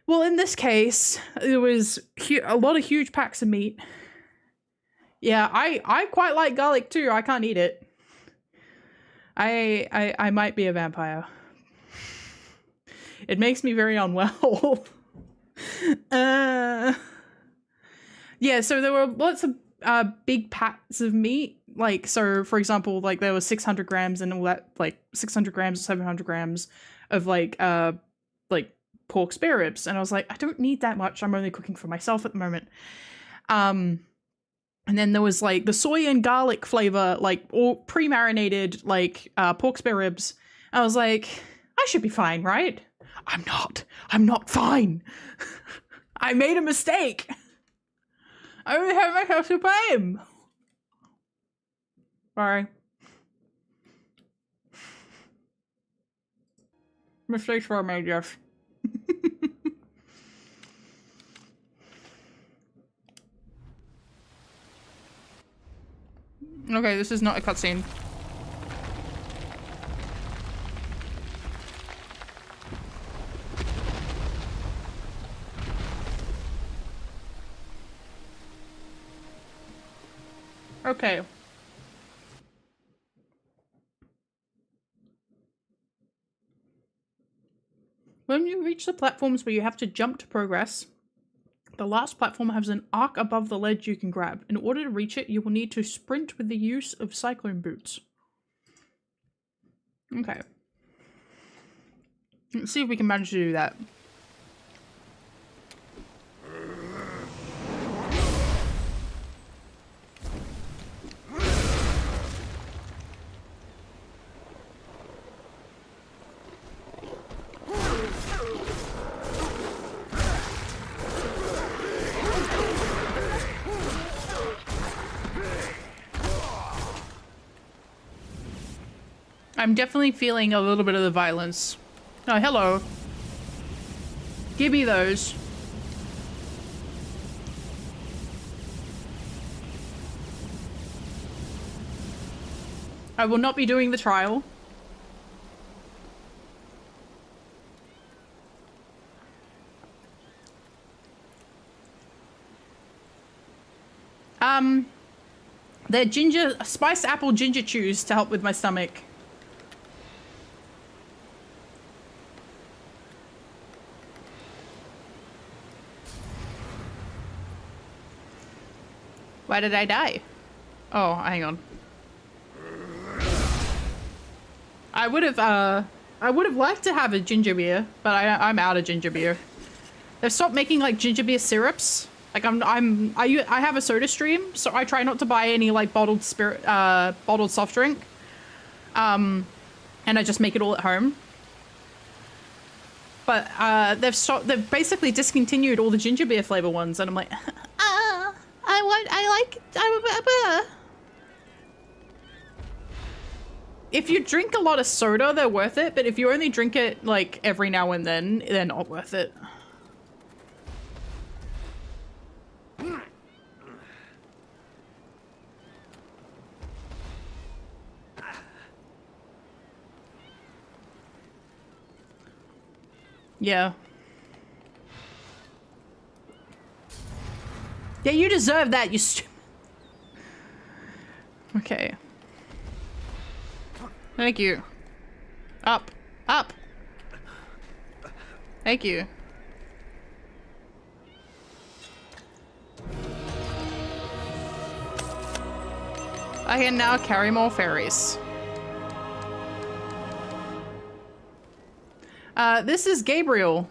well, in this case, it was a lot of huge packs of meat. Yeah, I quite like garlic too. I can't eat it. I might be a vampire. It makes me very unwell. Yeah, so there were lots of big packs of meat. Like, so for example, like there was 600 grams and all that, like 600 grams or 700 grams of like pork spare ribs. And I was like, I don't need that much. I'm only cooking for myself at the moment. And then there was like the soy and garlic flavor, like all pre-marinated, like pork spare ribs. I was like, I should be fine, right? I'm not fine. I made a mistake. I only have myself to blame. Sorry. Mistakes were made, yes. Okay, this is not a cutscene. Okay. When you reach the platforms where you have to jump to progress, the last platform has an arc above the ledge you can grab. In order to reach it, you will need to sprint with the use of cyclone boots. Okay. Let's see if we can manage to do that. I'm definitely feeling a little bit of the violence. Oh, hello. Give me those. I will not be doing the trial. They're spiced apple ginger chews to help with my stomach. Why did I die? Oh, hang on. I would have liked to have a ginger beer, but I'm out of ginger beer. They've stopped making like ginger beer syrups. Like I have a soda stream, so I try not to buy any like bottled soft drink. And I just make it all at home. But they've basically discontinued all the ginger beer flavor ones, and I'm like, if you drink a lot of soda, they're worth it, but if you only drink it like every now and then, they're not worth it. Yeah. Yeah, you deserve that, you Okay. Thank you. Up. Up. Thank you. I can now carry more fairies. This is Gabriel.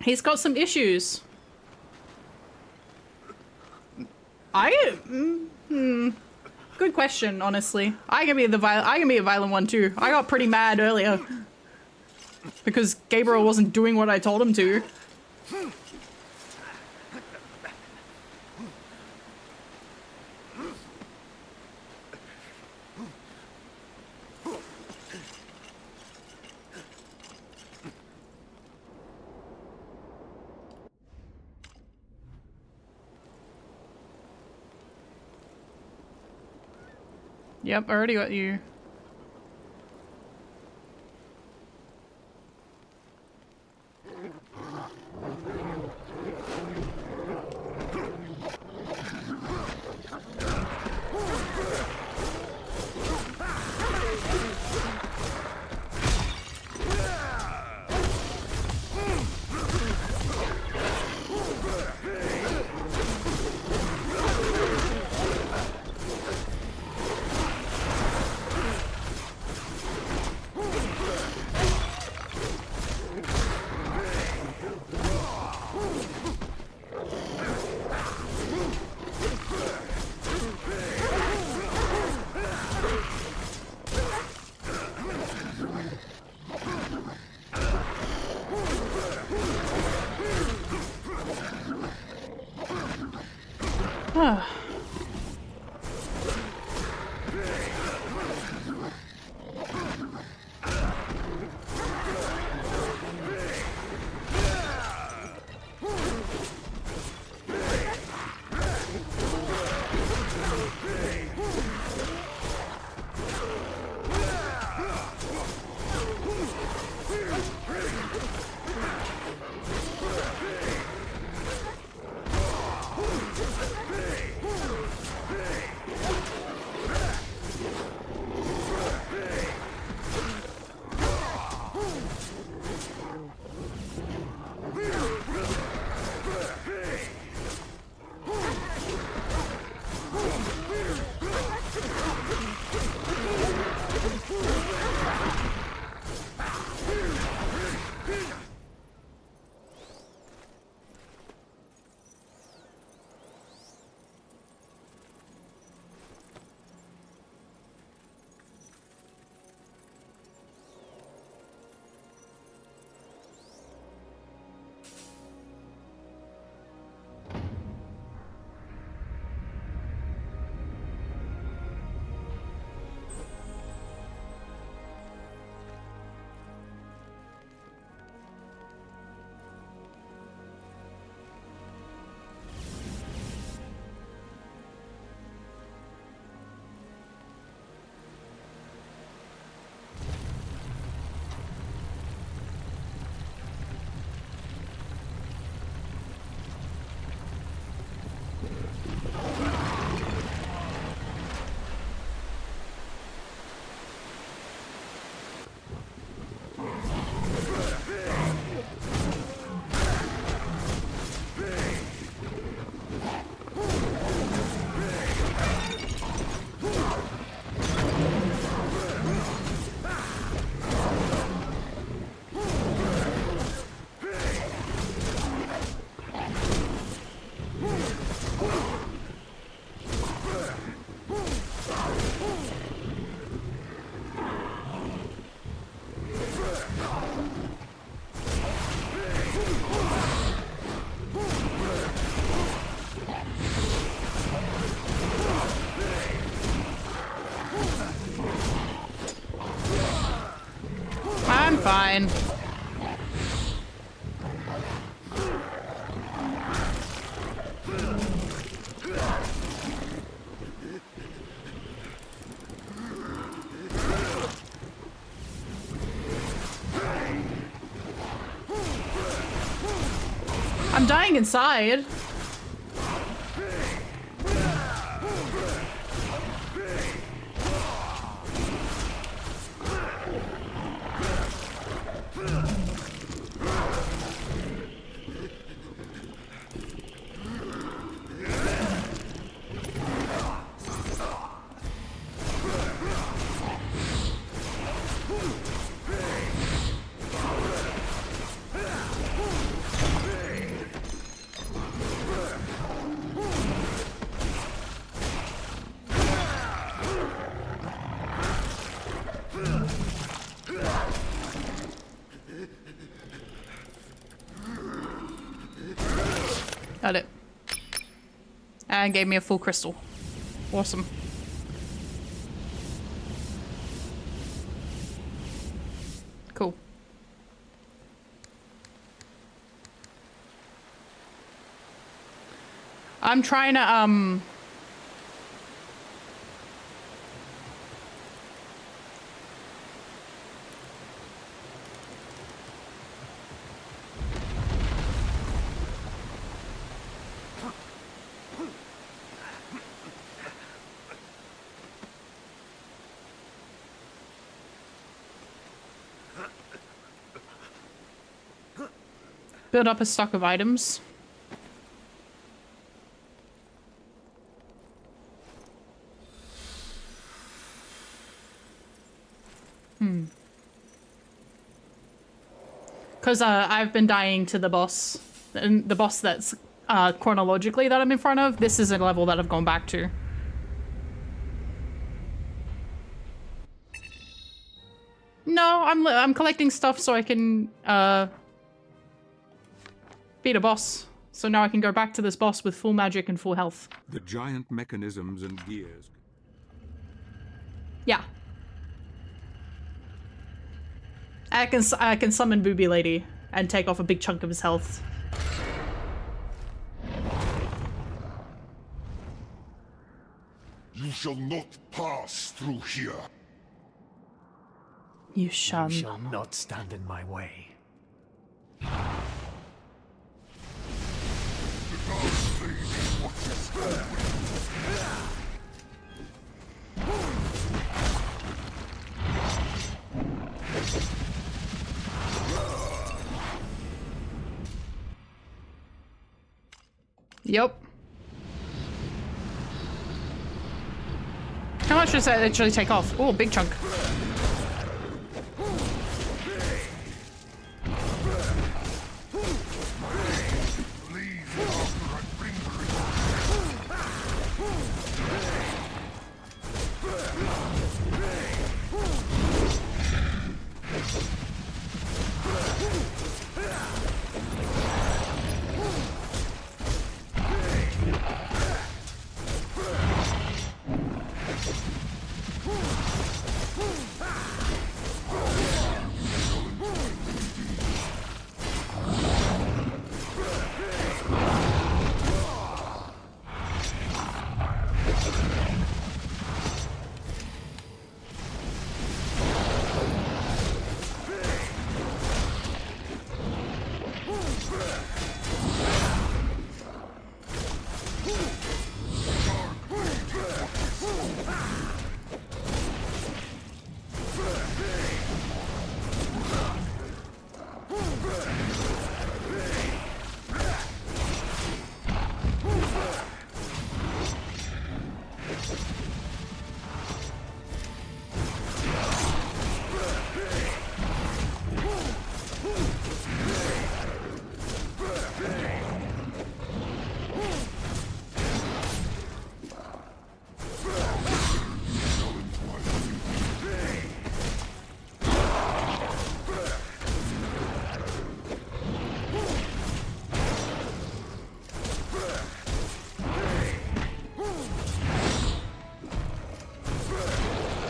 He's got some issues. Good question, honestly. I can be a violent one too. I got pretty mad earlier because Gabriel wasn't doing what I told him to. Yep, already got you. I'm fine. I'm dying inside. Got it. And gave me a full crystal. Awesome. Cool. I'm trying to, build up a stock of items. Because I've been dying to the boss. And the boss that's chronologically that I'm in front of, this is a level that I've gone back to. No, I'm collecting stuff so I can beat a boss. So now I can go back to this boss with full magic and full health. The giant mechanisms and gears. Yeah. I can summon Booby Lady and take off a big chunk of his health. You shall not pass through here. You shall You shall not stand in my way. The Dark Lady watches over you. Yep. How much does that actually take off? Oh, big chunk.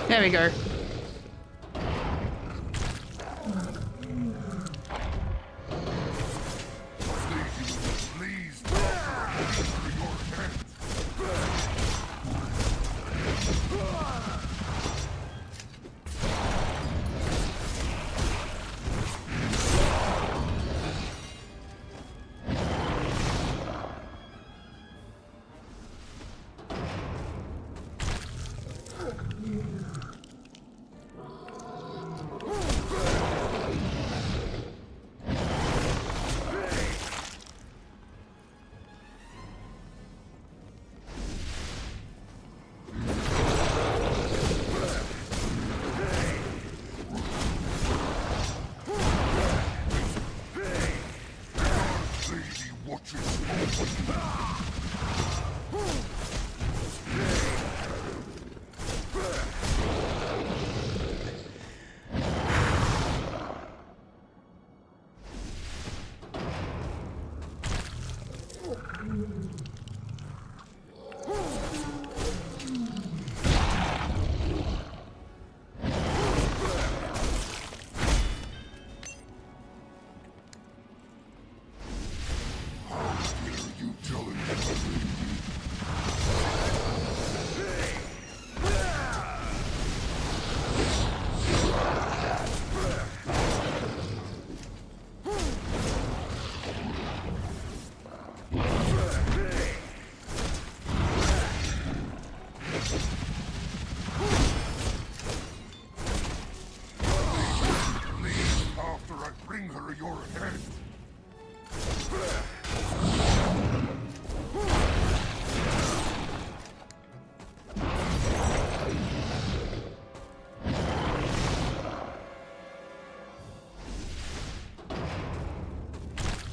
There we go.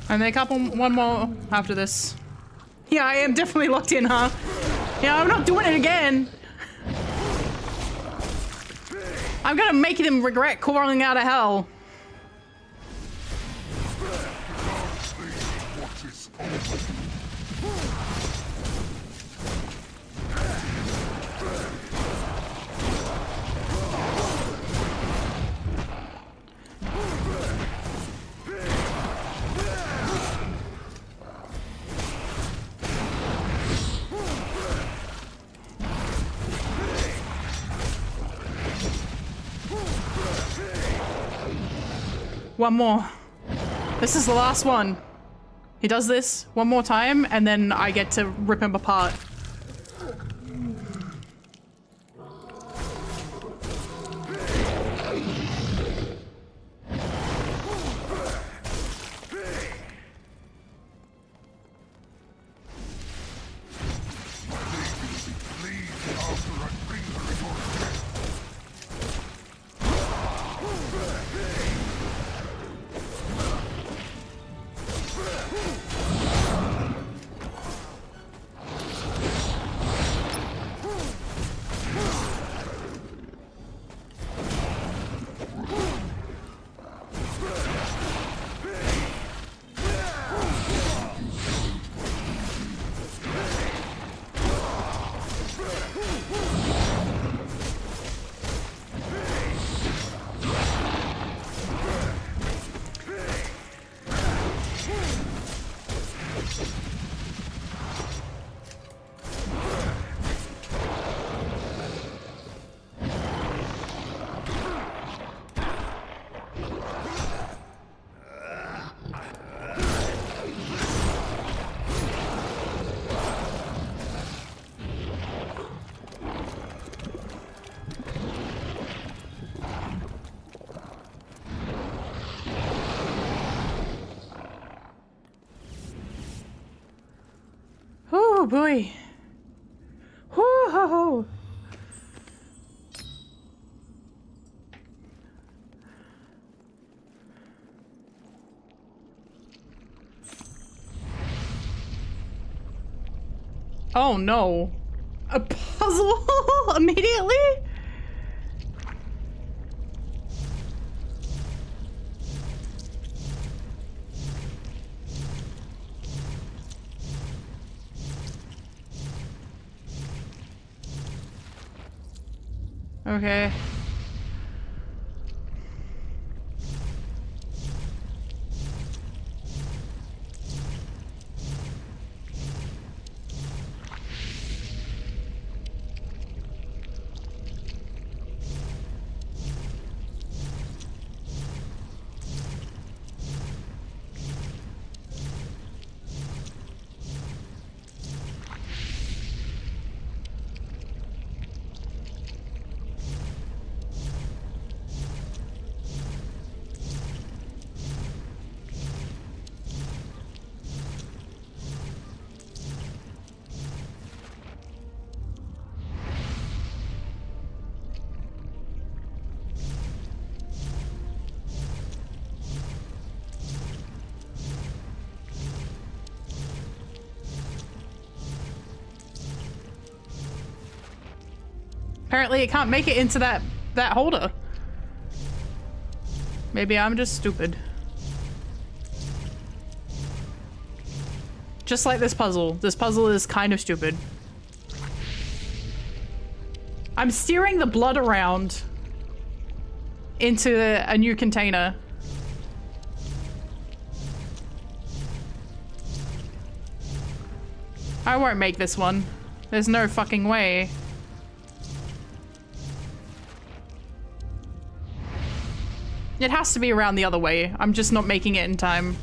And then one more after this. Yeah, I am definitely locked in, huh? Yeah, I'm not doing it again. I'm gonna make them regret crawling out of hell. One more. This is the last one. He does this one more time, and then I get to rip him apart. Oh boy. Whoo-ho-ho. Oh no. A puzzle immediately? Okay. Apparently it can't make it into that holder. Maybe I'm just stupid. Just like this puzzle. This puzzle is kind of stupid. I'm steering the blood around into a new container. I won't make this one. There's no fucking way. It has to be around the other way. I'm just not making it in time.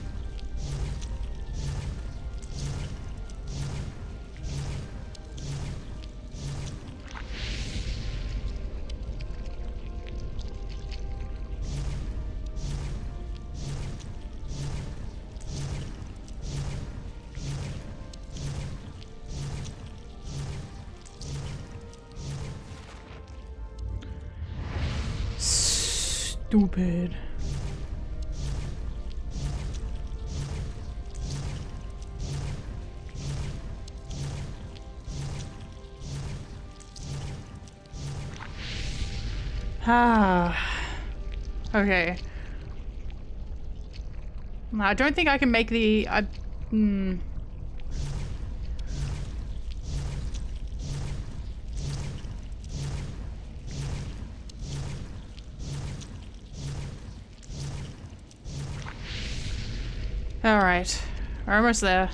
Stupid. Okay. I don't think I can make the... Alright. We're almost there.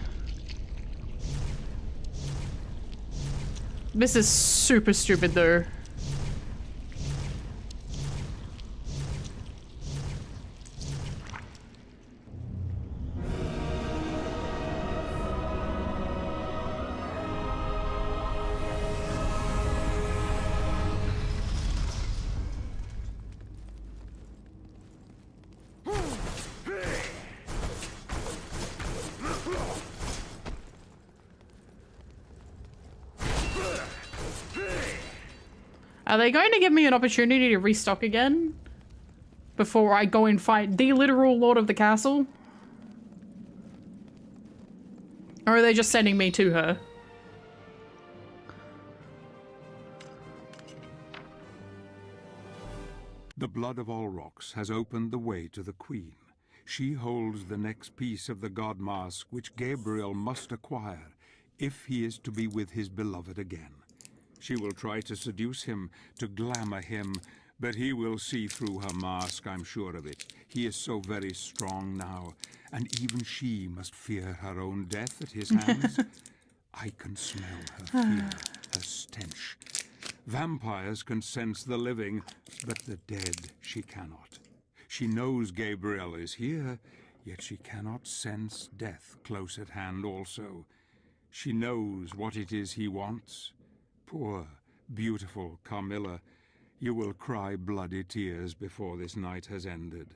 This is super stupid though. Are they going to give me an opportunity to restock again? Before I go and fight the literal Lord of the Castle? Or are they just sending me to her? The blood of Olrox has opened the way to the Queen. She holds the next piece of the god mask which Gabriel must acquire if he is to be with his beloved again. She will try to seduce him, to glamour him, but he will see through her mask, I'm sure of it. He is so very strong now, and even she must fear her own death at his hands. I can smell her fear, her stench. Vampires can sense the living, but the dead she cannot. She knows Gabriel is here, yet she cannot sense death close at hand also. She knows what it is he wants. Poor, beautiful Carmilla, you will cry bloody tears before this night has ended.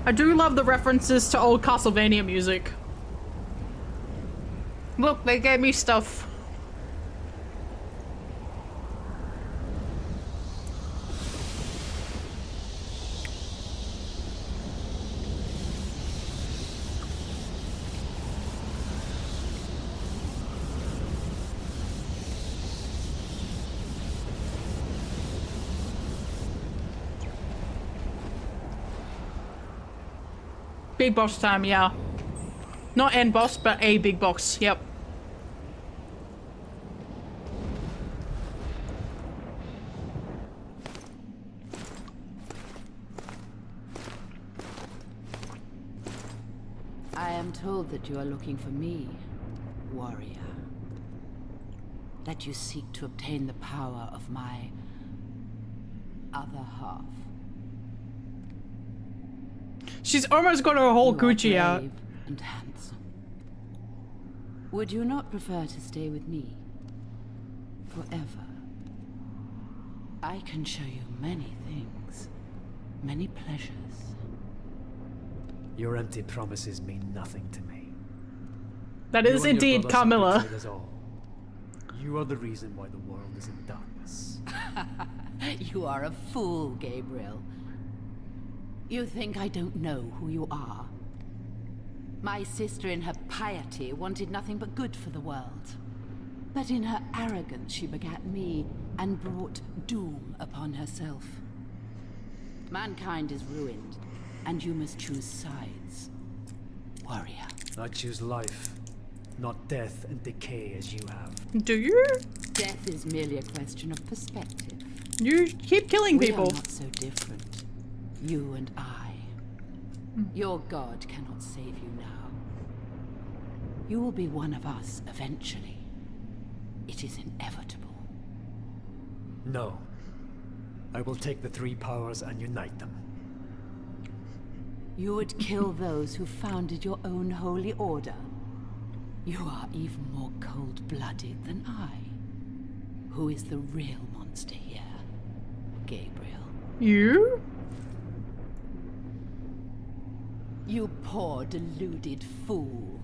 I do love the references to old Castlevania music. Look, they gave me stuff. Big boss time, yeah. Not end boss, but a big boss, yep. I am told that you are looking for me, warrior. That you seek to obtain the power of my other half. She's almost got her whole You are Gucci out. brave and handsome. Would you not prefer to stay with me forever? I can show you many things, many pleasures. Your empty promises mean nothing to me. That You is and your indeed brothers have Carmilla. betrayed us all. You are the reason why the world is in darkness. You are a fool, Gabriel. You think I don't know who you are? My sister in her piety wanted nothing but good for the world. But in her arrogance she begat me and brought doom upon herself. Mankind is ruined, and you must choose sides. Warrior. I choose life, not death and decay as you have. Do you? Death is merely a question of perspective. You keep killing people. We are not so different. You and I. Your god cannot save you now. You will be one of us eventually. It is inevitable. No. I will take the three powers and unite them. You would kill those who founded your own holy order. You are even more cold-blooded than I. Who is the real monster here? Gabriel. You? You poor, deluded fool.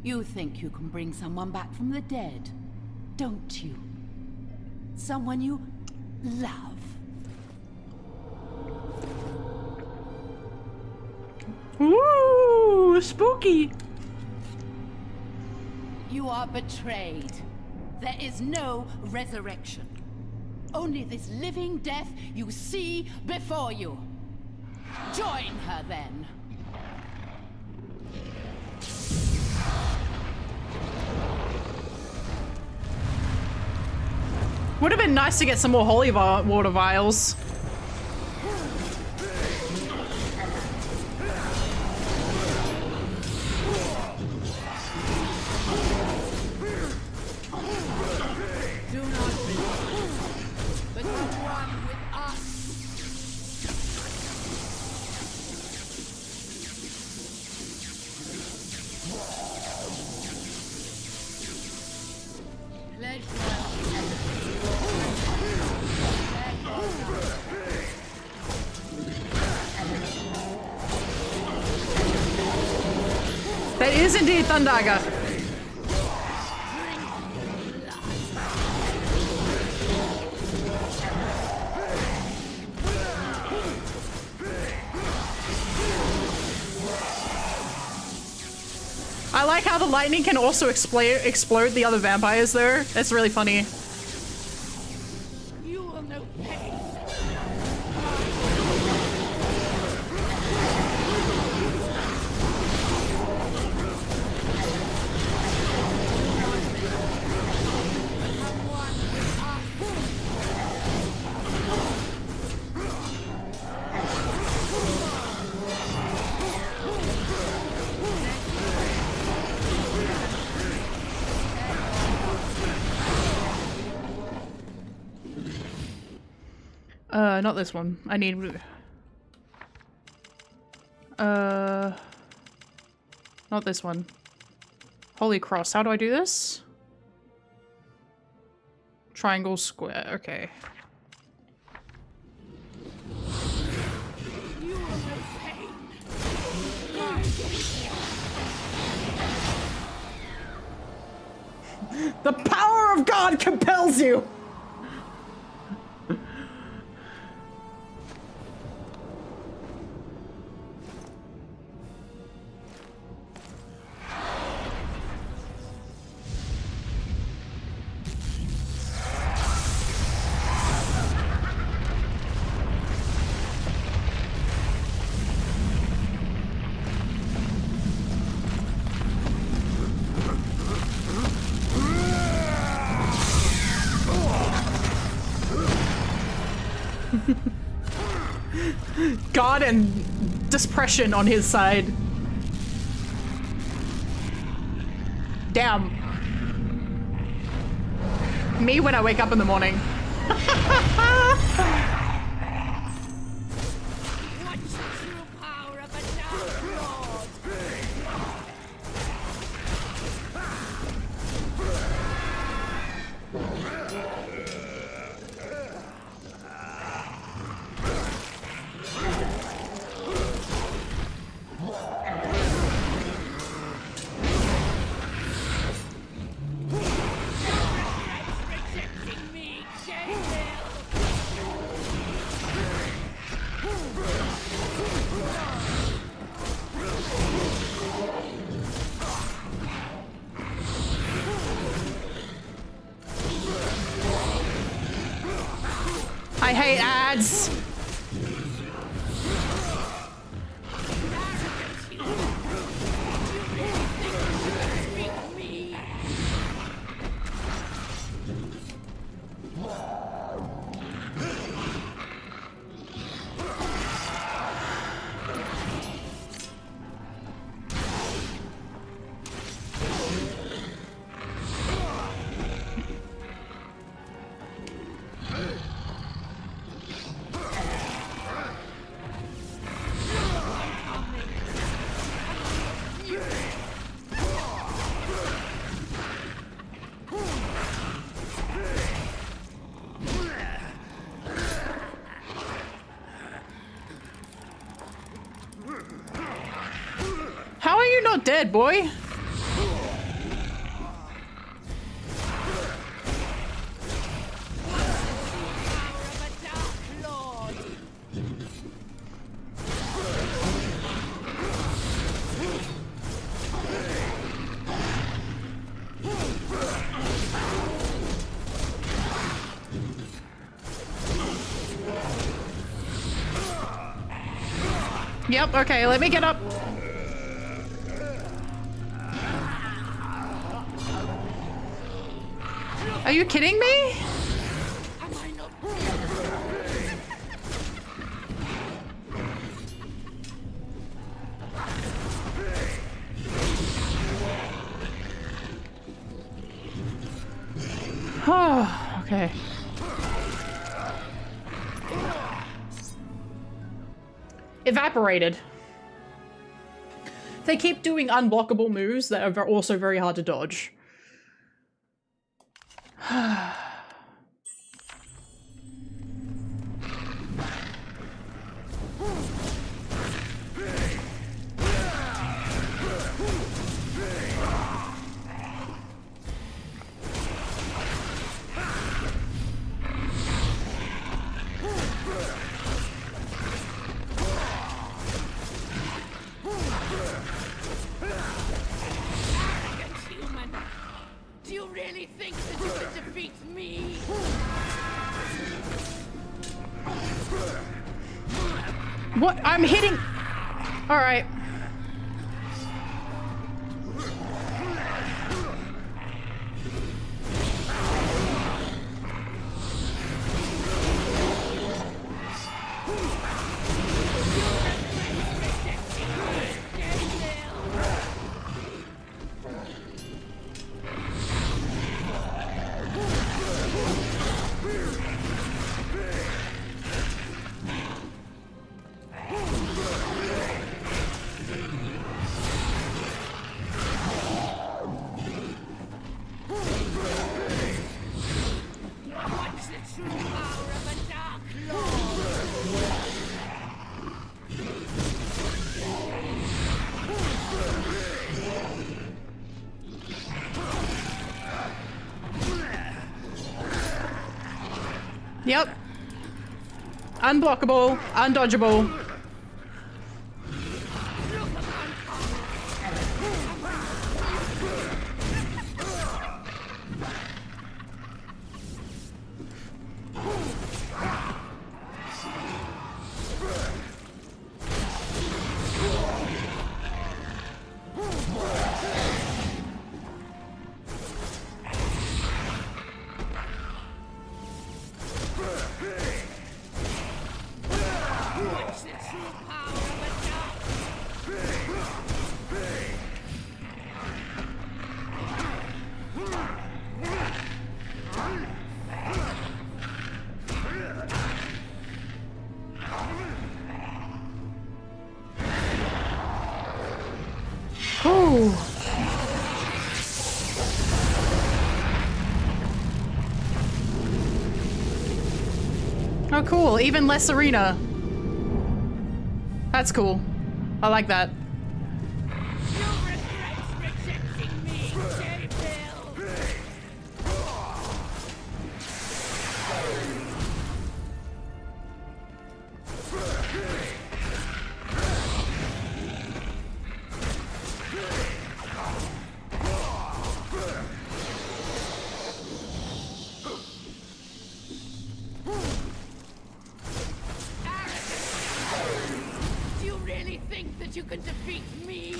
You think you can bring someone back from the dead, don't you? Someone you love. Ooh, spooky. You are betrayed. There is no resurrection. Only this living death you see before you. Join her then. Would have been nice to get some more holy water vials. Do not leave, but come one with us. Pledge That is indeed Thundaga. I like how the lightning can also explode the other vampires though. That's really funny. You will know pain. Not this one. I need... Not this one. Holy cross, how do I do this? Triangle, square, okay. The power of God compels you! God and depression on his side. Damn. Me when I wake up in the morning. What's the true power of a dark lord? Rejecting me, Gabriel. I hate ads. How are you not dead, boy? Yep, okay, let me get up. Are you kidding me? Oh, okay. Evaporated. They keep doing unblockable moves that are also very hard to dodge. Do you really think that you can defeat me? What? I'm hitting. All right. Yep. Unblockable, undodgeable. Ooh. Oh, cool. Even less arena. That's cool. I like that. Do you really think that you can defeat me?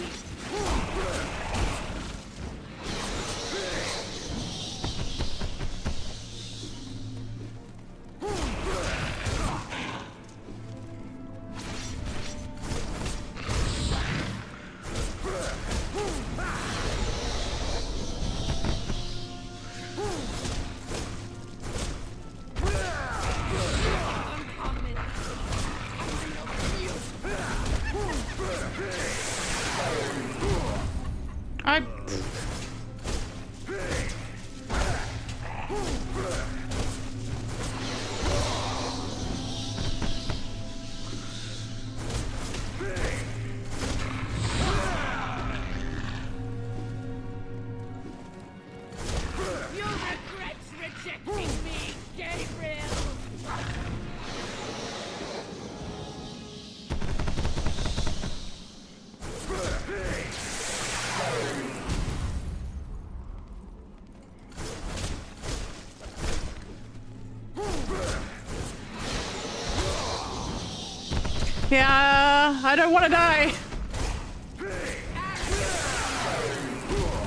I... You regret rejecting me, Gabriel! Yeah, I don't want to die. Do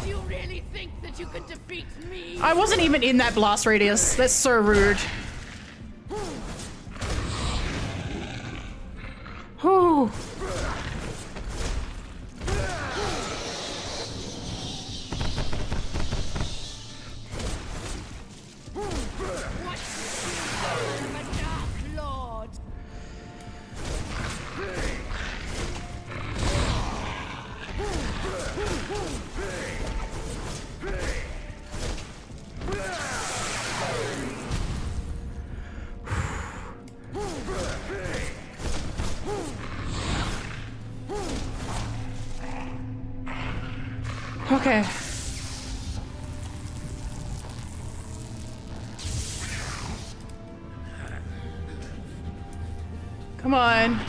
you really think that you can defeat me? I wasn't even in that blast radius. That's so rude. Whew. What from a Dark Lord? Okay. Come on.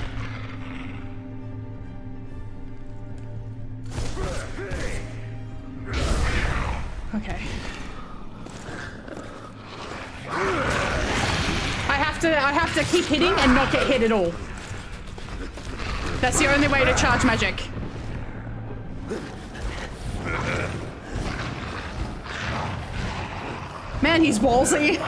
Okay. I have to keep hitting and not get hit at all. That's the only way to charge magic. Man, he's ballsy.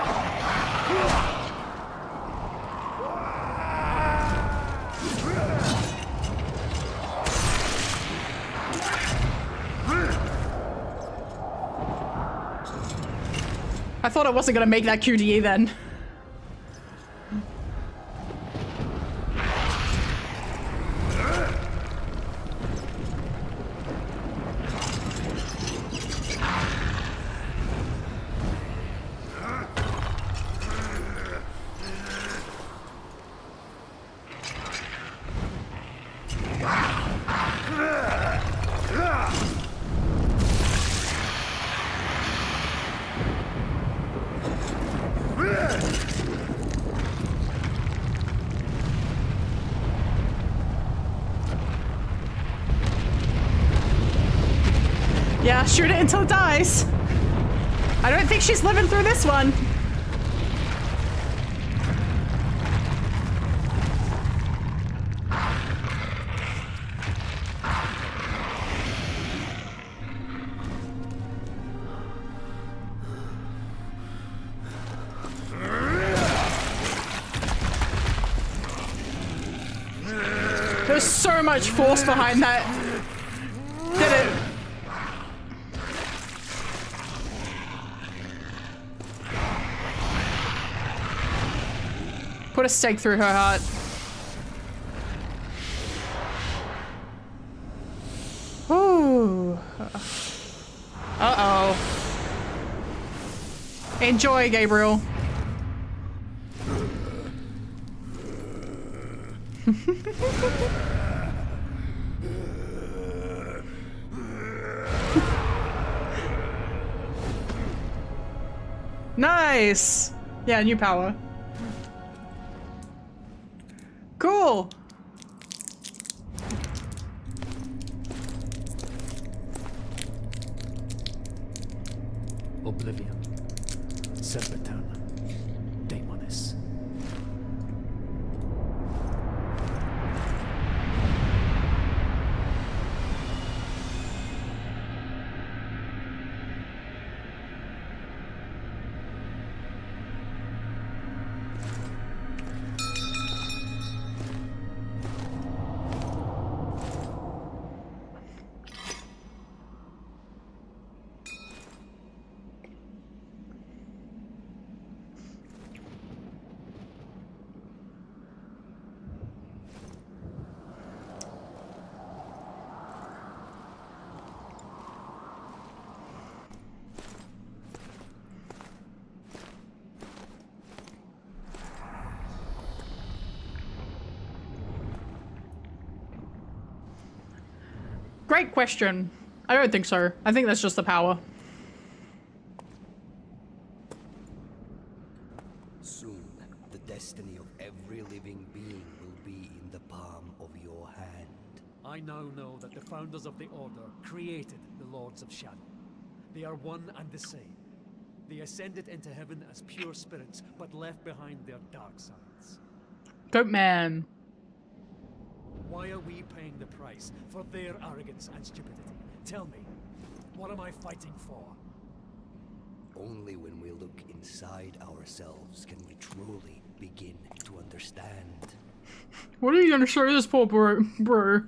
I thought I wasn't gonna make that QTE then. Yeah, shoot it until it dies. I don't think she's living through this one. There's so much force behind that. Did it? Put a stake through her heart. Ooh. Uh-oh. Enjoy, Gabriel. Nice! Yeah, new power. Cool! Oblivion. Sempitern. Daemonis. Great question. I don't think so. I think that's just the power. Soon, the destiny of every living being will be in the palm of your hand. I now know that the founders of the Order created the Lords of Shadow. They are one and the same. They ascended into heaven as pure spirits, but left behind their dark sides. Goat man. Why are we paying the price for their arrogance and stupidity? Tell me, what am I fighting for? Only when we look inside ourselves can we truly begin to understand. What are you gonna show this poor bro?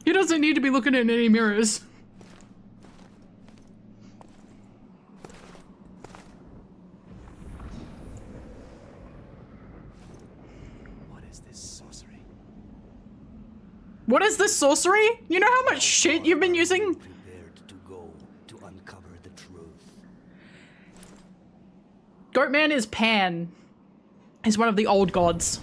He doesn't need to be looking in any mirrors. What is this sorcery? You know how much shit you've been using? Prepared to go to uncover the truth. Goatman is Pan. He's one of the old gods.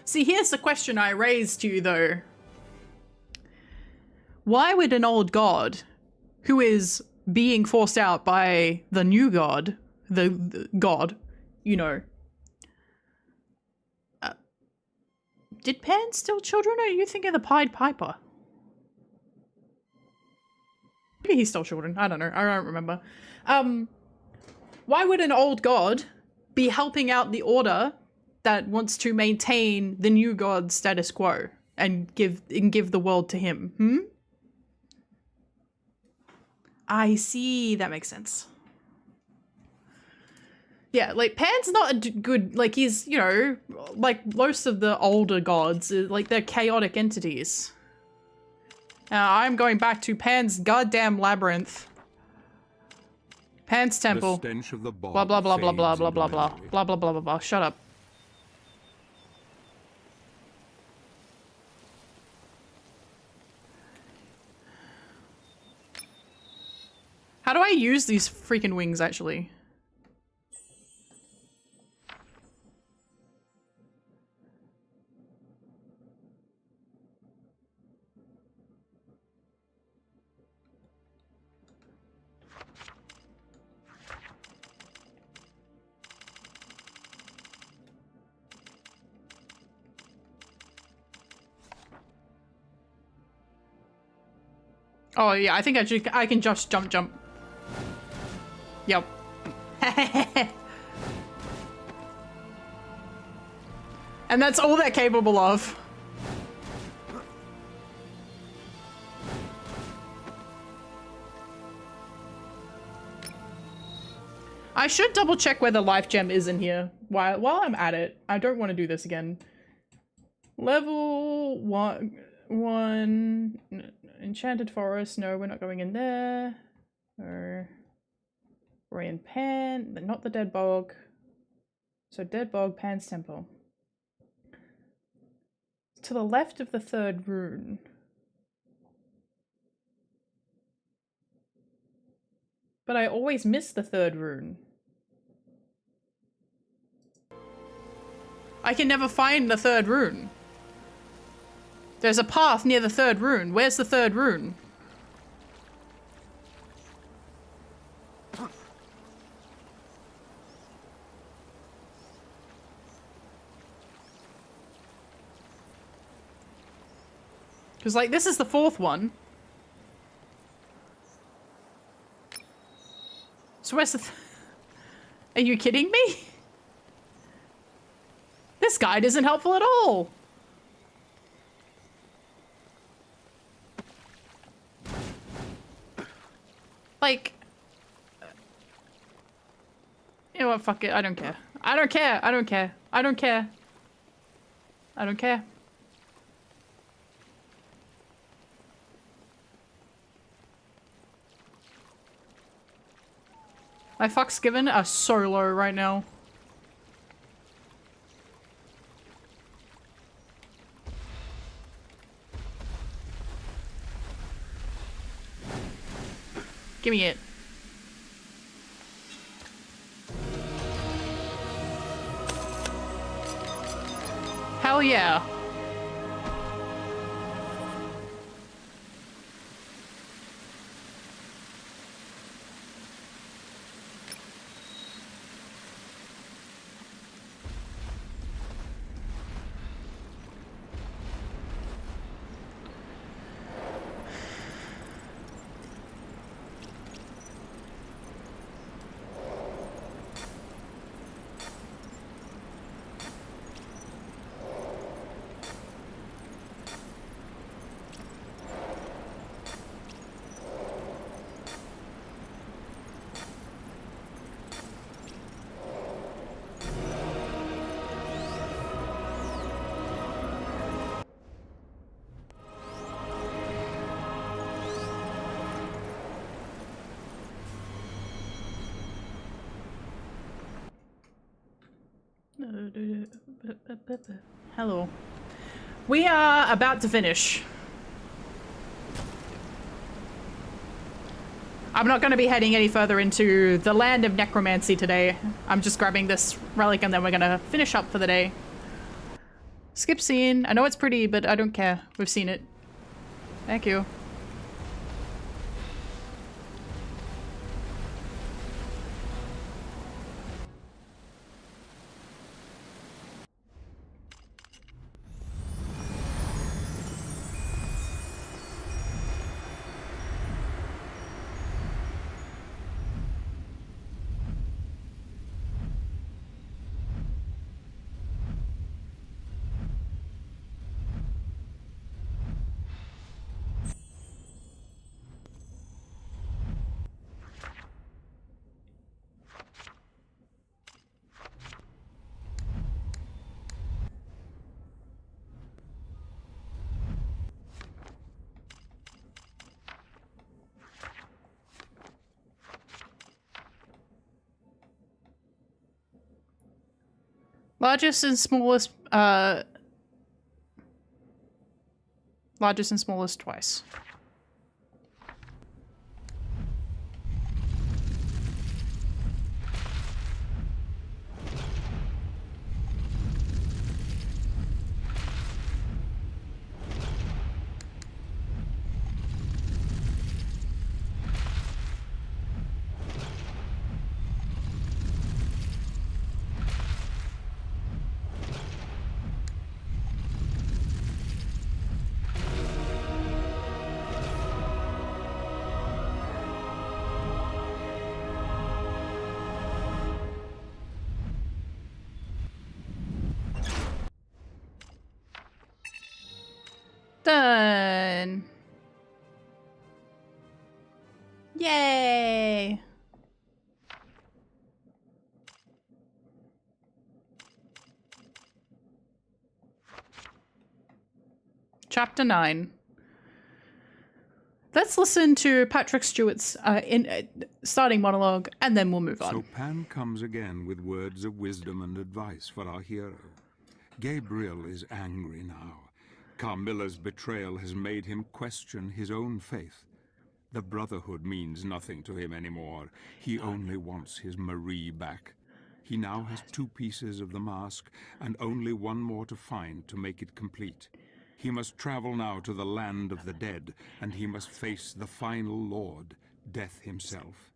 See, here's the question I raised to you though. Why would an old god, who is being forced out by the new god, the god, you know, did Pan steal children, or are you thinking of the Pied Piper? Maybe he stole children. I don't know. I don't remember. Why would an old god be helping out the Order that wants to maintain the new god's status quo and give the world to him? Hmm? I see. That makes sense. Yeah, like, Pan's not a good, like, he's, you know, like most of the older gods, like, they're chaotic entities. I'm going back to Pan's goddamn labyrinth. Pan's temple. The stench of the bog Blah, blah, blah, blah, blah, fades blah, into blah, blah. memory. Blah, blah, blah, blah, blah. Shut up. How do I use these freaking wings, actually? Oh yeah, I think I can just jump. Yep. And that's all they're capable of. I should double check where the life gem is in here while I'm at it. I don't want to do this again. Level one enchanted forest. No, we're not going in there. Or we're in Pan, not the dead bog. So dead bog, Pan's temple. To the left of the third rune. But I always miss the third rune. I can never find the third rune. There's a path near the third rune. Where's the third rune? Because, like, this is the fourth one. So where's the Are you kidding me? This guide isn't helpful at all. Like, you know what, fuck it, I don't care. I don't care, I don't care, I don't care. I don't care. My fucks given are so low right now. Give me it. Hell yeah. Hello. We are about to finish. I'm not going to be heading any further into the land of necromancy today. I'm just grabbing this relic and then we're going to finish up for the day. Skip scene. I know it's pretty, but I don't care. We've seen it. Thank you. Largest and smallest twice. Done. Yay. Chapter 9. Let's listen to Patrick Stewart's starting monologue and then we'll move on. So Pan comes again with words of wisdom and advice for our hero. Gabriel is angry now. Carmilla's betrayal has made him question his own faith. The Brotherhood means nothing to him anymore. He only wants his Marie back. He now has 2 pieces of the mask and only 1 more to find to make it complete. He must travel now to the land of the dead, and he must face the final Lord, Death himself.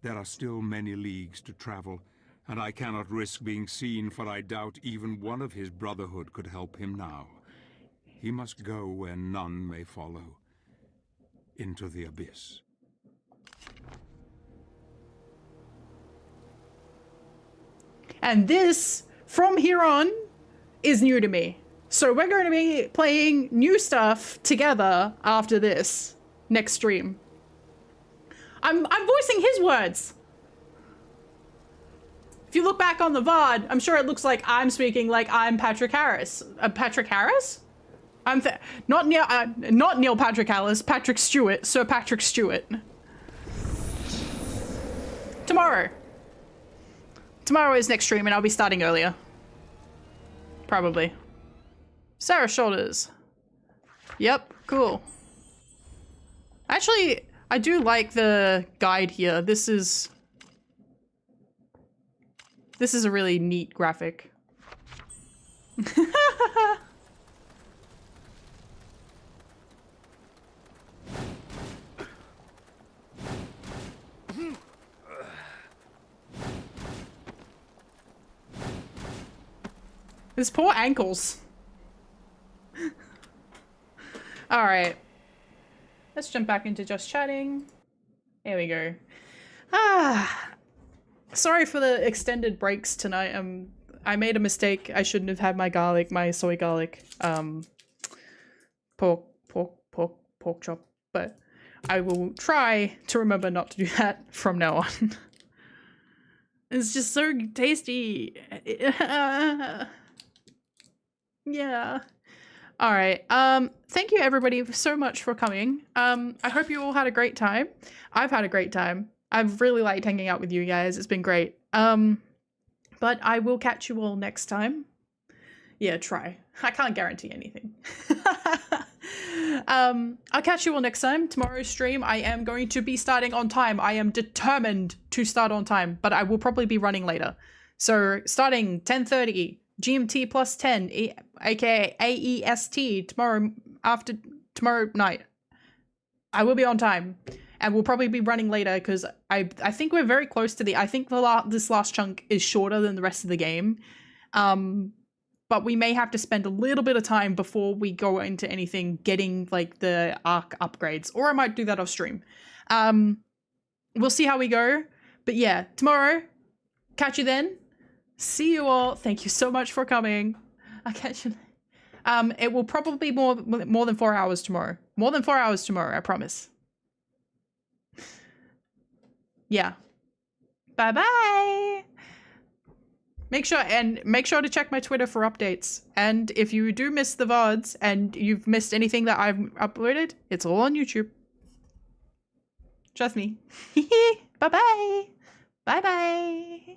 There are still many leagues to travel, and I cannot risk being seen, for I doubt even one of his Brotherhood could help him now. He must go where none may follow, into the abyss. And this, from here on, is new to me. So we're going to be playing new stuff together after this next stream. I'm voicing his words. If you look back on the VOD, I'm sure it looks like I'm speaking like I'm Patrick Harris. Patrick Harris? Not Neil Patrick Harris, Patrick Stewart, Sir Patrick Stewart. Tomorrow is next stream and I'll be starting earlier. Probably. Sarah Shoulders. Yep, cool. Actually, I do like the guide here. This is a really neat graphic. His poor ankles. All right. Let's jump back into just chatting. There we go. Sorry for the extended breaks tonight. I made a mistake. I shouldn't have had my soy garlic, pork chop, but I will try to remember not to do that from now on. It's just so tasty. Yeah. All right. Thank you everybody so much for coming. I hope you all had a great time. I've had a great time. I've really liked hanging out with you guys. It's been great. But I will catch you all next time. Yeah, try. I can't guarantee anything. I'll catch you all next time. Tomorrow's stream, I am going to be starting on time. I am determined to start on time, but I will probably be running later. So starting 10:30 GMT plus 10, aka AEST, tomorrow night. I will be on time, and we'll probably be running later because I think we're very close to this last chunk is shorter than the rest of the game. But we may have to spend a little bit of time before we go into anything getting like the arc upgrades, or I might do that off stream. We'll see how we go. But yeah, tomorrow, catch you then. See you all. Thank you so much for coming. I'll catch you. It will probably be more than 4 hours tomorrow. More than 4 hours tomorrow, I promise. Yeah. Bye-bye. Make sure to check my Twitter for updates. And if you do miss the VODs and you've missed anything that I've uploaded, it's all on YouTube. Trust me. Bye-bye. Bye-bye.